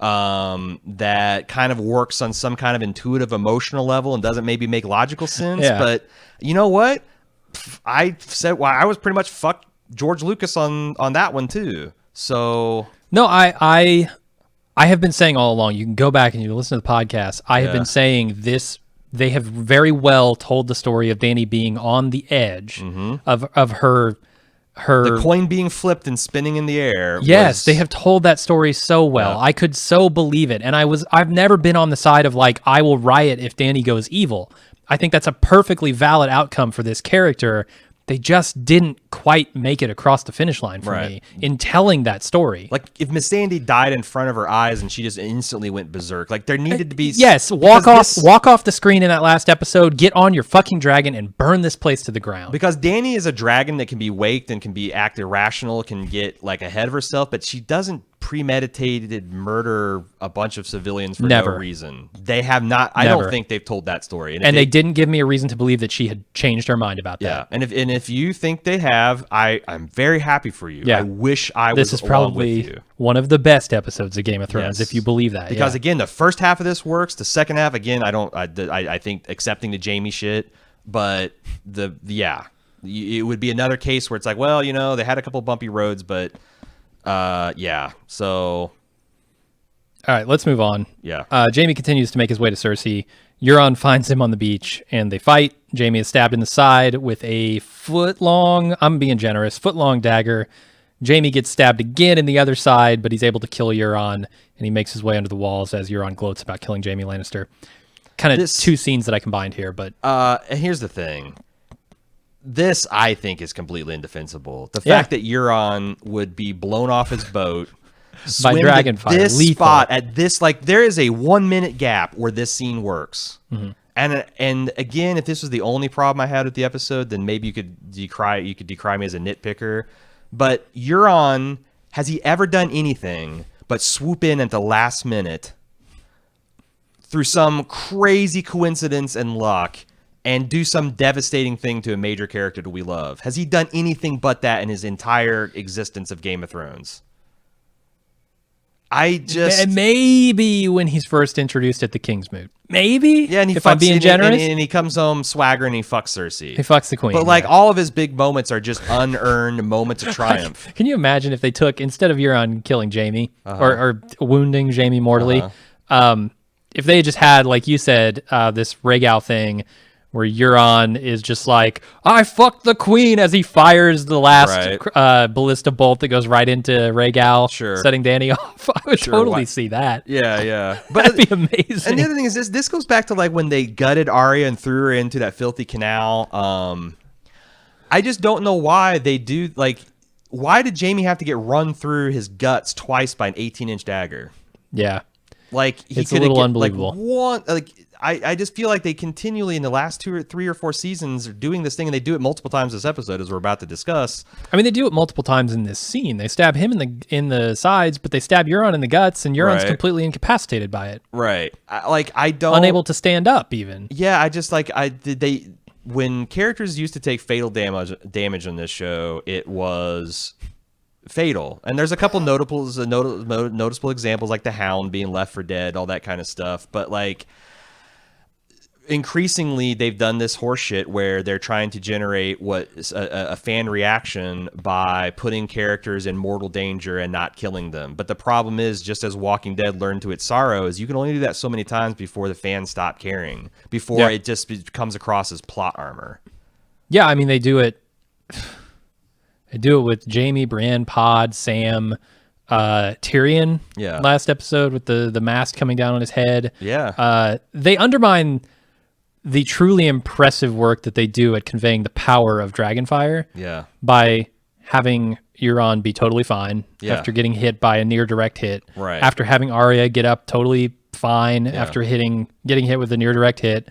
that kind of works on some kind of intuitive emotional level and doesn't maybe make logical sense. Yeah. But you know what? I said I was pretty much fucked George Lucas on that one too. So no, I have been saying all along, you can go back and you listen to the podcast. I have been saying this. They have very well told the story of Dany being on the edge of her the coin being flipped and spinning in the air. Yes, they have told that story so well. I could so believe it. And I've never been on the side of like, I will riot if Dany goes evil. I think that's a perfectly valid outcome for this character. They just didn't quite make it across the finish line for me in telling that story. Like if Miss Sandy died in front of her eyes and she just instantly went berserk, like there needed to be walk off the screen in that last episode, get on your fucking dragon and burn this place to the ground. Because Dany is a dragon that can be waked and can be act irrational, can get like ahead of herself, but she doesn't premeditated murder a bunch of civilians for no reason. They have not. I don't think they've told that story, and they didn't give me a reason to believe that she had changed her mind about that. And if you think they have, I'm very happy for you. I wish I was. This is probably with you. One of the best episodes of Game of Thrones, if you believe that. Because again, the first half of this works. The second half, again, I think accepting the Jaime shit, but it would be another case where it's like, well, they had a couple bumpy roads, but. So. All right, let's move on. Yeah. Jaime continues to make his way to Cersei. Euron finds him on the beach, and they fight. Jaime is stabbed in the side with a foot-long, I'm being generous, foot-long dagger. Jaime gets stabbed again in the other side, but he's able to kill Euron, and he makes his way under the walls as Euron gloats about killing Jaime Lannister. Kind of two scenes that I combined here, but... And here's the thing. This, I think, is completely indefensible. The fact that Euron would be blown off his boat by dragonfire, this lethal. spot at this, like, there is a 1 minute gap where this scene works. And again, if this was the only problem I had with the episode, then maybe you could decry me as a nitpicker. But Euron, has he ever done anything but swoop in at the last minute through some crazy coincidence and luck and do some devastating thing to a major character that we love? Has he done anything but that in his entire existence of Game of Thrones? Maybe when he's first introduced at the Kingsmoot. Maybe? Yeah, and I'm being generous. And he comes home swaggering and he fucks Cersei. He fucks the queen. But like all of his big moments are just unearned moments of triumph. Can you imagine if they took, instead of Euron killing Jaime or wounding Jaime mortally, if they just had, like you said, this Rhaegal thing where Euron is just like, I fucked the queen, as he fires the last ballista bolt that goes right into Rhaegal, setting Dany off. I would totally see that. Yeah. But that'd be amazing. And the other thing is this goes back to like when they gutted Arya and threw her into that filthy canal. I just don't know why they do, like, why did Jaime have to get run through his guts twice by an 18-inch dagger? Yeah. Like, it's a little unbelievable. I just feel like they continually in the last 2 or 3 or 4 seasons are doing this thing, and they do it multiple times this episode, as we're about to discuss. I mean, they do it multiple times in this scene. They stab him in the sides, but they stab Euron in the guts, and Euron's completely incapacitated by it. Right. I don't... Unable to stand up, even. Yeah, I just, like, when characters used to take fatal damage on this show, it was... fatal. And there's a couple noticeable examples, like the Hound being left for dead, all that kind of stuff. But like increasingly they've done this horseshit where they're trying to generate what a fan reaction by putting characters in mortal danger and not killing them. But the problem is, just as Walking Dead learned to its sorrow, is you can only do that so many times before the fans stop caring, before it just comes across as plot armor. Yeah, I mean, they do it with Jaime, Brienne, Pod, Sam, Tyrion. Yeah. Last episode with the mast coming down on his head. Yeah. They undermine the truly impressive work that they do at conveying the power of Dragonfire. Yeah. By having Euron be totally fine after getting hit by a near direct hit, right? After having Arya get up totally fine after getting hit with a near direct hit.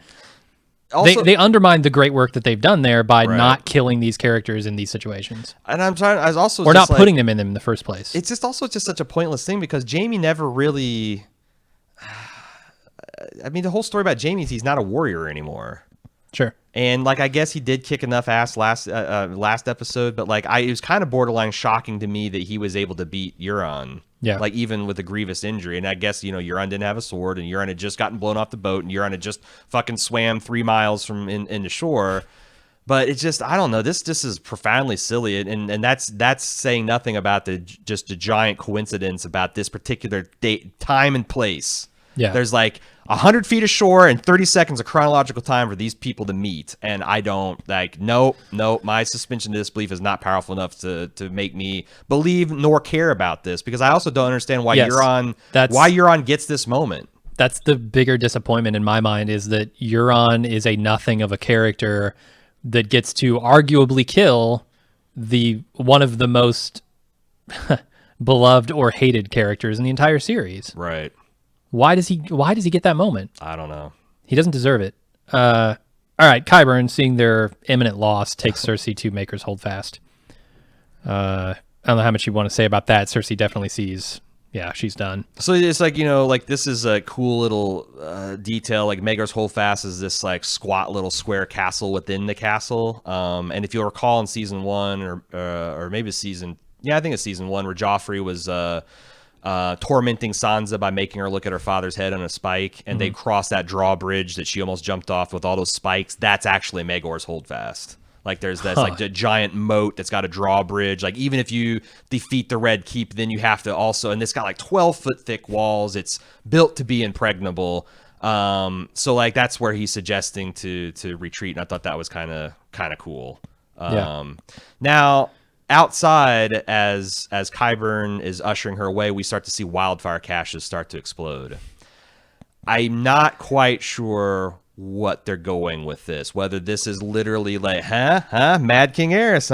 Also, they undermine the great work that they've done there by not killing these characters in these situations. And I was also or not putting them in the first place. It's just also just such a pointless thing because Jaime never really. I mean, the whole story about Jaime is he's not a warrior anymore. Sure. And like, I guess he did kick enough ass last episode, but like, it was kind of borderline shocking to me that he was able to beat Euron. Yeah. Like, even with a grievous injury. And I guess, Euron didn't have a sword, and Euron had just gotten blown off the boat, and Euron had just fucking swam 3 miles from into shore. But it's just, I don't know. This is profoundly silly, and that's saying nothing about the giant coincidence about this particular date, time, and place. Yeah. There's like 100 feet of shore and 30 seconds of chronological time for these people to meet. And I don't nope. My suspension of disbelief is not powerful enough to make me believe nor care about this, because I also don't understand why Euron gets this moment. That's the bigger disappointment in my mind, is that Euron is a nothing of a character that gets to arguably kill one of the most beloved or hated characters in the entire series. Right. Why does he get that moment? I don't know. He doesn't deserve it. All right, Qyburn, seeing their imminent loss, takes Cersei to Maker's Holdfast. I don't know how much you want to say about that. Cersei definitely sees, she's done. So it's like, this is a cool little detail. Like, Maker's Holdfast is this like squat little square castle within the castle. And if you'll recall in season 1 or maybe I think it's season 1, where Joffrey was tormenting Sansa by making her look at her father's head on a spike, and they cross that drawbridge that she almost jumped off with all those spikes. That's actually Maegor's Holdfast. Like, there's this like a giant moat that's got a drawbridge. Like, even if you defeat the Red Keep, then you have to also, and it's got like 12-foot thick walls. It's built to be impregnable. So like, that's where he's suggesting to retreat, and I thought that was kind of cool. Now, outside, as Qyburn is ushering her away, we start to see wildfire caches start to explode. I'm not quite sure what they're going with this. Whether this is literally like, Mad King Aerys,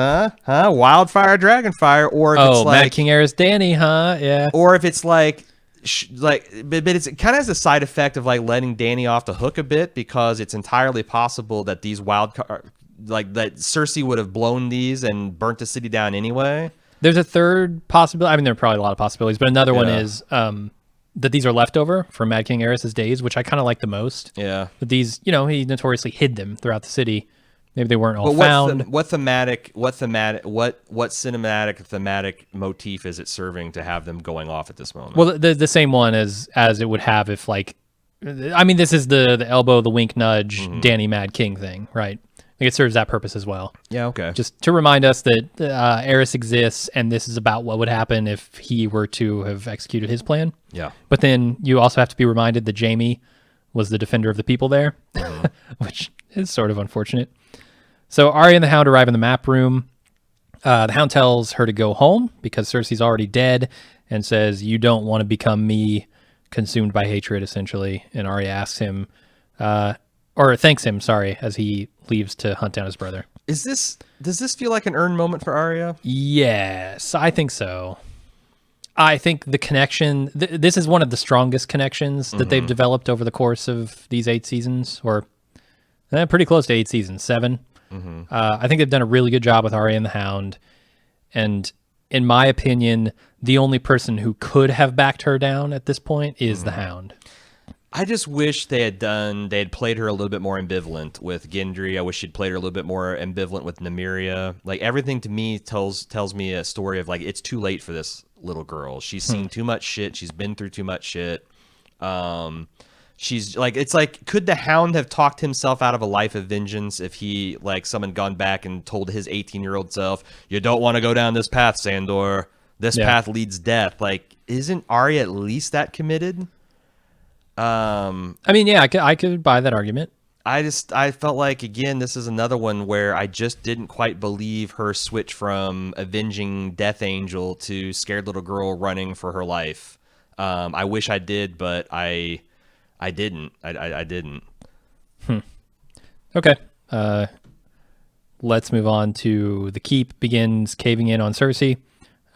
wildfire, dragonfire, or if it's like Mad King Aerys, Dany, yeah, or if it's like but it's kind of has a side effect of like letting Dany off the hook a bit, because it's entirely possible that these that Cersei would have blown these and burnt the city down anyway. There's a third possibility. I mean, there are probably a lot of possibilities, but another one is that these are leftover from Mad King Aerys' days, which I kind of like the most. Yeah. But these, he notoriously hid them throughout the city. Maybe they weren't all found. What cinematic thematic motif is it serving to have them going off at this moment? Well, the same one as it would have if, like, I mean, this is the elbow, the wink, nudge, Dany Mad King thing, right? I think it serves that purpose as well. Yeah, okay. Just to remind us that Aerys exists, and this is about what would happen if he were to have executed his plan. Yeah. But then you also have to be reminded that Jaime was the defender of the people there, which is sort of unfortunate. So Arya and the Hound arrive in the map room. The Hound tells her to go home because Cersei's already dead, and says, "You don't want to become me," consumed by hatred, essentially. And Arya asks him, or thanks him, sorry, as he leaves to hunt down his brother. Does this feel like an earned moment for Arya? Yes, I think so. I think the connection, this is one of the strongest connections that they've developed over the course of these 8 seasons, or pretty close to 8 seasons, 7. I think they've done a really good job with Arya and the Hound. And in my opinion, the only person who could have backed her down at this point is the Hound. I just wish they had played her a little bit more ambivalent with Gendry. I wish she'd played her a little bit more ambivalent with Nymeria. Like, everything to me tells me a story of like, it's too late for this little girl. She's seen too much shit. She's been through too much shit. She's like, it's like, could the Hound have talked himself out of a life of vengeance if he, like, someone gone back and told his 18-year-old self, "You don't want to go down this path, Sandor. This path leads death." Like, isn't Arya at least that committed? I mean, yeah, I could buy that argument. I felt like, again, this is another one where I just didn't quite believe her switch from avenging Death Angel to scared little girl running for her life. I wish I did, but I didn't. I didn't. Okay. let's move on to the keep begins caving in on Cersei.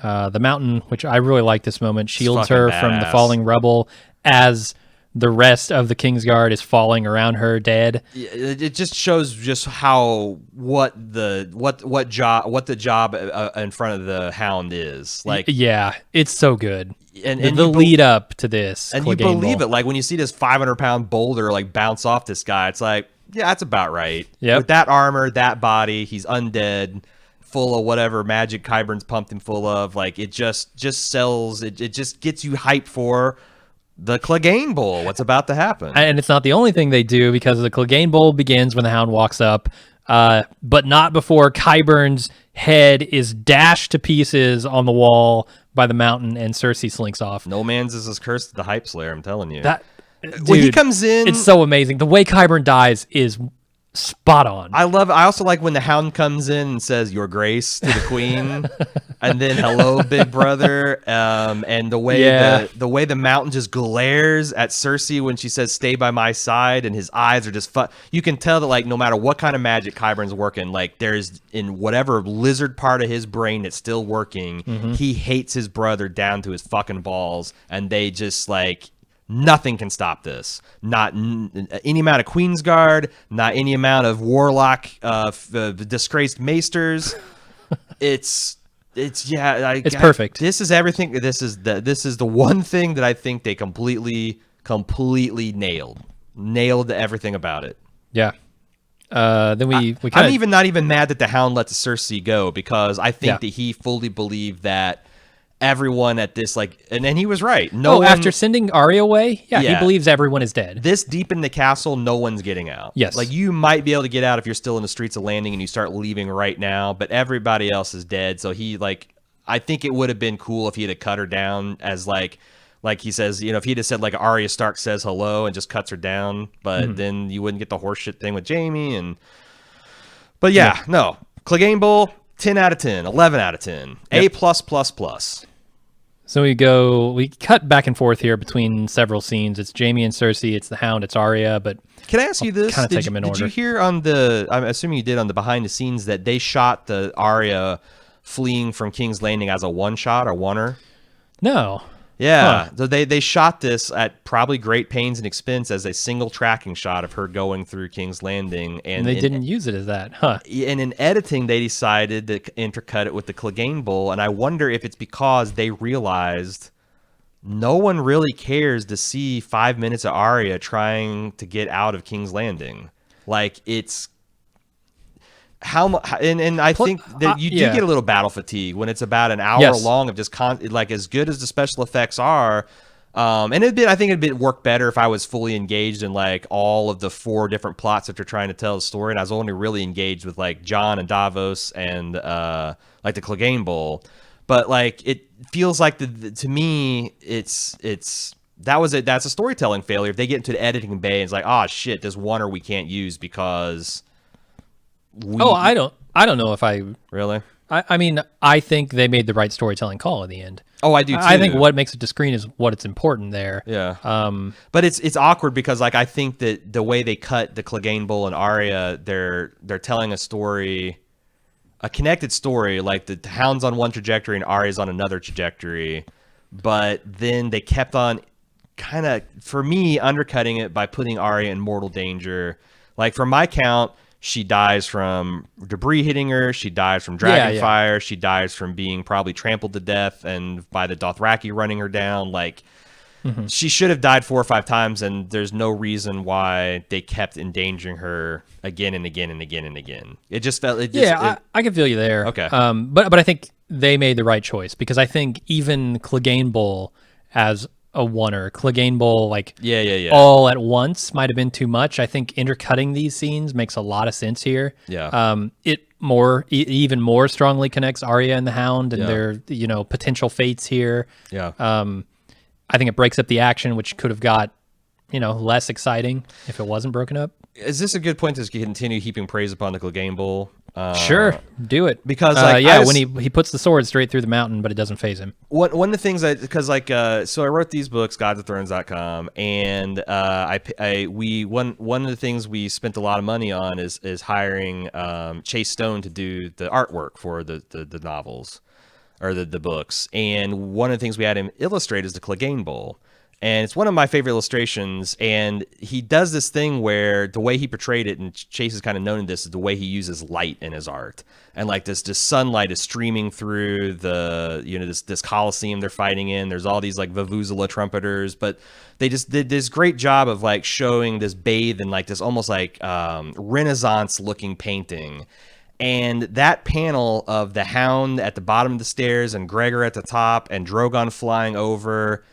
The mountain, which I really like this moment, shields her from the badass. falling rubble as the rest of the Kingsguard is falling around her dead. It just shows just how what the job in front of the Hound is like. Yeah, it's so good. And the you lead up to this, and you believe it, like when you see this 500-pound boulder like bounce off this guy, it's like, yeah, that's about right. Yep. With that armor, that body, he's undead, full of whatever magic Qyburn's pumped him full of. Like it just sells. It just gets you hyped for the Clegane Bowl. What's about to happen? And it's not the only thing they do, because the Clegane Bowl begins when the Hound walks up, but not before Qyburn's head is dashed to pieces on the wall by the mountain, and Cersei slinks off. No man's is as cursed as the Hype Slayer. I'm telling you. Dude, When he comes in, it's so amazing. The way Qyburn dies is spot on. I love it. I also like when the Hound comes in and says "Your Grace" to the Queen, and then "Hello, Big Brother." And the way the way the mountain just glares at Cersei when she says "Stay by my side," and his eyes are just you can tell that, like, no matter what kind of magic Qyburn's working, like there's in whatever lizard part of his brain that's still working, he hates his brother down to his fucking balls, and they just like. Nothing can stop this. Not any amount of Queensguard, not any amount of Warlock, disgraced maesters. It's perfect. This is everything. This is the one thing that I think they completely nailed everything about it. Yeah. Then we kind I'm of even not even mad that the Hound let the Cersei go, because I think Yeah. that he fully believed that everyone at this, like, and he was right. No one, after sending Arya away, he Yeah. believes everyone is dead. this deep in the castle, no one's getting out. Yes. Like, you might be able to get out if you're still in the streets of Landing and you start leaving right now, but everybody else is dead. So he, like, I think it would have been cool if he had cut her down as like he says, you know, if he'd have said like Arya Stark says hello and just cuts her down, but then you wouldn't get the horseshit thing with Jaime. But yeah, no, Clegane Bowl, 10 out of 10, 11 out of 10, A++++. So we cut back and forth here between several scenes. It's Jaime and Cersei, it's the Hound, it's Arya, but Can I ask you this? kinda take them in Did order. you hear on I'm assuming you did, on the behind the scenes, that they shot the Arya fleeing from King's Landing as a one-shot or oneer? no. Yeah, Huh. so they shot this at probably great pains and expense as a single tracking shot of her going through King's Landing, And they didn't use it as that, huh? And in editing, they decided to intercut it with the Clegane Bowl, and I wonder if it's because they realized no one really cares to see 5 minutes of Arya trying to get out of King's Landing. Like, it's how much, and I think that you do yeah. get a little battle fatigue when it's about an hour Yes. long of just like, as good as the special effects are. And I think it'd work better if I was fully engaged in like all of the 4 different plots that they're trying to tell the story, and I was only really engaged with like Jon and Davos and like the Clegane Bowl. But like, it feels like to me, that's a storytelling failure. If they get into the editing bay and it's like, oh shit, this oneer we can't use because I don't know if really. I mean, I think they made the right storytelling call in the end. Oh, I do too. I think what makes it to screen is what it's important there. Yeah. But it's awkward because like I think that the way they cut the Clegane Bowl and Arya, they're telling a story, a connected story. Like the Hound's on one trajectory and Arya's on another trajectory, but then they kept on kind of, for me, undercutting it by putting Arya in mortal danger. Like, from my count, she dies from debris hitting her. She dies from dragon fire. She dies from being probably trampled to death and by the Dothraki running her down. Like, she should have died 4 or 5 times, and there's no reason why they kept endangering her again and again and again and again. It just felt... I can feel you there. Okay. But I think they made the right choice, because I think even Clegane Bowl as a oneer, Clegane Bowl, like all at once might have been too much. I think intercutting these scenes makes a lot of sense here. Yeah. It even more strongly connects Arya and the Hound and their potential fates here. Yeah. I think it breaks up the action, which could have got less exciting if it wasn't broken up. Is this a good point to continue heaping praise upon the Clegane Bowl? Sure, do it. Because like when he puts the sword straight through the mountain, but it doesn't phase him. One of the things because so I wrote these books, godsofthrones.com, and one of the things we spent a lot of money on is hiring Chase Stone to do the artwork for the novels or the books. And one of the things we had him illustrate is the Clegane Bowl. And it's one of my favorite illustrations, and he does this thing where the way he portrayed it, and Chase is kind of known in this, is the way he uses light in his art. And like this sunlight is streaming through this Coliseum they're fighting in. There's all these like Vuvuzela trumpeters, but they just did this great job of like showing this bathe in like this almost like Renaissance looking painting. And that panel of the Hound at the bottom of the stairs and Gregor at the top and Drogon flying over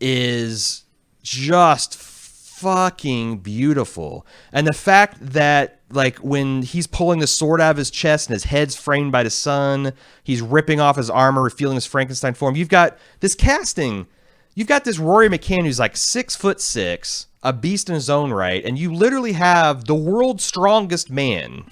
is just fucking beautiful. And the fact that like when he's pulling the sword out of his chest and his head's framed by the sun, he's ripping off his armor, revealing his Frankenstein form. You've got this casting. You've got this Rory McCann who's like 6'6", a beast in his own right, and you literally have the world's strongest man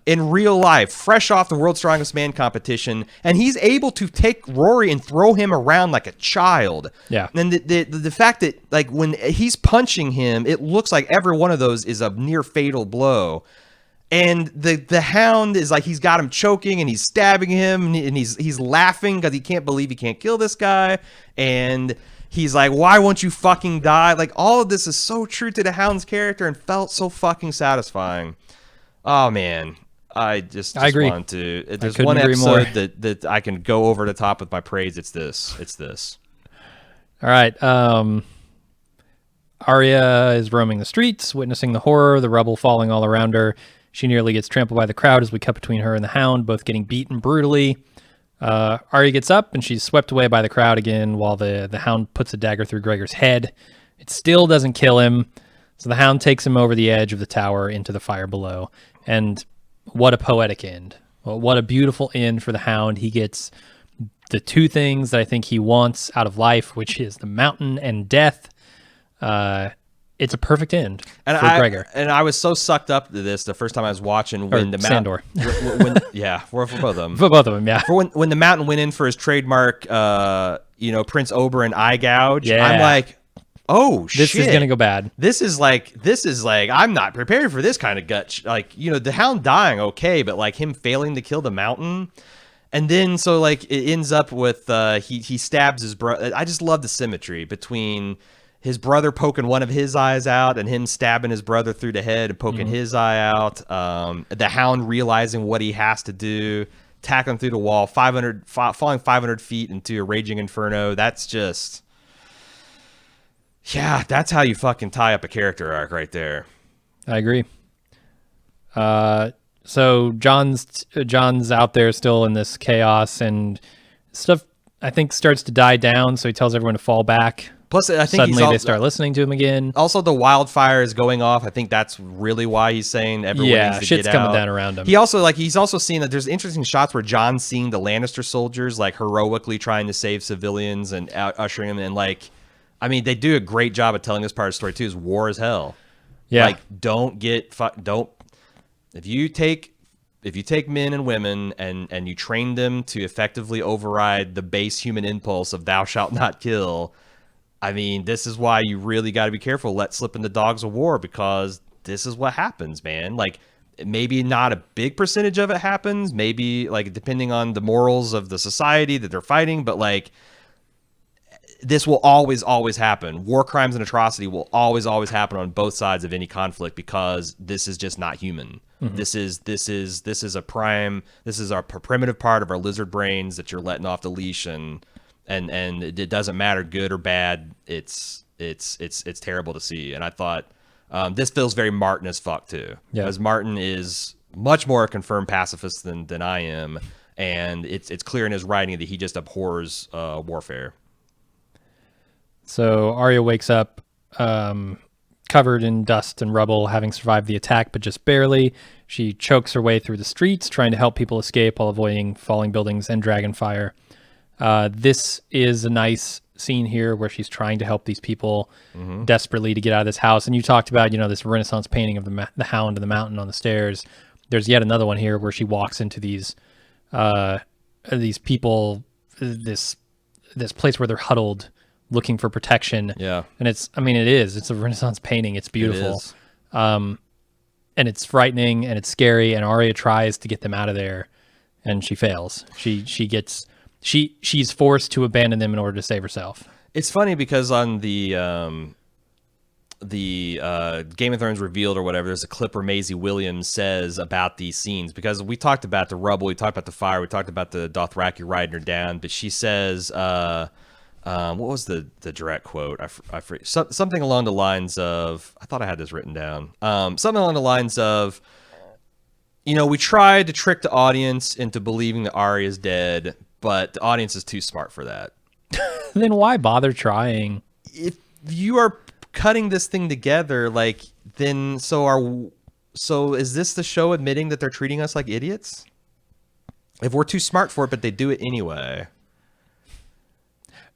in real life, fresh off the world's strongest man competition, and he's able to take Rory and throw him around like a child. Yeah. And the fact that like when he's punching him, it looks like every one of those is a near fatal blow. And the Hound is like, he's got him choking and he's stabbing him and he's laughing because he can't believe he can't kill this guy. And he's like, why won't you fucking die? Like, all of this is so true to the Hound's character and felt so fucking satisfying. Oh, man. I agree. want to. There's one episode that I can go over the top with my praise. It's this. All right. Arya is roaming the streets, witnessing the horror, the rubble falling all around her. She nearly gets trampled by the crowd as we cut between her and the Hound, both getting beaten brutally. Arya gets up and she's swept away by the crowd again while the Hound puts a dagger through Gregor's head. It still doesn't kill him, so the Hound takes him over the edge of the tower into the fire below. And what a poetic end. Well, what a beautiful end for the Hound. He gets the two things that I think he wants out of life, which is the mountain and death. It's a perfect end for Gregor. And I was so sucked up to this the first time I was watching when the mountain. Sandor. Yeah, for both of them. For both of them, yeah. For when the mountain went in for his trademark, Prince Oberyn eye gouge. Yeah. I'm like, oh shit, this is gonna go bad. This is like I'm not prepared for this kind of gut. The Hound dying, okay, but like him failing to kill the mountain. And then so like it ends up with he stabs his brother. I just love the symmetry between his brother poking one of his eyes out and him stabbing his brother through the head and poking his eye out. The Hound realizing what he has to do, tackling through the wall, falling 500 feet into a raging inferno. That's just, yeah, that's how you fucking tie up a character arc right there. I agree. So John's out there still in this chaos and stuff, I think, starts to die down. So he tells everyone to fall back. Plus, I think suddenly they start listening to him again. Also, the wildfire is going off. I think that's really why he's saying everyone needs to shit's get coming out. down around him. He's also seen that there's interesting shots where John's seeing the Lannister soldiers like heroically trying to save civilians and ushering them in. Like, I mean, they do a great job of telling this part of the story too. Is war is hell. Yeah. Like, if you take men and women and you train them to effectively override the base human impulse of thou shalt not kill. I mean, this is why you really got to be careful. Let slip in the dogs of war, because this is what happens, man. Like, maybe not a big percentage of it happens. Maybe, like, depending on the morals of the society that they're fighting. But, like, this will always, always happen. War crimes and atrocity will always, always happen on both sides of any conflict, because this is just not human. Mm-hmm. This is our primitive part of our lizard brains that you're letting off the leash, and it doesn't matter good or bad. It's terrible to see. And I thought this feels very Martin as fuck too. Yeah. Because Martin is much more a confirmed pacifist than I am, and it's clear in his writing that he just abhors warfare. So Arya wakes up covered in dust and rubble, having survived the attack, but just barely. She chokes her way through the streets, trying to help people escape while avoiding falling buildings and dragon fire. This is a nice scene here where she's trying to help these people desperately to get out of this house. And you talked about, this Renaissance painting of the Hound and the mountain on the stairs. there's yet another one here where she walks into these people, this place where they're huddled looking for protection. Yeah. And it's a Renaissance painting. It's beautiful. It is. And it's frightening and it's scary, and Arya tries to get them out of there and she fails. She's forced to abandon them in order to save herself. It's funny because on the Game of Thrones Revealed or whatever, there's a clip where Maisie Williams says about these scenes, because we talked about the rubble, we talked about the fire, we talked about the Dothraki riding her down, but she says, what was the direct quote? I forget. Something along the lines of, I thought I had this written down. Something along the lines of, we tried to trick the audience into believing that Arya is dead, but the audience is too smart for that. Then why bother trying? If you are cutting this thing together, so is this the show admitting that they're treating us like idiots? If we're too smart for it, but they do it anyway.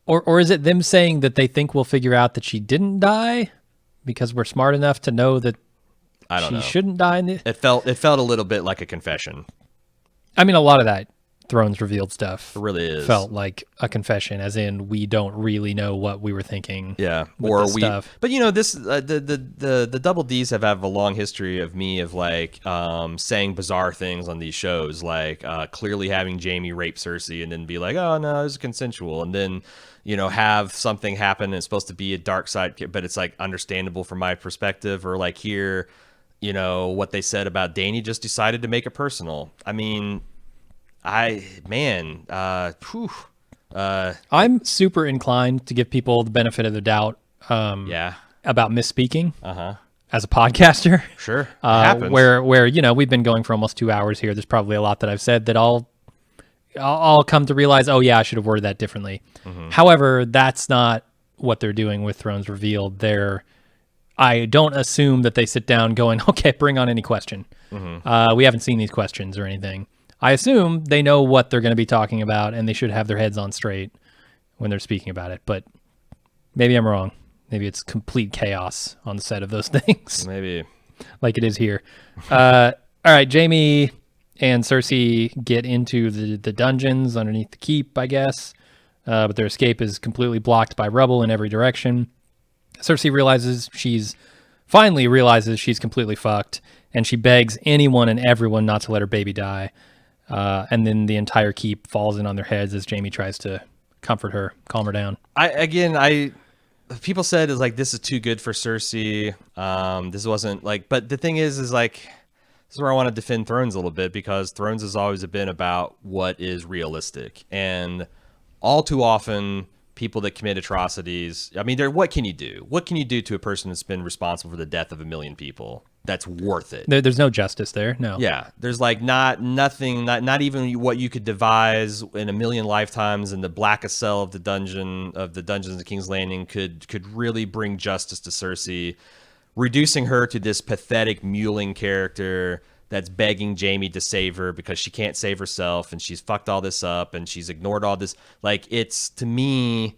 Or is it them saying that they think we'll figure out that she didn't die because we're smart enough to know that she shouldn't die? It felt a little bit like a confession. I mean, a lot of that Thrones Revealed stuff it really is felt like a confession, as in we don't really know what we were thinking. Yeah, stuff. But this the Double D's have a long history of me of saying bizarre things on these shows, clearly having Jaime rape Cersei and then be like, oh no, this is consensual, and then have something happen and it's supposed to be a dark side, but it's understandable from my perspective, or here, what they said about Dany just decided to make it personal. I mean, I'm super inclined to give people the benefit of the doubt. About misspeaking. As a podcaster. Sure. It happens. Where we've been going for almost 2 hours here. There's probably a lot that I've said that I'll come to realize, oh yeah, I should have worded that differently. Mm-hmm. However, that's not what they're doing with Thrones Revealed. I don't assume that they sit down going, okay, bring on any question. Mm-hmm. We haven't seen these questions or anything. I assume they know what they're going to be talking about, and they should have their heads on straight when they're speaking about it. But maybe I'm wrong. Maybe it's complete chaos on the set of those things. Maybe. Like it is here. All right, Jaime and Cersei get into the dungeons underneath the keep, I guess. But their escape is completely blocked by rubble in every direction. Cersei finally realizes she's completely fucked, and she begs anyone and everyone not to let her baby die. And then the entire keep falls in on their heads as Jaime tries to comfort her, calm her down. People said this is too good for Cersei. This wasn't but the thing is this is where I want to defend Thrones a little bit, because Thrones has always been about what is realistic, and all too often people that commit atrocities, what can you do? What can you do to a person that's been responsible for the death of 1 million people? That's worth it. There's no justice there. No. Yeah. There's nothing, not even what you could devise in 1 million lifetimes in the blackest cell of the Dungeons of King's Landing could really bring justice to Cersei, reducing her to this pathetic mewling character that's begging Jaime to save her because she can't save herself, and she's fucked all this up and she's ignored all this. It's, to me,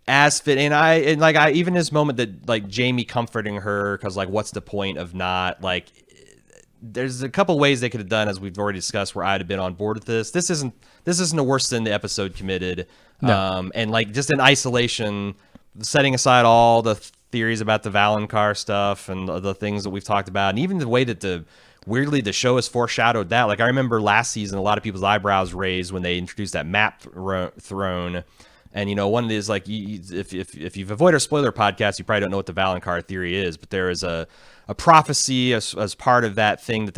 as fit, and I even this moment that Jaime comforting her, because what's the point of not there's a couple ways they could have done, as we've already discussed, where I'd have been on board with this. This isn't the worst thing the episode committed. No. And just in isolation, setting aside all the theories about the Valonqar stuff and the things that we've talked about, and even the way that weirdly the show has foreshadowed that. I remember last season, a lot of people's eyebrows raised when they introduced that map throne. And one is if you've avoided our spoiler podcast, you probably don't know what the Valonqar theory is, but there is a prophecy as part of that thing that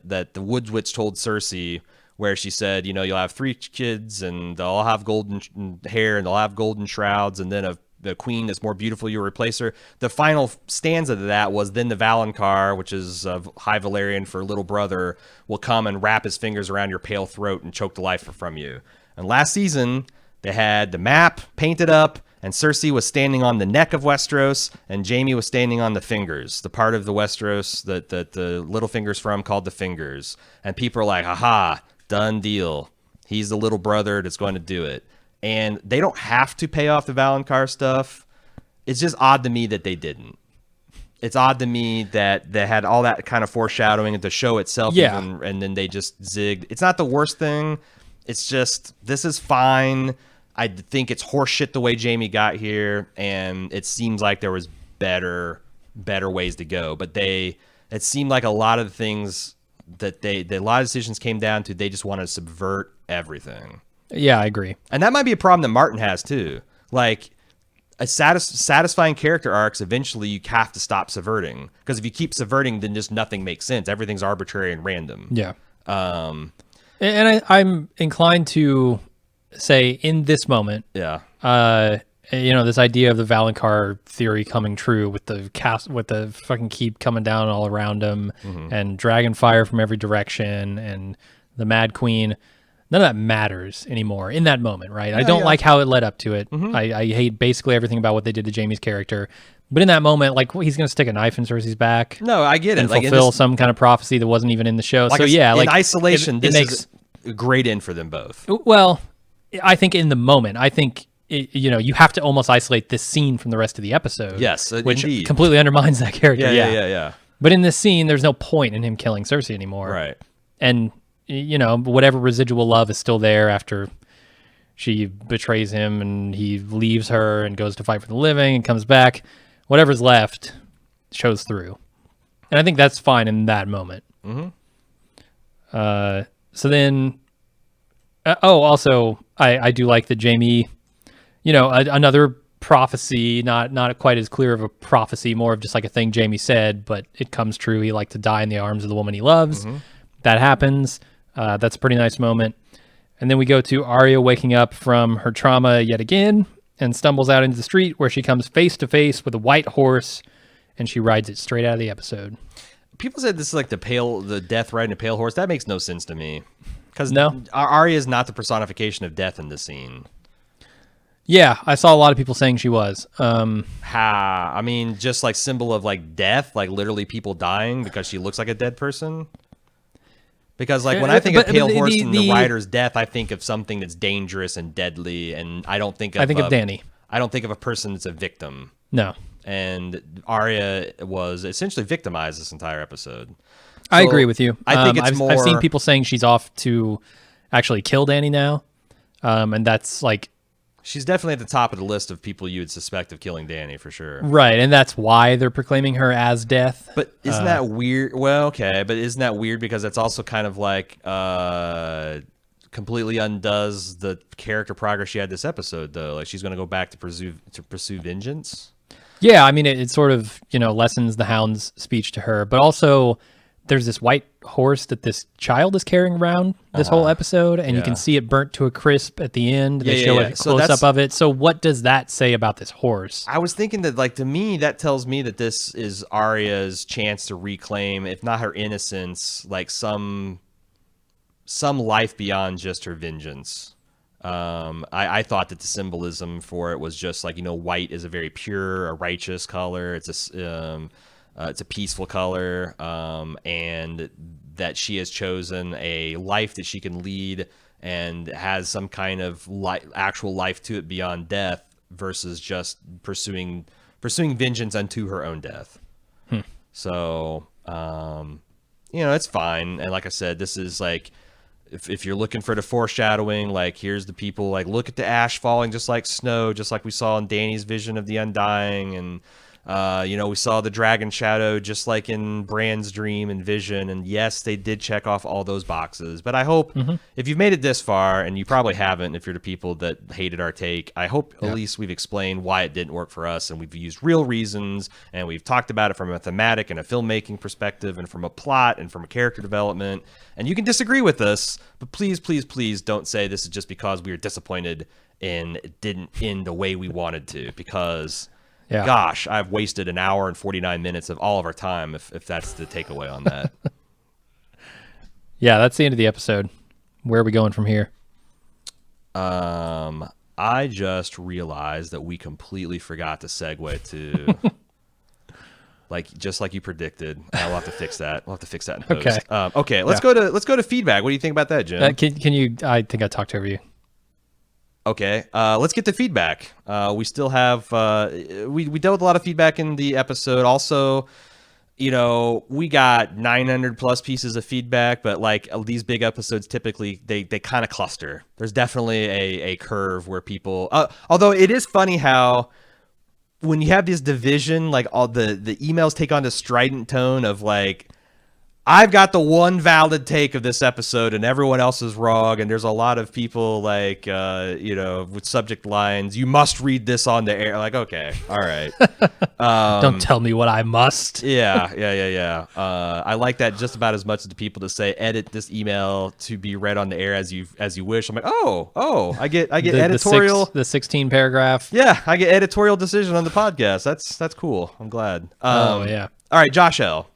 that the Wood Witch told Cersei, where she said, you'll have 3 kids and they'll all have golden hair and they'll have golden shrouds, and then the queen that's more beautiful, you'll replace her. The final stanza to that was, then the Valonqar, which is High Valyrian for little brother, will come and wrap his fingers around your pale throat and choke the life from you. And last season, they had the map painted up, and Cersei was standing on the neck of Westeros, and Jaime was standing on the fingers, the part of the Westeros that the little fingers from, called the fingers. And people are like, haha, done deal. He's the little brother that's going to do it. And they don't have to pay off the Valonqar stuff. It's just odd to me that they didn't. it's odd to me that they had all that kind of foreshadowing at the show itself, Yeah. even, and then they just zigged. It's not the worst thing. It's just, this is fine. I think it's horseshit the way Jamie got here, and it seems like there was better ways to go. But it seemed like a lot of the things that a lot of decisions came down to, they just want to subvert everything. Yeah, I agree. And that might be a problem that Martin has too. Like, a satisfying character arcs, eventually you have to stop subverting, because if you keep subverting, then just nothing makes sense. Everything's arbitrary and random. Yeah. And I'm inclined to say in this moment, Yeah. this idea of the Valonqar theory coming true with the fucking keep coming down all around him and dragon fire from every direction and the Mad Queen. None of that matters anymore in that moment, right? I don't like how it led up to it. I hate basically everything about what they did to Jamie's character. But in that moment, like, he's going to stick a knife in Cersei's back. No, I get it. And fulfill some kind of prophecy that wasn't even in the show. So yeah, in isolation, this makes is a great end for them both. Well, I think in the moment, you have to almost isolate this scene from the rest of the episode. Yes, which indeed. completely undermines that character. Yeah. But in this scene, there's no point in him killing Cersei anymore. Right. And whatever residual love is still there after she betrays him and he leaves her and goes to fight for the living and comes back. Whatever's left shows through. And I think that's fine in that moment. So then, also, I do like that Jamie, another prophecy, not quite as clear of a prophecy, more of just like a thing Jamie said, but it comes true. He liked to die in the arms of the woman he loves. That happens. That's a pretty nice moment. And then we go to Arya waking up from her trauma yet again and stumbles out into the street where she comes face to face with a white horse, and she rides it straight out of the episode. People said this is like the death riding a pale horse. That makes no sense to me. Because No? Arya is not the personification of death in this scene. Yeah, I saw a lot of people saying she was. I mean, just like symbol of like death, like literally people dying because she looks like a dead person. Because like when I think of pale horse and the rider's death, I think of something that's dangerous and deadly, and I think of Dany. I don't think of a person that's a victim. No. And Arya was essentially victimized this entire episode. I agree with you. I think I've seen people saying she's off to actually kill Dany now, and that's like, she's definitely at the top of the list of people you would suspect of killing Dany for sure. right, and that's why they're proclaiming her as death. But isn't that weird? Well, okay, but isn't that weird because that's also kind of like completely undoes the character progress she had this episode, though. Like, she's going to go back to pursue vengeance. Yeah, I mean, it sort of, lessens the Hound's speech to her, but also there's this white horse that this child is carrying around this whole episode, and you can see it burnt to a crisp at the end. They show a close-up of it. So what does that say about this horse? I was thinking that, like, to me, that tells me that this is Arya's chance to reclaim, if not her innocence, like some life beyond just her vengeance. I thought that the symbolism for it was just like, white is a very pure, a righteous color. It's a peaceful color, and that she has chosen a life that she can lead and has some kind of actual life to it beyond death, versus just pursuing vengeance unto her own death. So, it's fine. And like I said, this is like, if you're looking for the foreshadowing, like, here's the people, like, look at the ash falling just like snow, just like we saw in Dany's vision of the Undying, and we saw the dragon shadow just like in Bran's dream and vision. And yes, they did check off all those boxes. But I hope if you've made it this far, and you probably haven't if you're the people that hated our take, I hope at least we've explained why it didn't work for us, and we've used real reasons, and we've talked about it from a thematic and a filmmaking perspective, and from a plot and from a character development. And you can disagree with us, but please, please, please don't say this is just because we were disappointed and it didn't end the way we wanted to, because... Yeah. Gosh, I've wasted an hour and 49 minutes of all of our time if that's the takeaway on that. Yeah, that's the end of the episode. Where are we going from here? I just realized that we completely forgot to segue to just like you predicted. We'll have to fix that. We'll have to fix that in post. Okay, let's go to feedback. What do you think about that, Jim? Can you? I think I talked over you. Okay, let's get the feedback. We still have we dealt with a lot of feedback in the episode. Also, you know, we got 900 plus pieces of feedback, but like these big episodes, typically they kind of cluster. There's definitely a curve where people, although it is funny how when you have this division, like all the emails take on this strident tone of like, I've got the one valid take of this episode and everyone else is wrong. And there's a lot of people like, you know, with subject lines, you must read this on the air. Like, okay, all right. Don't tell me what I must. Yeah. I like that just about as much as the people that say, edit this email to be read on the air as you wish. I'm like, oh, I get editorial. The 16 paragraph. Yeah, I get editorial decision on the podcast. That's cool. I'm glad. Oh, yeah. All right, Josh L.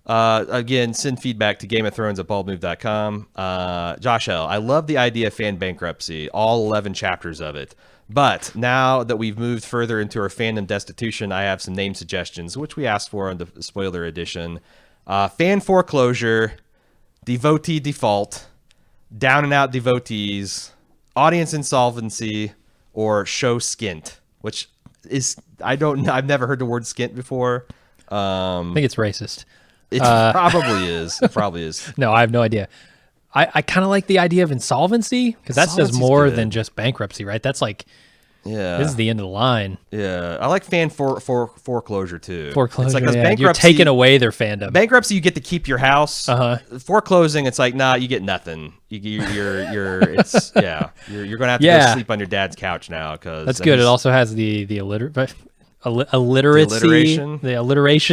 Again, send feedback to GameOfThrones@baldmove.com. Josh L., I love the idea of fan bankruptcy, all 11 chapters of it. But now that we've moved further into our fandom destitution, I have some name suggestions, which we asked for on the spoiler edition. Fan foreclosure, devotee default, down and out devotees, audience insolvency, or show skint, which is, I've never heard the word skint before. I think it's racist. It probably is. It probably is. No, I have no idea. I kind of like the idea of insolvency because that says more than just bankruptcy, right? That's like, this is the end of the line. Yeah, I like fan foreclosure too. Foreclosure, it's like, 'cause yeah. You're taking away their fandom. Bankruptcy, you get to keep your house. Foreclosing, it's like, nah, you get nothing. You're gonna have to go sleep on your dad's couch now. Because that's good. It also has the alliteration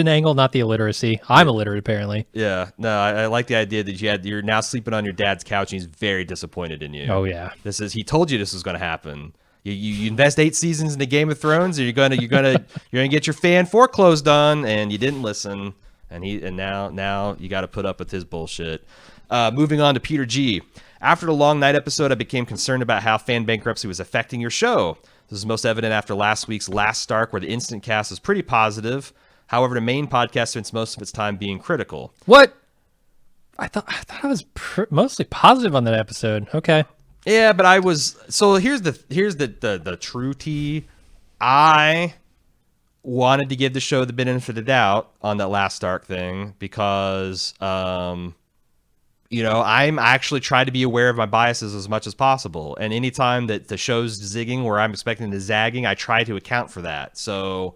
angle, not the illiteracy. I'm illiterate apparently. Yeah, no, I like the idea that you're now sleeping on your dad's couch and he's very disappointed in you. Oh yeah, he told you this was going to happen. You invest 8 seasons into Game of Thrones, or you're gonna get your fan foreclosed on, and you didn't listen, and now you got to put up with his bullshit. Moving on to Peter G. After the Long Night episode, I became concerned about how fan bankruptcy was affecting your show. This is most evident after last week's Last Stark, where the instant cast was pretty positive. However, the main podcast spends most of its time being critical. What? I thought I was mostly positive on that episode. Okay. Yeah, but I was. So here's the true tea. I wanted to give the show the benefit of the doubt on that Last Stark thing because, you know, I'm actually trying to be aware of my biases as much as possible. And anytime that the show's zigging where I'm expecting the zagging, I try to account for that. So,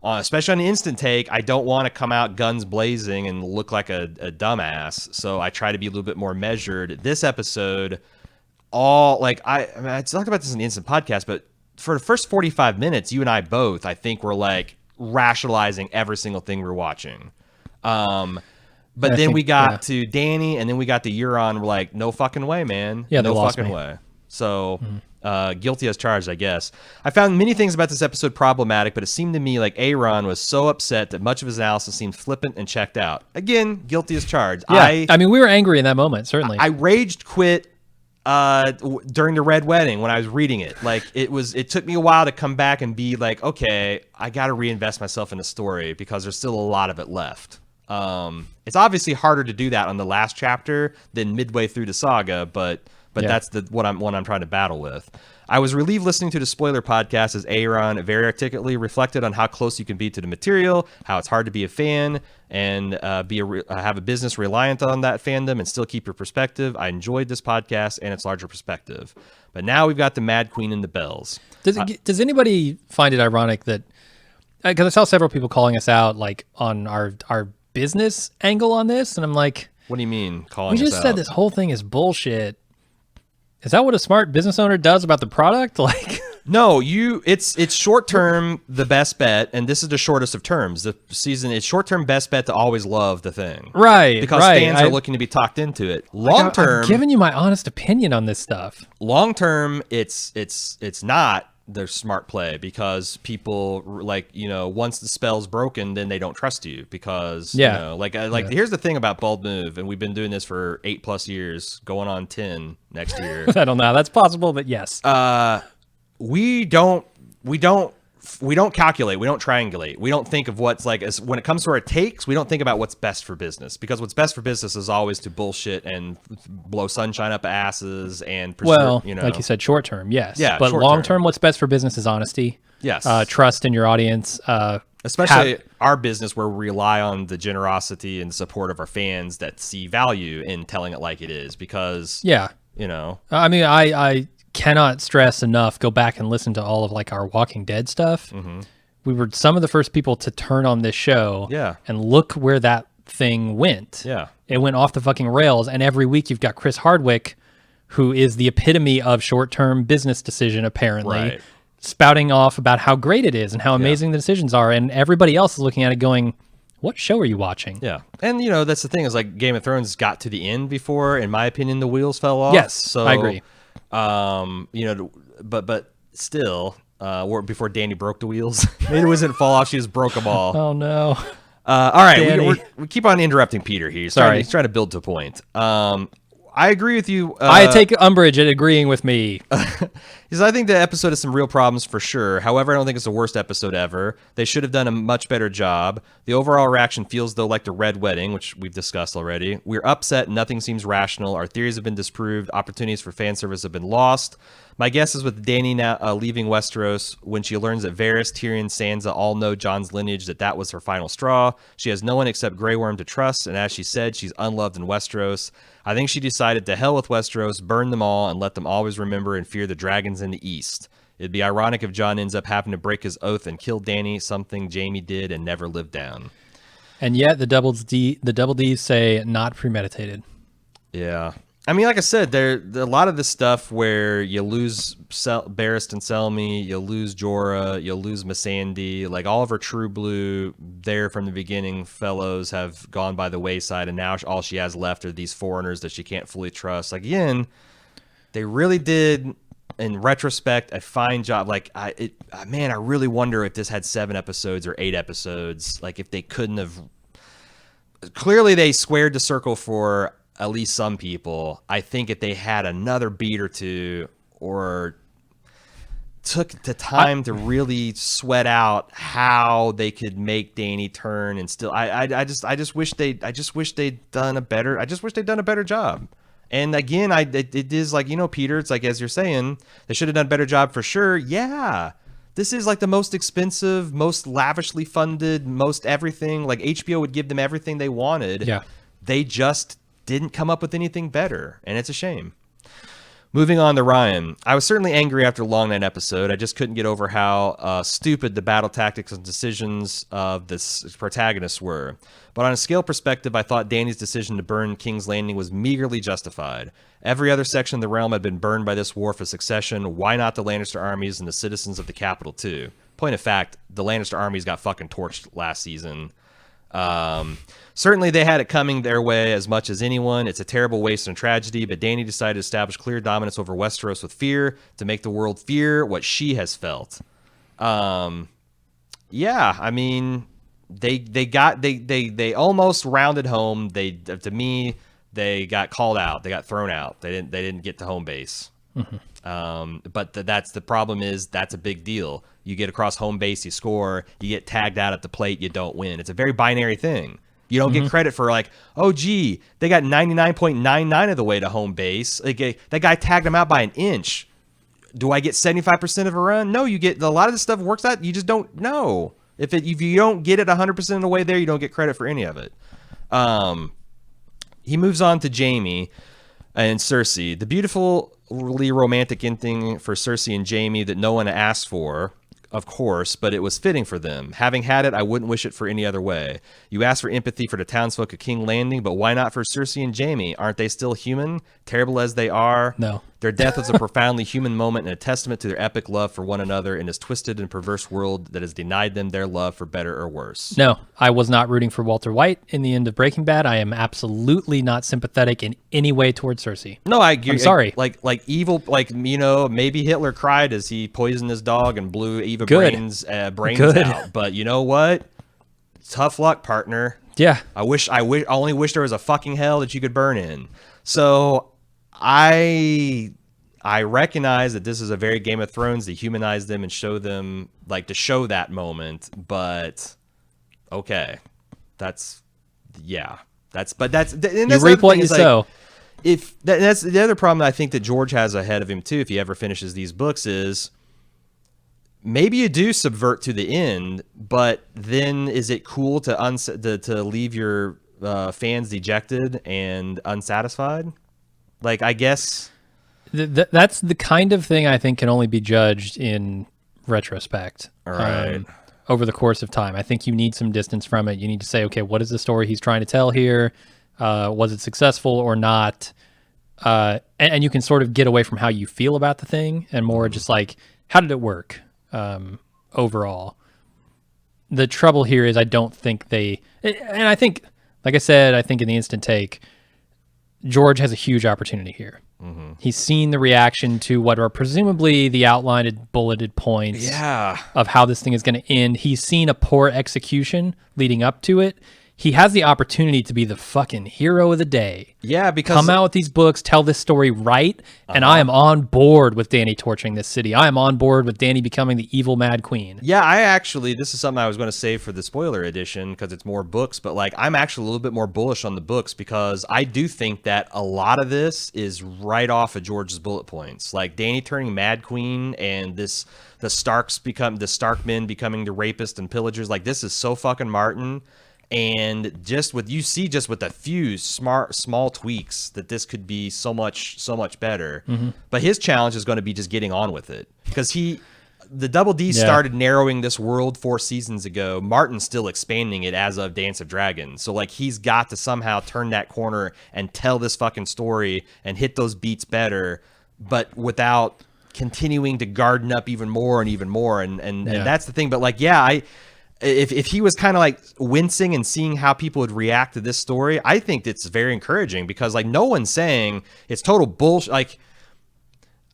especially on the instant take, I don't want to come out guns blazing and look like a dumbass. So I try to be a little bit more measured. This episode, I talked about this in the instant podcast, but for the first 45 minutes, you and I both, I think, were like rationalizing every single thing we're watching. But then we got to Danny, and then we got to Euron. We're like, no fucking way, man. Yeah, no fucking way. So, guilty as charged, I guess. I found many things about this episode problematic, but it seemed to me like Aaron was so upset that much of his analysis seemed flippant and checked out. Again, guilty as charged. Yeah, I mean, we were angry in that moment, certainly. I raged quit during the Red Wedding when I was reading it. Like, it took me a while to come back and be like, okay, I got to reinvest myself in the story because there's still a lot of it left. It's obviously harder to do that on the last chapter than midway through the saga, but that's what I'm trying to battle with. I was relieved listening to the spoiler podcast as Aaron very articulately reflected on how close you can be to the material, how it's hard to be a fan and have a business reliant on that fandom and still keep your perspective. I enjoyed this podcast and its larger perspective. But now we've got the Mad Queen and the bells. Does anybody find it ironic that, because I saw several people calling us out like on our business angle on this, and I'm like, what do you mean calling us out? We just said this whole thing is bullshit. Is that what a smart business owner does about the product? Like, no, it's short term the best bet, and this is the shortest of terms. The season, it's short term best bet to always love the thing, right? Because fans are looking to be talked into it. Long term, I'm giving you my honest opinion on this stuff. Long term, it's not their smart play because people like, you know, once the spell's broken, then they don't trust you because you know, here's the thing about Bald Move, and we've been doing this for 8+ years, going on 10 next year. I don't know how that's possible, but yes. We don't calculate, we don't triangulate, we don't think of what's like as when it comes to our takes, we don't think about what's best for business, because what's best for business is always to bullshit and blow sunshine up asses and Well, you know, like you said, short term, yes. Yeah, but short long term. term, what's best for business is honesty. Yes. Trust in your audience. Especially our business, where we rely on the generosity and support of our fans that see value in telling it like it is, because Yeah. you know, I mean, I cannot stress enough, go back and listen to all of like our Walking Dead stuff. We were some of the first people to turn on this show. Yeah. And look where that thing went. Yeah. It went off the fucking rails. And every week you've got Chris Hardwick, who is the epitome of short-term business decision, apparently, Right. spouting off about how great it is and how amazing the decisions are. And everybody else is looking at it going, what show are you watching? yeah. And you know, that's the thing, is like Game of Thrones got to the end before, in my opinion, the wheels fell off. Yes, so I agree. You know, but still, before Dany broke the wheels, maybe it wasn't fall off; she just broke them all. Oh, no. All right, Dany. we keep on interrupting Peter here. He's trying to build to a point. I agree with you. I take umbrage at agreeing with me. Because I think the episode has some real problems for sure. However, I don't think it's the worst episode ever. They should have done a much better job. The overall reaction feels, though, like the Red Wedding, which we've discussed already. We're upset. Nothing seems rational. Our theories have been disproved. Opportunities for fan service have been lost. My guess is with Dany now leaving Westeros, when she learns that Varys, Tyrion, Sansa all know Jon's lineage, that was her final straw. She has no one except Grey Worm to trust, and as she said, she's unloved in Westeros. I think she decided to hell with Westeros, burn them all, and let them always remember and fear the dragons in the east. It'd be ironic if Jon ends up having to break his oath and kill Dany, something Jaime did and never lived down. And yet the double D's say not premeditated. Yeah. I mean, like I said, a lot of this stuff where you lose Barristan Selmy, you lose Jorah, you lose Missandei, like all of her true blue there from the beginning fellows have gone by the wayside, and now all she has left are these foreigners that she can't fully trust. Like, again, they really did, in retrospect, a fine job. Like, man, I really wonder if this had 7 episodes or 8 episodes, like if they couldn't have. Clearly, they squared the circle for at least some people. I think if they had another beat or two, or took the time to really sweat out how they could make Dany turn, and still, I just wish they'd done a better job. And again, it is like, you know, Peter, it's like, as you're saying, they should have done a better job for sure. Yeah. This is like the most expensive, most lavishly funded, most everything. Like, HBO would give them everything they wanted. Yeah. They just didn't come up with anything better, and it's a shame. Moving on to Ryan. I was certainly angry after Long Night episode. I just couldn't get over how stupid the battle tactics and decisions of this protagonists were. But on a scale perspective, I thought Dany's decision to burn King's Landing was meagerly justified. Every other section of the realm had been burned by this war for succession. Why not the Lannister armies and the citizens of the capital too? Point of fact, the Lannister armies got fucking torched last season. Certainly they had it coming their way as much as anyone. It's a terrible waste and tragedy, but Dany decided to establish clear dominance over Westeros with fear, to make the world fear what she has felt. Yeah, I mean, they almost rounded home. To me, they got called out. They got thrown out. They didn't get to home base. But that's the problem, is that's a big deal. You get across home base, you score, you get tagged out at the plate, you don't win. It's a very binary thing. You don't get credit for like, oh, gee, they got 99.99 of the way to home base. Like, that guy tagged them out by an inch. Do I get 75% of a run? No, you get, a lot of this stuff works out. You just don't know. If you don't get it 100% of the way there, you don't get credit for any of it. He moves on to Jaime and Cersei. The beautifully romantic ending for Cersei and Jaime that no one asked for, of course, but it was fitting for them. Having had it, I wouldn't wish it for any other way. You asked for empathy for the townsfolk of King Landing, but why not for Cersei and Jaime? Aren't they still human? Terrible as they are? No. Their death was a profoundly human moment and a testament to their epic love for one another in this twisted and perverse world that has denied them their love for better or worse. No, I was not rooting for Walter White in the end of Breaking Bad. I am absolutely not sympathetic in any way towards Cersei. No, I'm sorry. Like evil, like, you know, maybe Hitler cried as he poisoned his dog and blew Eva Brain's brains out. But you know what? Tough luck, partner. Yeah. I only wish there was a fucking hell that you could burn in. So I I recognize that this is a very Game of Thrones to humanize them and show them, like, to show that moment. But okay, that's and You that's reap the what thing you is, like, sow. if that's the other problem that I think that George has ahead of him too, if he ever finishes these books, is maybe you do subvert to the end, but then is it cool to leave your fans dejected and unsatisfied? Like, I guess That's the kind of thing I think can only be judged in retrospect. All right. Over the course of time, I think you need some distance from it. You need to say, okay, what is the story he's trying to tell here? Was it successful or not? And you can sort of get away from how you feel about the thing and more just like, how did it work overall? The trouble here is I don't think and I think, like I said, I think in the instant take, George has a huge opportunity here. He's seen the reaction to what are presumably the outlined bulleted points of how this thing is going to end. He's seen a poor execution leading up to it. He has the opportunity to be the fucking hero of the day. Yeah, because Come out with these books, tell this story right, and I am on board with Dany torching this city. I am on board with Dany becoming the evil Mad Queen. Yeah, this is something I was going to save for the spoiler edition because it's more books, but like I'm actually a little bit more bullish on the books because I do think that a lot of this is right off of George's bullet points. Like Dany turning Mad Queen and the Starkmen becoming the rapists and pillagers. Like this is so fucking Martin. And just with a few small tweaks that this could be so much better. But his challenge is going to be just getting on with it because the Double D started narrowing this world 4 seasons ago. Martin's still expanding it as of Dance of Dragons. So like he's got to somehow turn that corner and tell this fucking story and hit those beats better, but without continuing to garden up even more. And that's the thing. But like, If he was kind of like wincing and seeing how people would react to this story, I think it's very encouraging because like no one's saying it's total bullshit. Like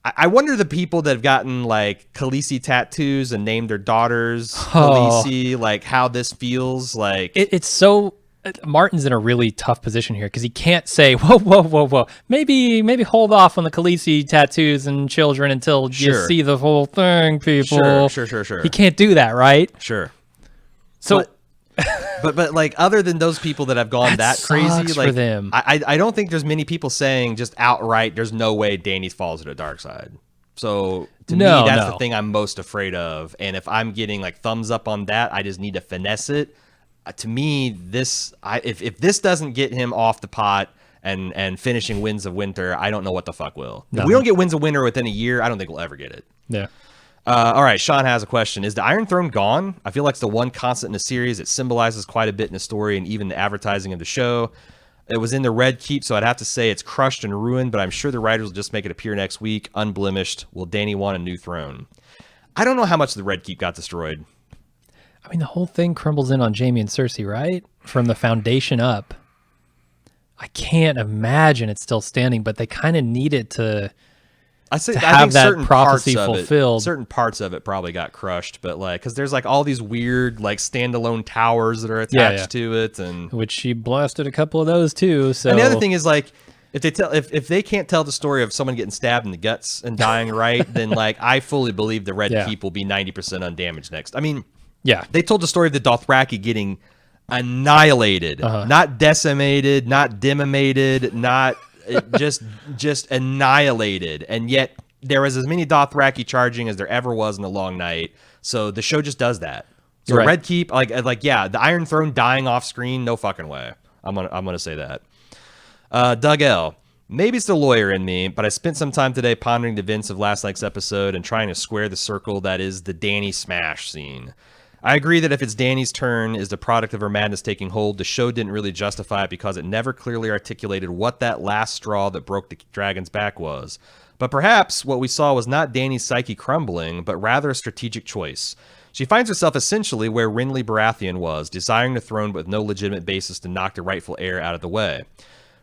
I wonder the people that have gotten like Khaleesi tattoos and named their daughters Khaleesi, like how this feels like. It's so Martin's in a really tough position here because he can't say, whoa. Maybe hold off on the Khaleesi tattoos and children until you see the whole thing, people. Sure. He can't do that, right? Sure. So, but like other than those people that have gone that crazy, like for them. I don't think there's many people saying just outright, there's no way Dany falls to the dark side. So to me, that's the thing I'm most afraid of. And if I'm getting like thumbs up on that, I just need to finesse it. To me, if this doesn't get him off the pot and finishing Winds of Winter, I don't know what the fuck will. If we don't get Winds of Winter within a year, I don't think we'll ever get it. Yeah. All right, Sean has a question. Is the Iron Throne gone? I feel like it's the one constant in the series. It symbolizes quite a bit in the story and even the advertising of the show. It was in the Red Keep, so I'd have to say it's crushed and ruined, but I'm sure the writers will just make it appear next week, unblemished. Will Dany want a new throne? I don't know how much the Red Keep got destroyed. I mean, the whole thing crumbles in on Jaime and Cersei, right? From the foundation up. I can't imagine it's still standing, but they kind of need it to... I think that certain prophecy parts fulfilled. Certain parts of it probably got crushed, but like, because there's like all these weird like standalone towers that are attached to it, and which she blasted a couple of those too. So, and the other thing is like, if they can't tell the story of someone getting stabbed in the guts and dying right, then like I fully believe the Red Keep will be 90% undamaged next. I mean, they told the story of the Dothraki getting annihilated, not decimated, not decimated, not. just annihilated, and yet there was as many Dothraki charging as there ever was in the Long Night. So the show just does that. So Red Keep, the Iron Throne dying off screen, no fucking way. I'm gonna say that. Doug L. Maybe it's the lawyer in me, but I spent some time today pondering the events of last night's episode and trying to square the circle that is the Dany smash scene. I agree that if it's Dany's turn is the product of her madness taking hold, the show didn't really justify it because it never clearly articulated what that last straw that broke the dragon's back was. But perhaps what we saw was not Dany's psyche crumbling, but rather a strategic choice. She finds herself essentially where Renly Baratheon was, desiring the throne but with no legitimate basis to knock the rightful heir out of the way.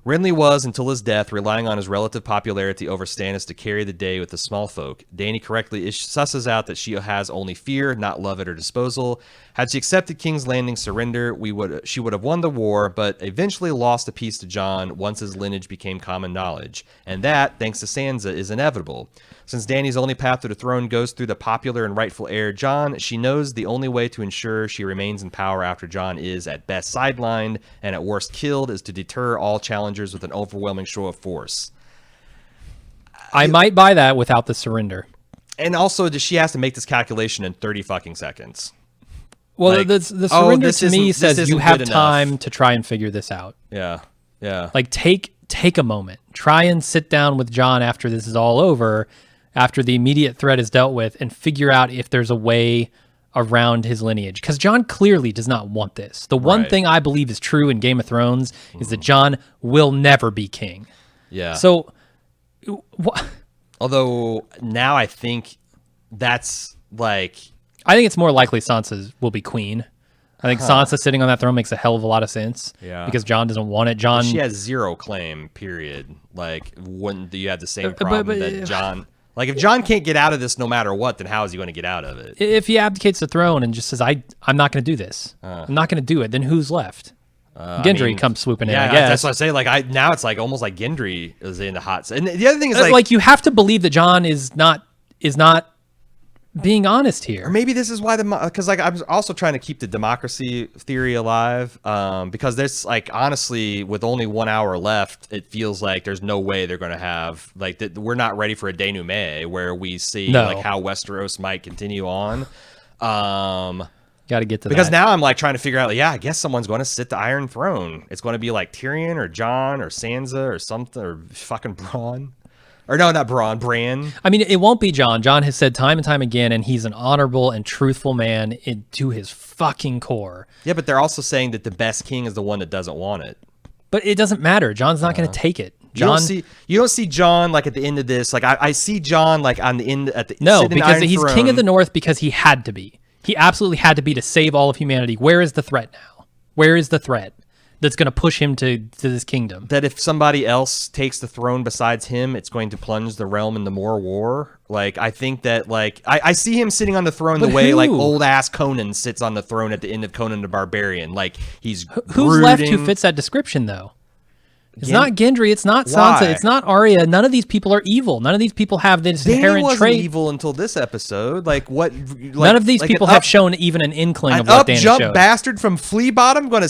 Renly was, until his death, relying on his relative popularity over Stannis to carry the day with the small folk. Dany correctly susses out that she has only fear, not love at her disposal. Had she accepted King's Landing's surrender, she would have won the war, but eventually lost a piece to Jon once his lineage became common knowledge. And that, thanks to Sansa, is inevitable. Since Dany's only path to the throne goes through the popular and rightful heir, Jon, she knows the only way to ensure she remains in power after Jon is, at best, sidelined and at worst killed, is to deter all challengers with an overwhelming show of force. I might buy that without the surrender. And also, she has to make this calculation in 30 fucking seconds. Well, Like, the surrender to me says you have good time enough. to try and figure this out. Yeah, yeah. Like, take a moment. Try and sit down with Jon after this is all over, after the immediate threat is dealt with, and figure out if there's a way around his lineage. Because Jon clearly does not want this. The one Right. thing I believe is true in Game of Thrones is that Jon will never be king. Yeah. So, Although now I think that's like, I think it's more likely Sansa will be queen. I think Sansa sitting on that throne makes a hell of a lot of sense. Yeah. Because Jon doesn't want it. Jon, she has zero claim, period. Like, wouldn't you have the same But- problem but- that Jon... Like, if Jon can't get out of this no matter what, then how is he going to get out of it? if he abdicates the throne and just says, I'm not going to do this. I'm not going to do it. Then who's left? Gendry comes swooping in, I guess. That's what I say. Like, now it's like almost like Gendry is in the hot seat. And the other thing is Like, you have to believe that Jon is not being honest or here. maybe this is why because like I was also trying to keep the democracy theory alive, because there's like, honestly, with only 1 hour left, it feels like there's no way they're going to have like that. We're not ready for a denouement where we see No. like how Westeros might continue on. Got to get to Because that. now I'm like trying to figure out, I guess someone's going to sit the Iron Throne. It's going to be like Tyrion or Jon or Sansa or something, or fucking Bronn. Or no, not Bronn, Bran. I mean, it won't be Jon. Jon has said time and time again, and he's an honorable and truthful man to his fucking core. Yeah, but they're also saying that the best king is the one that doesn't want it. But it doesn't matter. Jon's not going to take it. Jon, You don't see Jon like at the end of this. Like I see Jon like on the end at the no, sitting in the because Iron he's Throne. king of the North because he had to be. He absolutely had to be to save all of humanity. Where is the threat now? Where is the threat that's going to push him to this kingdom? That if somebody else takes the throne besides him, it's going to plunge the realm into more war. Like, I think that, like, I see him sitting on the throne But the way, like, who? old ass Conan sits on the throne at the end of Conan the Barbarian. Like, he's Who's left who brooding. fits that description, though? It's Gen- not Gendry. It's not Why? Sansa. It's not Arya. None of these people are evil. None of these people have this Dany inherent wasn't trait. evil until this episode. Like, what? Like, None of these like people an have shown even an inkling An of what up Dany jump showed. bastard from Flea Bottom gonna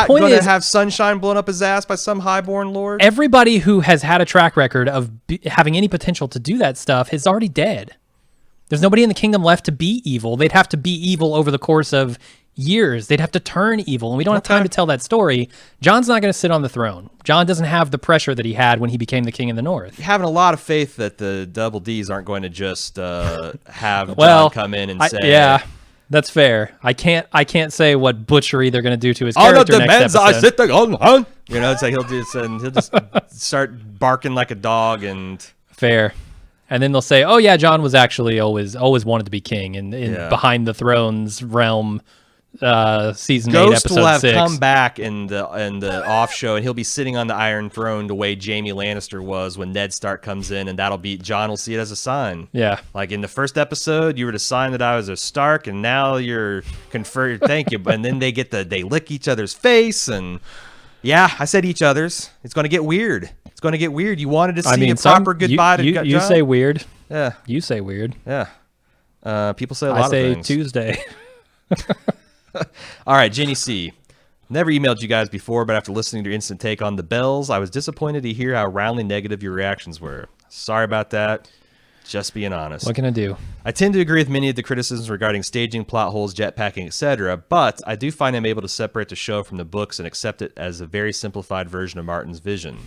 point is- have sunshine blown up his ass by some highborn lord. Everybody who has had a track record of having any potential to do that stuff is already dead. There's nobody in the kingdom left to be evil. They'd have to be evil over the course of years. They'd have to turn evil, and we don't have time to tell that story. Jon's not going to sit on the throne. Jon doesn't have the pressure that he had when he became the king in the North. Having a lot of faith that the Double D's aren't going to just have Well, Jon come in and say, yeah, that's fair. I can't say what butchery they're going to do to his "All of character the next men's I episode. sit the on." You know, it's like he'll just start barking like a dog and. Fair. And then they'll say, "Oh yeah, Jon was actually always wanted to be king in Yeah. behind the throne's realm." Season 8, Ghost episode will have 6. come back in the off show, and he'll be sitting on the Iron Throne the way Jaime Lannister was when Ned Stark comes in, and that'll be Jon will see it as a sign. Yeah. Like in the first episode, you were the sign that I was a Stark, and now you're conferred. Thank you. And then they lick each other's face, and yeah, I said each other's. It's going to get weird. It's going to get weird. You wanted to see a proper goodbye to you Jon? say weird. Yeah, You say weird. yeah. People say a lot I say of things. Tuesday. All right, Jenny C. Never emailed you guys before, but after listening to your instant take on the bells, I was disappointed to hear how roundly negative your reactions were. Sorry about that. Just being honest. What can I do? I tend to agree with many of the criticisms regarding staging, plot holes, jetpacking, etc., but I do find I'm able to separate the show from the books and accept it as a very simplified version of Martin's vision.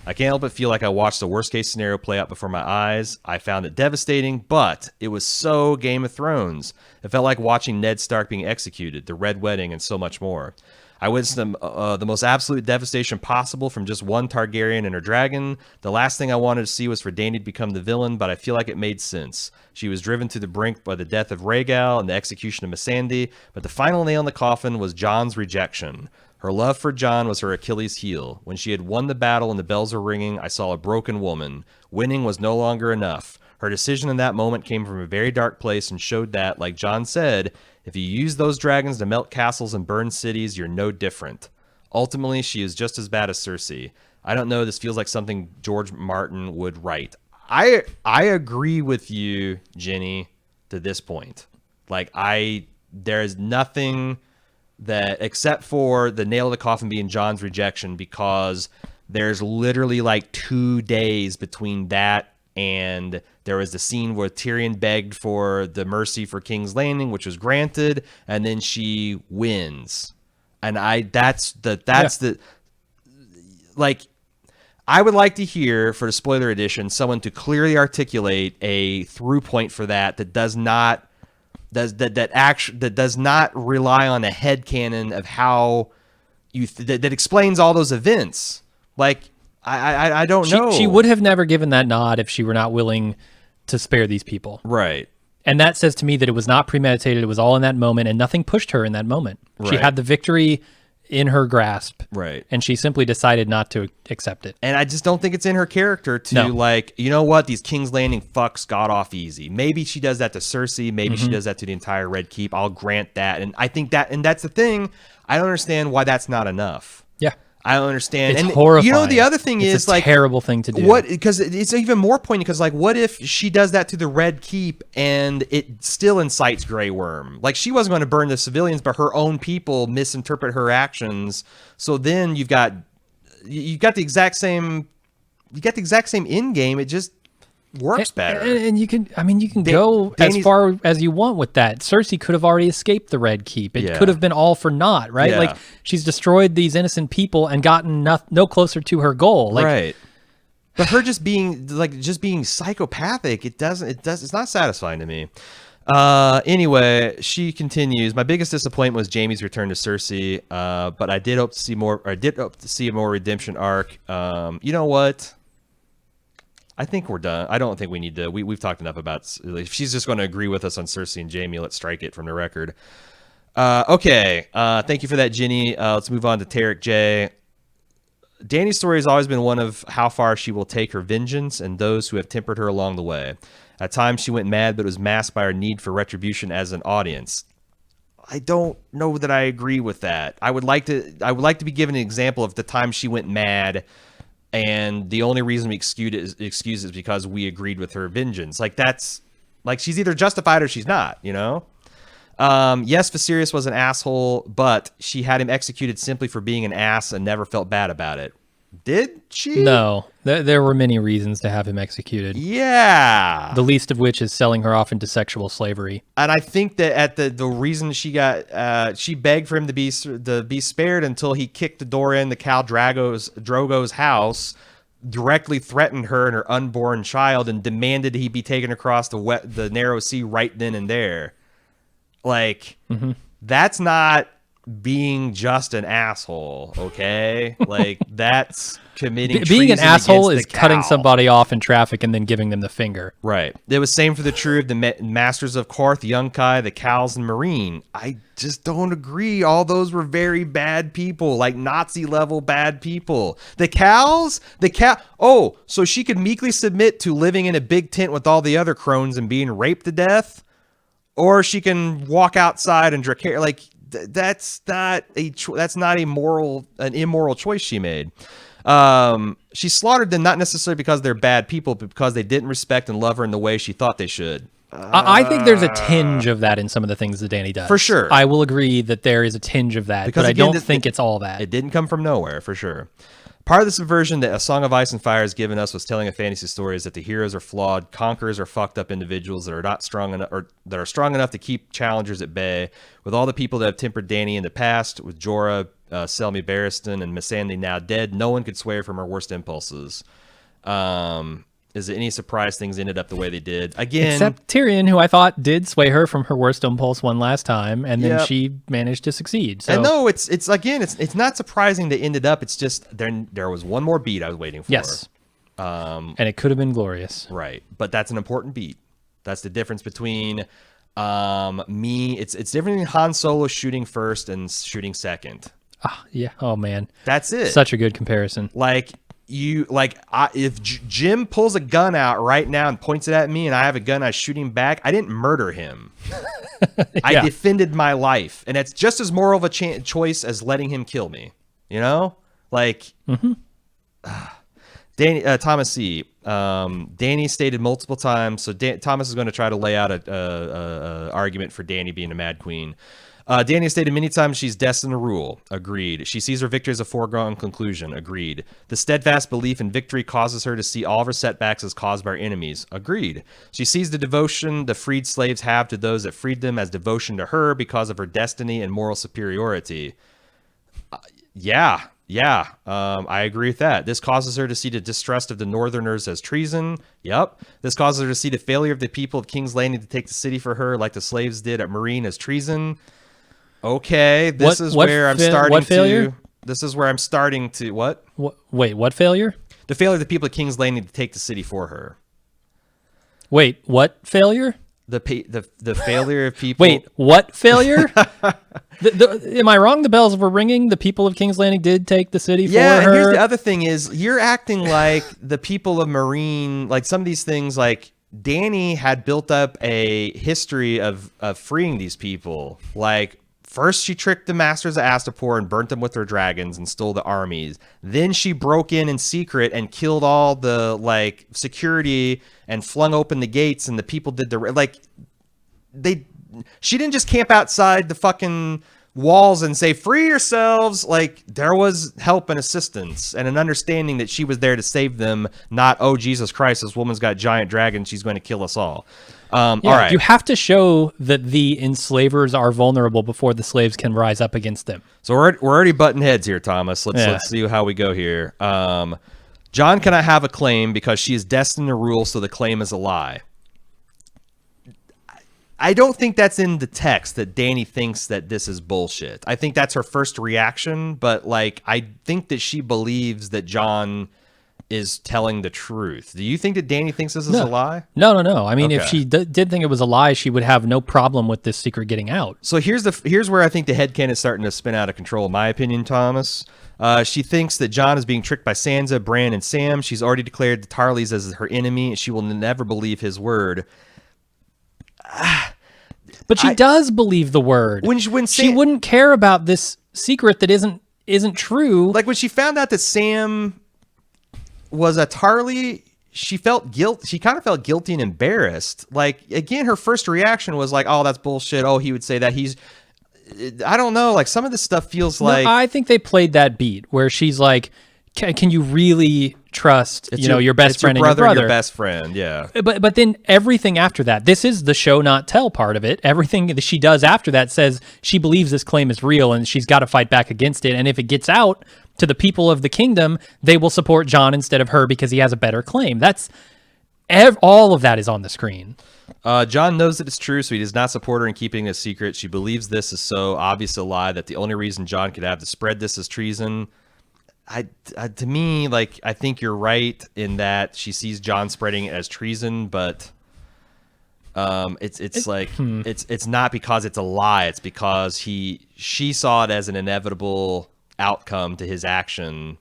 I can't help but feel like I watched the worst case scenario play out before my eyes. I found it devastating, but it was so Game of Thrones. It felt like watching Ned Stark being executed, the Red Wedding, and so much more. I witnessed the most absolute devastation possible from just one Targaryen and her dragon. The last thing I wanted to see was for Dany to become the villain, but I feel like it made sense. She was driven to the brink by the death of Rhaegal and the execution of Missandei, but the final nail in the coffin was Jon's rejection. Her love for Jon was her Achilles heel. When she had won the battle and the bells were ringing, I saw a broken woman. Winning was no longer enough. Her decision in that moment came from a very dark place and showed that, like Jon said, if you use those dragons to melt castles and burn cities, you're no different. Ultimately, she is just as bad as Cersei. I don't know, this feels like something George Martin would write. I agree with you, Jenny, to this point. Like, there's nothing that, except for the nail of the coffin being Jon's rejection, because there's literally like 2 days between that and there was the scene where Tyrion begged for the mercy for King's Landing, which was granted, and then she wins. And that's the like, I would like to hear, for the spoiler edition, someone to clearly articulate a through point for that does not rely on a headcanon of how that explains all those events. Like, I don't know. She would have never given that nod if she were not willing to spare these people. Right. And that says to me that it was not premeditated. It was all in that moment, and nothing pushed her in that moment. She Right. had the victory in her grasp. Right. And she simply decided not to accept it. And I just don't think it's in her character to like, you know what, these King's Landing fucks got off easy. Maybe she does that to Cersei. Maybe she does that to the entire Red Keep. I'll grant that. And I think that's the thing. I don't understand why that's not enough. Yeah. I don't understand. It's and horrifying. You know, the other thing it's is a like terrible thing to do. What? Because it's even more poignant. Because like, what if she does that to the Red Keep and it still incites Grey Worm? Like, she wasn't going to burn the civilians, but her own people misinterpret her actions. So then you got the exact same end game. It just works better. And you can go as far as you want with that. Cersei could have already escaped the Red Keep. It could have been all for naught, right? Yeah. Like, she's destroyed these innocent people and gotten no closer to her goal. Like, right. But her just being psychopathic, it's not satisfying to me. Anyway, she continues. My biggest disappointment was Jaime's return to Cersei, but I did hope to see more. Or I did hope to see a more redemption arc. You know what? I think we're done. I don't think we need to. We've talked enough about. If she's just going to agree with us on Cersei and Jaime, let's strike it from the record. Okay. Thank you for that, Ginny. Let's move on to Tarek J. Dany's story has always been one of how far she will take her vengeance and those who have tempered her along the way. At times she went mad, but it was masked by her need for retribution as an audience. I don't know that I agree with that. I would like to be given an example of the time she went mad, and the only reason we excuse it is because we agreed with her vengeance. Like, that's like, she's either justified or she's not, you know? Yes, Viserys was an asshole, but she had him executed simply for being an ass and never felt bad about it. Did she? No, there were many reasons to have him executed. Yeah. The least of which is selling her off into sexual slavery. And I think that at the reason she got, she begged for him to be spared until he kicked the door in the Khal Drogo's house, directly threatened her and her unborn child, and demanded he be taken across the narrow sea right then and there. Like, that's not being just an asshole, okay? Like, that's committing being an treason asshole is against the cutting cow. somebody off in traffic and then giving them the finger. Right. It was same for the true of the Masters of Qarth, Yunkai, the Cows, and Marine. I just don't agree. All those were very bad people, like Nazi level bad people. The cows. Oh, so she could meekly submit to living in a big tent with all the other crones and being raped to death, or she can walk outside and drink. Like, that's not an immoral choice she made. She slaughtered them not necessarily because they're bad people, but because they didn't respect and love her in the way she thought they should. I think there's a tinge of that in some of the things that Dany does. For sure. I will agree that there is a tinge of that, Because but again, I don't think it's all that. It didn't come from nowhere, for sure. Part of the subversion that A Song of Ice and Fire has given us was telling a fantasy story is that the heroes are flawed, conquerors are fucked up individuals that are not strong enough, or that are strong enough to keep challengers at bay. With all the people that have tempered Dany in the past, with Jorah, Selmy Barristan, and Missandei now dead, no one could sway her from her worst impulses. Is it any surprise things ended up the way they did? Again, Except Tyrion, who I thought did sway her from her worst impulse one last time, and then Yep. she managed to succeed. So and no, it's not surprising they ended up. It's just there was one more beat I was waiting for. yes, and it could have been glorious. Right, but that's an important beat. That's the difference between me. It's different than Han Solo shooting first and shooting second. Yeah. Oh man, That's it. such a good comparison. Like if Jim pulls a gun out right now and points it at me and I have a gun, I shoot him back. I didn't murder him. I Yeah. defended my life, and it's just as moral of a choice as letting him kill me. You know, like Danny Thomas C. Danny stated multiple times. So Thomas is going to try to lay out a argument for Danny being a mad queen. Danny has stated many times she's destined to rule. Agreed. She sees her victory as a foregone conclusion. Agreed. The steadfast belief in victory causes her to see all of her setbacks as caused by her enemies. Agreed. She sees the devotion the freed slaves have to those that freed them as devotion to her because of her destiny and moral superiority. Yeah. I agree with that. This causes her to see the distrust of the Northerners as treason. Yep. This causes her to see the failure of the people of King's Landing to take the city for her like the slaves did at Marine as treason. Okay, this is where I'm starting to what? Wait, what failure? The failure of the people of King's Landing to take the city for her. Wait, what failure? The failure of people. Wait, what failure? Am I wrong? The bells were ringing. The people of King's Landing did take the city for her. Yeah, and here's the other thing is you're acting like the people of Marine, like some of these things, like Danny had built up a history of freeing these people. Like first she tricked the masters of Astapor and burnt them with her dragons and stole the armies. Then she broke in secret and killed all the like security and flung open the gates, and the people did she didn't just camp outside the fucking walls and say free yourselves. Like there was help and assistance and an understanding that she was there to save them, not oh Jesus Christ, this woman's got giant dragons, she's going to kill us all. All right, you have to show that the enslavers are vulnerable before the slaves can rise up against them. So we're already butting heads here, Thomas. Let's see how we go here. John cannot have a claim because she is destined to rule, so the claim is a lie. I don't think that's in the text that Danny thinks that this is bullshit. I think that's her first reaction, but like I think that she believes that John is telling the truth. Do you think that Danny thinks this is a lie? No. I mean, if Okay. she did think it was a lie, she would have no problem with this secret getting out. So here's where I think the headcanon is starting to spin out of control, in my opinion, Thomas. She thinks that John is being tricked by Sansa, Bran, and Sam. She's already declared the Tarleys as her enemy, and she will never believe his word. But she does believe the word. She wouldn't care about this secret that isn't true. Like when she found out that Sam was a Tarley, she felt guilt. She kind of felt guilty and embarrassed. Like again, her first reaction was like, "Oh, that's bullshit. Oh, he would say that. I don't know. Like some of this stuff feels like." No, I think they played that beat where she's like, "Can you really trust your best friend and your brother?" Your best friend, yeah. But then everything after that, this is the show not tell part of it. Everything that she does after that says she believes this claim is real and she's got to fight back against it. And if it gets out to the people of the kingdom, they will support John instead of her because he has a better claim. That's all of that is on the screen. John knows that it's true, so he does not support her in keeping it a secret. She believes this is so obvious a lie that the only reason John could have to spread this is treason. To me, like I think you're right in that she sees John spreading it as treason, but it's not because it's a lie. It's because she saw it as an inevitable outcome to his action,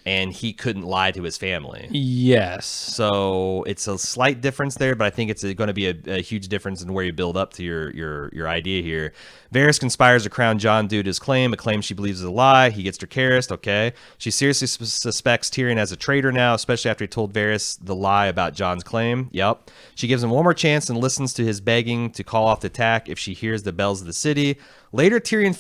and he couldn't lie to his family. Yes. So it's a slight difference there, but I think it's going to be a huge difference in where you build up to your idea here. Varys conspires to crown Jon due to his claim, a claim she believes is a lie. He gets Dracarys, okay. She seriously suspects Tyrion as a traitor now, especially after he told Varys the lie about Jon's claim. Yep. She gives him one more chance and listens to his begging to call off the attack if she hears the bells of the city. Later, Tyrion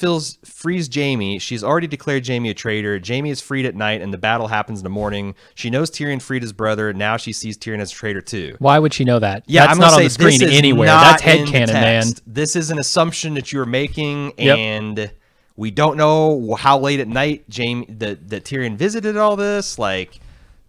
frees Jaime. She's already declared Jaime a traitor. Jaime is freed at night, and the battle happens in the morning. She knows Tyrion freed his brother. Now she sees Tyrion as a traitor too. Why would she know that? Yeah, that's not on the screen anywhere. That's headcanon, man. This is an assumption that you're making, and we don't know how late at night that Tyrion visited all this. Like,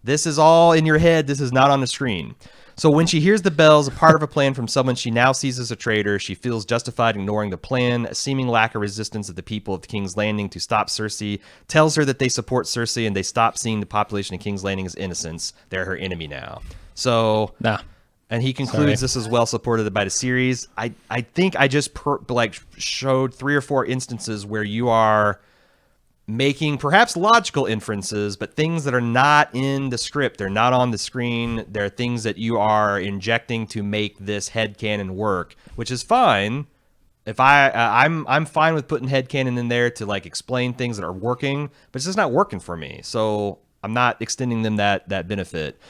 this is all in your head. This is not on the screen. So when she hears the bells, a part of a plan from someone she now sees as a traitor, she feels justified ignoring the plan. A seeming lack of resistance of the people of the King's Landing to stop Cersei tells her that they support Cersei and they stop seeing the population of King's Landing as innocents. They're her enemy now. So, and he concludes this is well supported by the series. I think I just showed 3 or 4 instances where you are making perhaps logical inferences, but things that are not in the script. They're not on the screen. They're things that you are injecting to make this headcanon work, which is fine. If I'm fine with putting headcanon in there to like explain things that are working, but it's just not working for me. So I'm not extending them that benefit.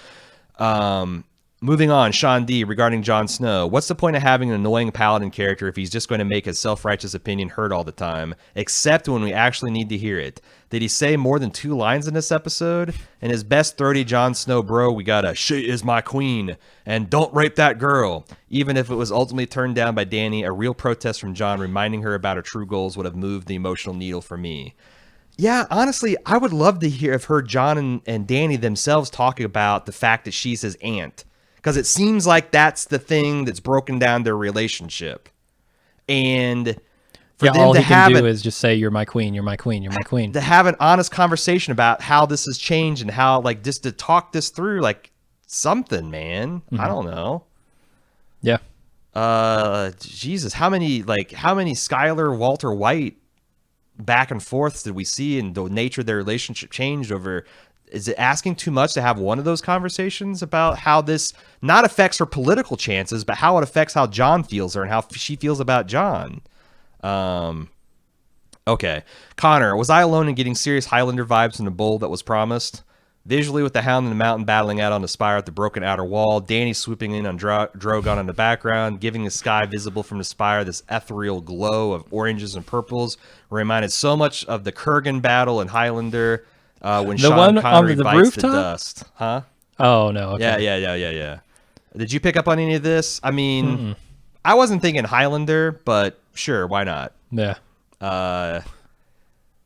Moving on, Sean D. regarding Jon Snow. What's the point of having an annoying paladin character if he's just going to make his self-righteous opinion heard all the time, except when we actually need to hear it? Did he say more than 2 lines in this episode? In his best 30 Jon Snow bro, we got a "she is my queen" and "don't rape that girl." Even if it was ultimately turned down by Dany, a real protest from Jon reminding her about her true goals would have moved the emotional needle for me. Yeah, honestly, I would love to have heard Jon and Dany themselves talking about the fact that she's his aunt. Because it seems like that's the thing that's broken down their relationship. And for them all to he can have do is just say, "You're my queen, you're my queen, you're my queen." to have an honest conversation about how this has changed and how, like, just to talk this through, like, something, man. I don't know. Yeah. Jesus, how many Skylar, Walter White back and forths did we see, and the nature of their relationship changed over? Is it asking too much to have one of those conversations about how this not affects her political chances, but how it affects how Jon feels her and how she feels about Jon? Okay. Connor, was I alone in getting serious Highlander vibes from the bowl that was promised? Visually, with the Hound and the Mountain battling out on the spire at the broken outer wall, Dany swooping in on Drogon in the background, giving the sky visible from the spire this ethereal glow of oranges and purples, reminded so much of the Kurgan battle in Highlander. When The Sean one Connery on the bites rooftop? the dust. Huh? Oh no. Okay. Yeah. Did you pick up on any of this? I mean, I wasn't thinking Highlander, but sure, why not? Yeah.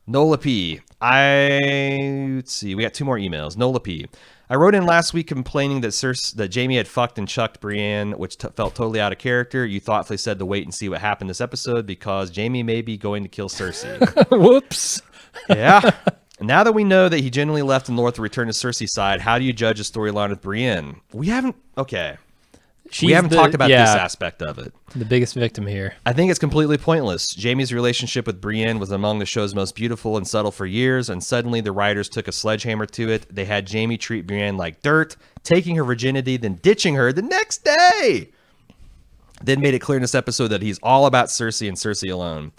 Nola P. Let's see. We got 2 more emails. Nola P. I wrote in last week complaining that Jaime had fucked and chucked Brienne, which felt totally out of character. You thoughtfully said to wait and see what happened this episode because Jaime may be going to kill Cersei. Whoops. Yeah. Now that we know that he genuinely left the North to return to Cersei's side, how do you judge a storyline with Brienne? We haven't talked about this aspect of it. The biggest victim here. I think it's completely pointless. Jaime's relationship with Brienne was among the show's most beautiful and subtle for years, and suddenly the writers took a sledgehammer to it. They had Jaime treat Brienne like dirt, taking her virginity, then ditching her the next day. Then made it clear in this episode that he's all about Cersei and Cersei alone.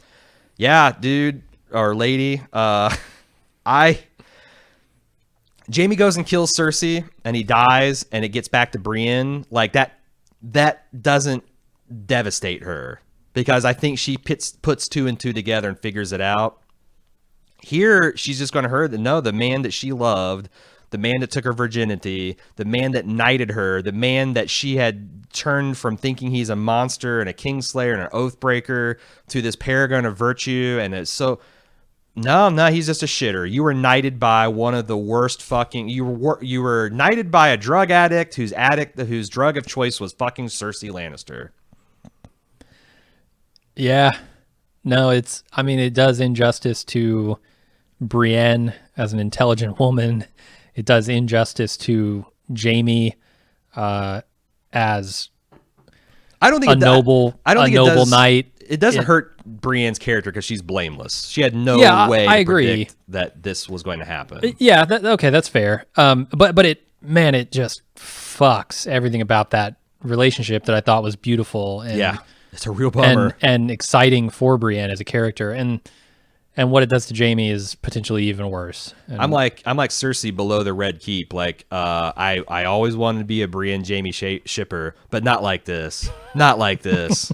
Yeah, dude, or lady, Jaime goes and kills Cersei and he dies and it gets back to Brienne. Like that doesn't devastate her because I think she puts 2 and 2 together and figures it out. Here, she's just going to hurt the man that she loved, the man that took her virginity, the man that knighted her, the man that she had turned from thinking he's a monster and a kingslayer and an oathbreaker to this paragon of virtue. And it's so... No, he's just a shitter. You were knighted by one of the worst fucking... You were knighted by a drug addict whose drug of choice was fucking Cersei Lannister. Yeah. No, it does injustice to Brienne as an intelligent woman. It does injustice to Jaime as I don't think a noble knight. It doesn't hurt Brienne's character because she's blameless. She had no way I to agree predict that this was going to happen. Yeah, okay, that's fair. But it just fucks everything about that relationship that I thought was beautiful. And, yeah, it's a real bummer. And exciting for Brienne as a character. And what it does to Jaime is potentially even worse. And I'm like Cersei below the Red Keep. Like I always wanted to be a Brienne Jaime shipper, but not like this. Not like this.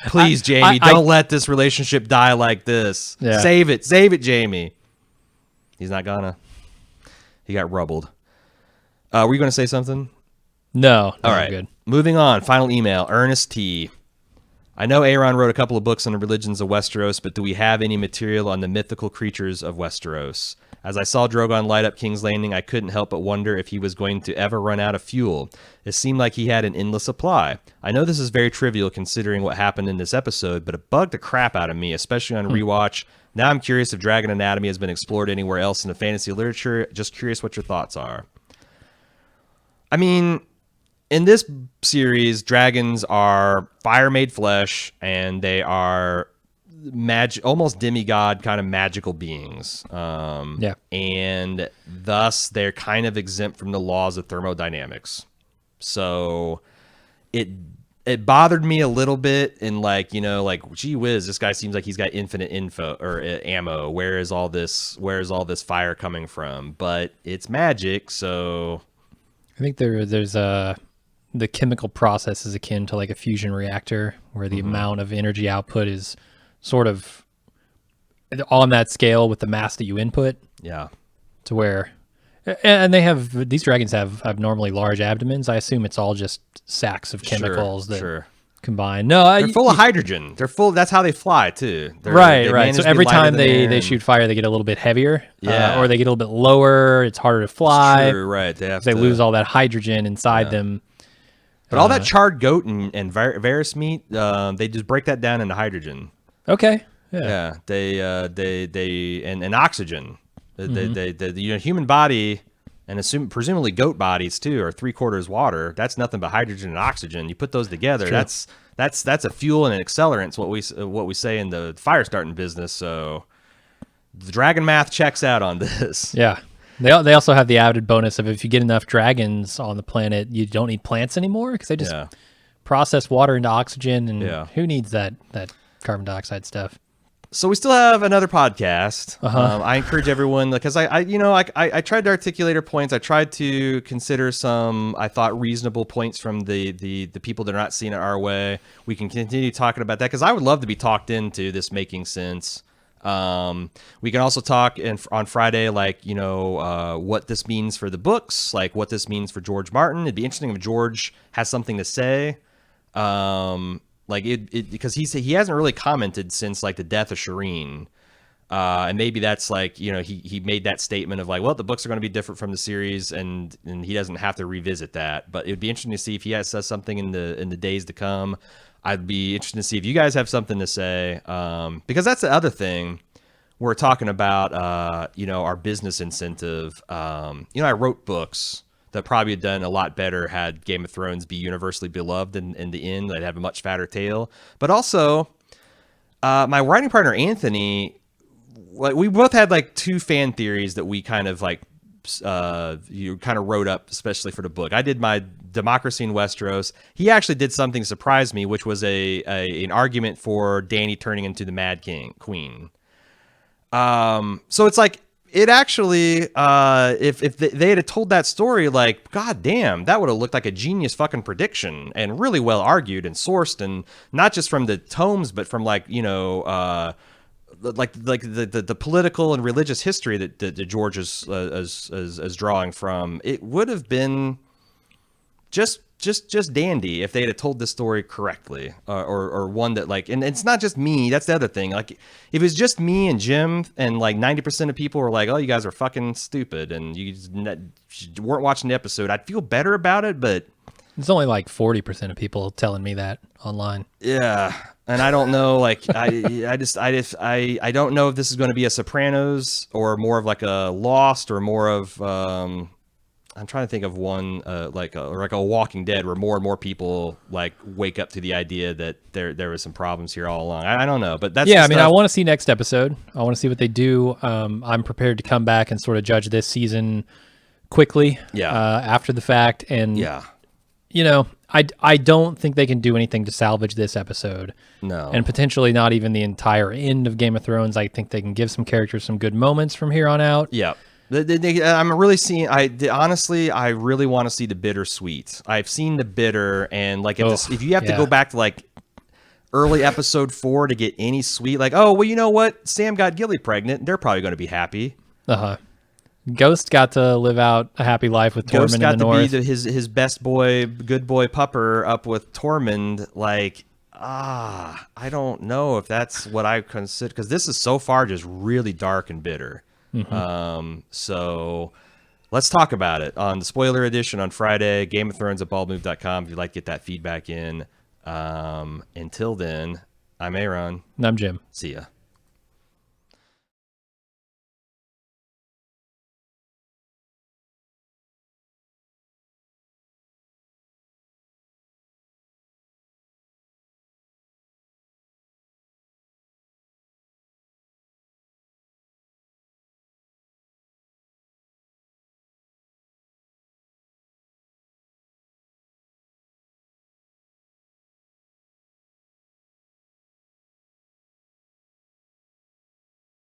Please, Jaime, don't let this relationship die like this. Yeah. Save it, Jaime. He's not gonna. He got rubbled. Were you gonna say something? No. All right. Good. Moving on. Final email. Ernest T. I know Aaron wrote a couple of books on the religions of Westeros, but do we have any material on the mythical creatures of Westeros? As I saw Drogon light up King's Landing, I couldn't help but wonder if he was going to ever run out of fuel. It seemed like he had an endless supply. I know this is very trivial considering what happened in this episode, but it bugged the crap out of me, especially on rewatch. Now I'm curious if Dragon Anatomy has been explored anywhere else in the fantasy literature. Just curious what your thoughts are. I mean, in this series, dragons are fire made flesh, and they are almost demigod kind of magical beings. Yeah. And thus they're kind of exempt from the laws of thermodynamics. So it bothered me a little bit in like, gee whiz, this guy seems like he's got infinite ammo. Where is all this fire coming from? But it's magic, so I think there's the chemical process is akin to like a fusion reactor, where the amount of energy output is sort of on that scale with the mass that you input. yeah. To where, and these dragons have normally large abdomens. I assume it's all just sacks of chemicals that combine. No, they're full of hydrogen. They're full. That's how they fly too. Right. So every time they shoot fire, they get a little bit heavier. Or they get a little bit lower. It's harder to fly. True, right. They lose all that hydrogen inside them. But all that charred goat and Varys meat, they just break that down into hydrogen. Okay. Yeah. They and oxygen. The human body and presumably goat bodies too are 3/4 water. That's nothing but hydrogen and oxygen. You put those together, that's a fuel and an accelerant. What we say in the fire starting business. So the dragon math checks out on this. Yeah. They also have the added bonus of if you get enough dragons on the planet, you don't need plants anymore because they just process water into oxygen, and who needs that carbon dioxide stuff? So we still have another podcast. I encourage everyone, because I tried to articulate our points. I tried to consider some, I thought, reasonable points from the people that are not seeing it our way. We can continue talking about that because I would love to be talked into this making sense. We can also talk on Friday, what this means for the books, like what this means for George Martin. It'd be interesting if George has something to say. Because he hasn't really commented since like the death of Shireen. And maybe that's he made that statement of the books are going to be different from the series and he doesn't have to revisit that. But it'd be interesting to see if he says something in the days to come. I'd be interested to see if you guys have something to say, because that's the other thing we're talking about. Our business incentive. I wrote books that probably had done a lot better had Game of Thrones be universally beloved in the end. They'd have a much fatter tail. But also, my writing partner Anthony, we both had two fan theories that we kind of wrote up, especially for the book. I did my Democracy in Westeros. He actually did something to surprise me, which was an argument for Dany turning into the Mad Queen. So it's it actually, if they had told that story, god damn, that would have looked like a genius fucking prediction and really well argued and sourced, and not just from the tomes, but from the political and religious history that George is drawing from. It would have been just dandy if they had told this story correctly, or one that and it's not just me. That's the other thing. If it was just me and Jim, and 90% of people were oh, you guys are fucking stupid, and you just weren't watching the episode, I'd feel better about it. But it's only 40% of people telling me that online. Yeah. And I don't know, I don't know if this is going to be a Sopranos or more of a Lost, or more of, I'm trying to think of one, like a Walking Dead, where more and more people wake up to the idea that there was some problems here all along. I don't know, but that's I want to see next episode. I want to see what they do. I'm prepared to come back and sort of judge this season quickly. After the fact, and I don't think they can do anything to salvage this episode. No. And potentially not even the entire end of Game of Thrones. I think they can give some characters some good moments from here on out. Yeah. I'm really seeing. Honestly, I really want to see the bittersweet. I've seen the bitter, and if you have to go back to early episode 4 to get any sweet, you know what? Sam got Gilly pregnant. They're probably going to be happy. Ghost got to live out a happy life with Tormund in the north. Ghost got to be his best boy, good boy pupper up with Tormund. I don't know if that's what I consider, because this is so far just really dark and bitter. So let's talk about it on the spoiler edition on Friday. Game of Thrones at baldmove.com if you'd like to get that feedback in. Until then, I'm Aaron. And I'm Jim. See ya.